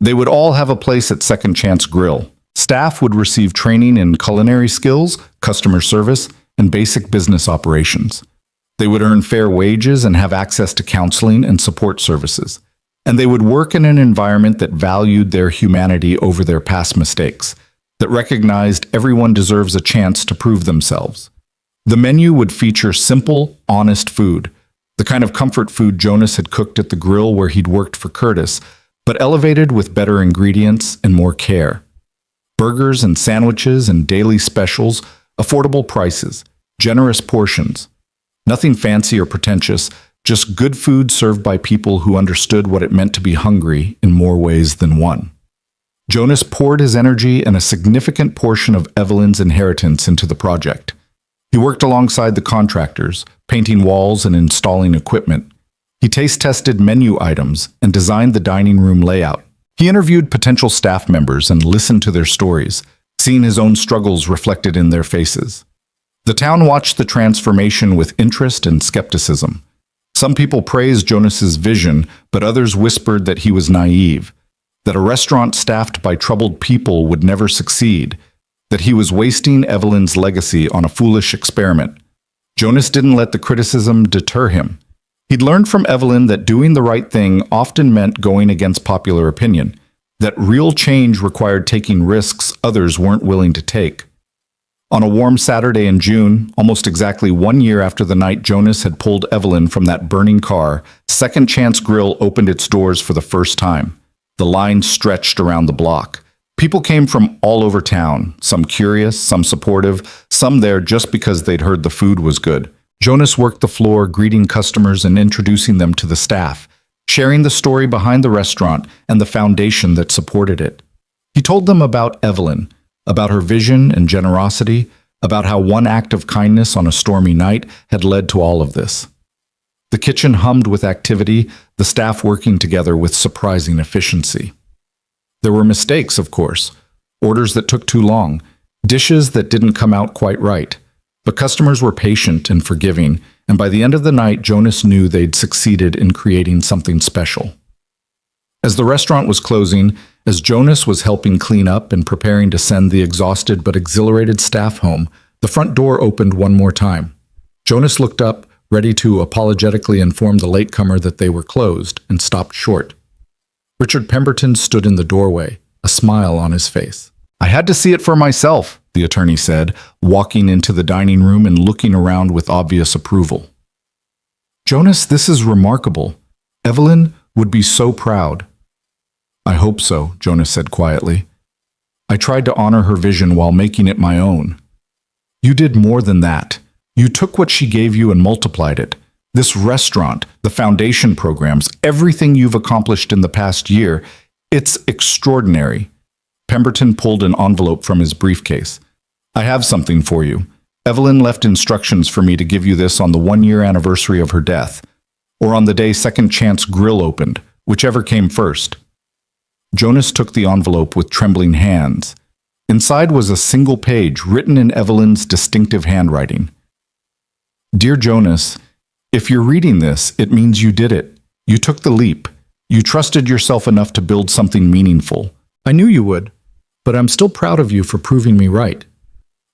they would all have a place at Second Chance Grill. Staff would receive training in culinary skills, customer service, and basic business operations. They would earn fair wages and have access to counseling and support services. And they would work in an environment that valued their humanity over their past mistakes, that recognized everyone deserves a chance to prove themselves. The menu would feature simple, honest food, the kind of comfort food Jonas had cooked at the grill where he'd worked for Curtis, but elevated with better ingredients and more care. Burgers and sandwiches and daily specials, affordable prices, generous portions. Nothing fancy or pretentious, just good food served by people who understood what it meant to be hungry in more ways than one. Jonas poured his energy and a significant portion of Evelyn's inheritance into the project. He worked alongside the contractors, painting walls and installing equipment. He taste-tested menu items and designed the dining room layout. He interviewed potential staff members and listened to their stories, seeing his own struggles reflected in their faces. The town watched the transformation with interest and skepticism. Some people praised Jonas's vision, but others whispered that he was naive, that a restaurant staffed by troubled people would never succeed, that he was wasting Evelyn's legacy on a foolish experiment. Jonas didn't let the criticism deter him. He'd learned from Evelyn that doing the right thing often meant going against popular opinion, that real change required taking risks others weren't willing to take. On a warm Saturday in June, almost exactly 1 year after the night Jonas had pulled Evelyn from that burning car, Second Chance Grill opened its doors for the first time. The line stretched around the block. People came from all over town, some curious, some supportive, some there just because they'd heard the food was good. Jonas worked the floor, greeting customers and introducing them to the staff, sharing the story behind the restaurant and the foundation that supported it. He told them about Evelyn, about her vision and generosity, about how one act of kindness on a stormy night had led to all of this. The kitchen hummed with activity, the staff working together with surprising efficiency. There were mistakes, of course, orders that took too long, dishes that didn't come out quite right. But customers were patient and forgiving, and by the end of the night, Jonas knew they'd succeeded in creating something special. As the restaurant was closing, as Jonas was helping clean up and preparing to send the exhausted but exhilarated staff home, the front door opened one more time. Jonas looked up, ready to apologetically inform the latecomer that they were closed, and stopped short. Richard Pemberton stood in the doorway, a smile on his face. "I had to see it for myself," the attorney said, walking into the dining room and looking around with obvious approval. "Jonas, this is remarkable. Evelyn would be so proud." "I hope so," Jonas said quietly. "I tried to honor her vision while making it my own." "You did more than that. You took what she gave you and multiplied it. This restaurant, the foundation programs, everything you've accomplished in the past year, it's extraordinary." Pemberton pulled an envelope from his briefcase. "I have something for you. Evelyn left instructions for me to give you this on the 1-year anniversary of her death, or on the day Second Chance Grill opened, whichever came first." Jonas took the envelope with trembling hands. Inside was a single page written in Evelyn's distinctive handwriting. "Dear Jonas, if you're reading this, it means you did it. You took the leap. You trusted yourself enough to build something meaningful. I knew you would, but I'm still proud of you for proving me right.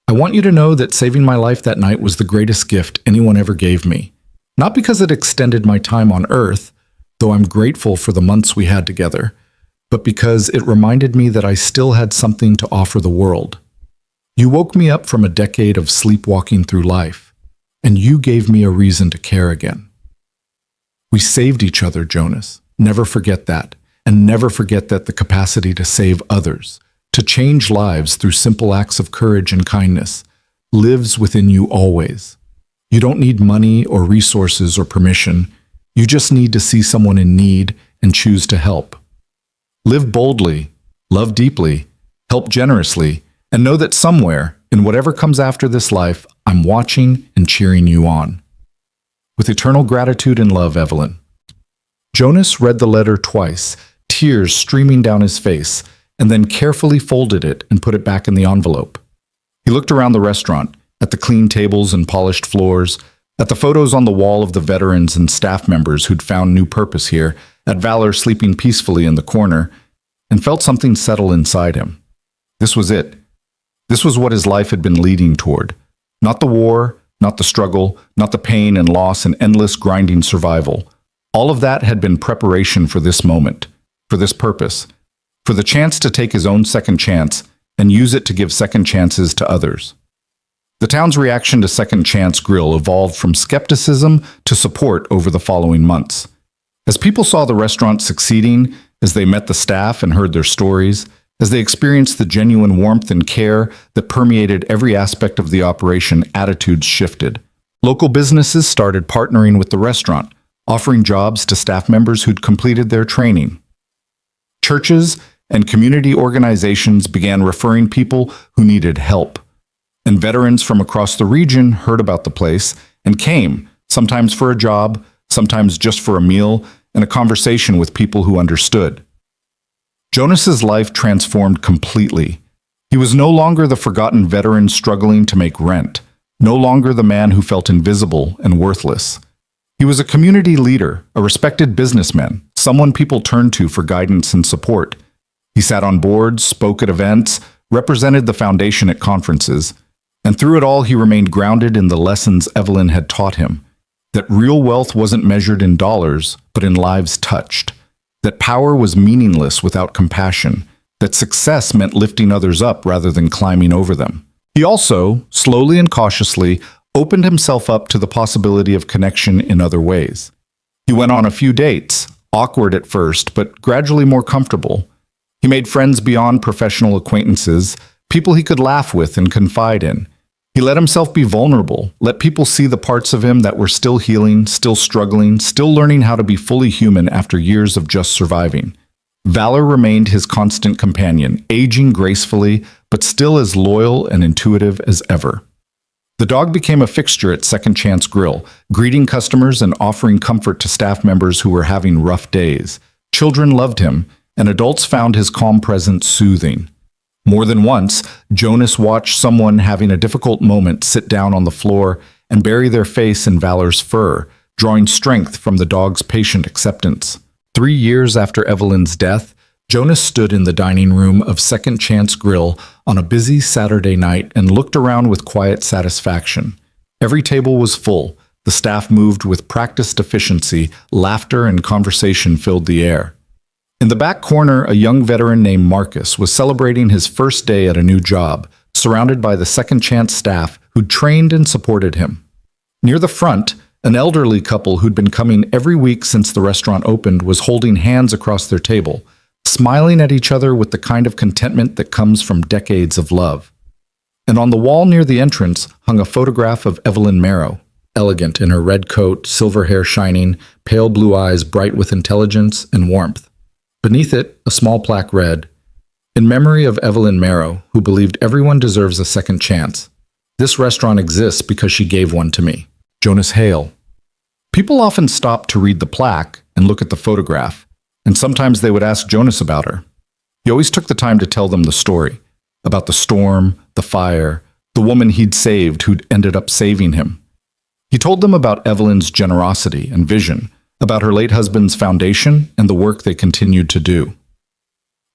I want you to know that saving my life that night was the greatest gift anyone ever gave me. Not because it extended my time on Earth, though I'm grateful for the months we had together, but because it reminded me that I still had something to offer the world. You woke me up from a decade of sleepwalking through life, and you gave me a reason to care again. We saved each other, Jonas. Never forget that, and never forget that the capacity to save others, to change lives through simple acts of courage and kindness, lives within you always. You don't need money or resources or permission. You just need to see someone in need and choose to help. Live boldly, love deeply, help generously, and know that somewhere, in whatever comes after this life, I'm watching and cheering you on. With eternal gratitude and love, Evelyn." Jonas read the letter twice, tears streaming down his face, and then carefully folded it and put it back in the envelope. He looked around the restaurant, at the clean tables and polished floors, at the photos on the wall of the veterans and staff members who'd found new purpose here, at Valor sleeping peacefully in the corner, and felt something settle inside him. This was it. This was what his life had been leading toward. Not the war, not the struggle, not the pain and loss and endless grinding survival. All of that had been preparation for this moment, for this purpose, for the chance to take his own second chance and use it to give second chances to others. The town's reaction to Second Chance Grill evolved from skepticism to support over the following months. As people saw the restaurant succeeding, as they met the staff and heard their stories, as they experienced the genuine warmth and care that permeated every aspect of the operation, attitudes shifted. Local businesses started partnering with the restaurant, offering jobs to staff members who'd completed their training. Churches and community organizations began referring people who needed help. And veterans from across the region heard about the place and came, sometimes for a job, sometimes just for a meal and a conversation with people who understood. Jonas's life transformed completely. He was no longer the forgotten veteran struggling to make rent, no longer the man who felt invisible and worthless. He was a community leader, a respected businessman, someone people turned to for guidance and support. He sat on boards, spoke at events, represented the foundation at conferences, and through it all he remained grounded in the lessons Evelyn had taught him, that real wealth wasn't measured in dollars, but in lives touched, that power was meaningless without compassion, that success meant lifting others up rather than climbing over them. He also, slowly and cautiously, opened himself up to the possibility of connection in other ways. He went on a few dates, awkward at first, but gradually more comfortable. He made friends beyond professional acquaintances, people he could laugh with and confide in. He let himself be vulnerable, let people see the parts of him that were still healing, still struggling, still learning how to be fully human after years of just surviving. Valor remained his constant companion, aging gracefully, but still as loyal and intuitive as ever. The dog became a fixture at Second Chance Grill, greeting customers and offering comfort to staff members who were having rough days. Children loved him, and adults found his calm presence soothing. More than once, Jonas watched someone having a difficult moment sit down on the floor and bury their face in Valor's fur, drawing strength from the dog's patient acceptance. 3 years after Evelyn's death, Jonas stood in the dining room of Second Chance Grill on a busy Saturday night and looked around with quiet satisfaction. Every table was full, the staff moved with practiced efficiency, laughter and conversation filled the air. In the back corner, a young veteran named Marcus was celebrating his first day at a new job, surrounded by the Second Chance staff who'd trained and supported him. Near the front, an elderly couple who'd been coming every week since the restaurant opened was holding hands across their table, smiling at each other with the kind of contentment that comes from decades of love. And on the wall near the entrance hung a photograph of Evelyn Marrow, elegant in her red coat, silver hair shining, pale blue eyes bright with intelligence and warmth. Beneath it, a small plaque read, "In memory of Evelyn Marrow, who believed everyone deserves a second chance. This restaurant exists because she gave one to me. Jonas Hale." People often stopped to read the plaque and look at the photograph, and sometimes they would ask Jonas about her. He always took the time to tell them the story, about the storm, the fire, the woman he'd saved who'd ended up saving him. He told them about Evelyn's generosity and vision, about her late husband's foundation and the work they continued to do.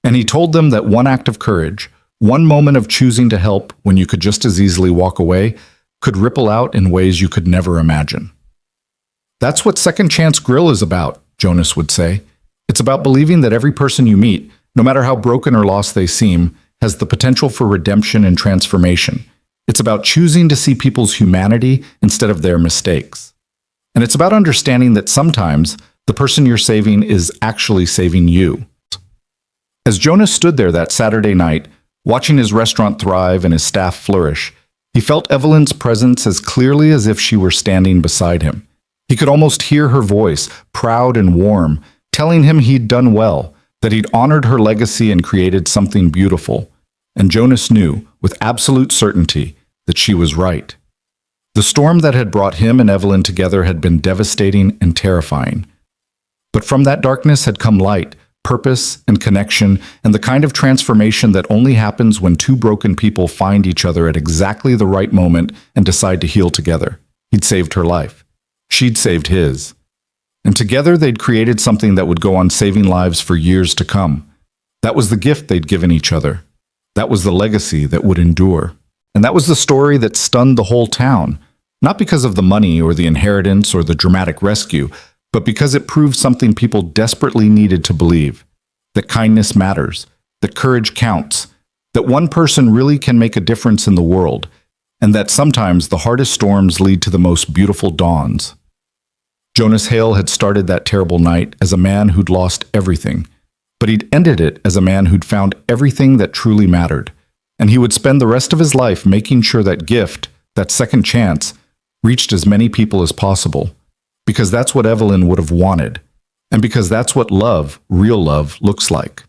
And he told them that one act of courage, one moment of choosing to help when you could just as easily walk away, could ripple out in ways you could never imagine. "That's what Second Chance Grill is about," Jonas would say. "It's about believing that every person you meet, no matter how broken or lost they seem, has the potential for redemption and transformation. It's about choosing to see people's humanity instead of their mistakes. And it's about understanding that sometimes the person you're saving is actually saving you." As Jonas stood there that Saturday night, watching his restaurant thrive and his staff flourish, he felt Evelyn's presence as clearly as if she were standing beside him. He could almost hear her voice, proud and warm, telling him he'd done well, that he'd honored her legacy and created something beautiful. And Jonas knew, with absolute certainty, that she was right. The storm that had brought him and Evelyn together had been devastating and terrifying. But from that darkness had come light, purpose, and connection, and the kind of transformation that only happens when two broken people find each other at exactly the right moment and decide to heal together. He'd saved her life. She'd saved his. And together they'd created something that would go on saving lives for years to come. That was the gift they'd given each other. That was the legacy that would endure. And that was the story that stunned the whole town, not because of the money or the inheritance or the dramatic rescue, but because it proved something people desperately needed to believe, that kindness matters, that courage counts, that one person really can make a difference in the world, and that sometimes the hardest storms lead to the most beautiful dawns. Jonas Hale had started that terrible night as a man who'd lost everything, but he'd ended it as a man who'd found everything that truly mattered, and he would spend the rest of his life making sure that gift, that second chance, reached as many people as possible, because that's what Evelyn would have wanted, and because that's what love, real love, looks like.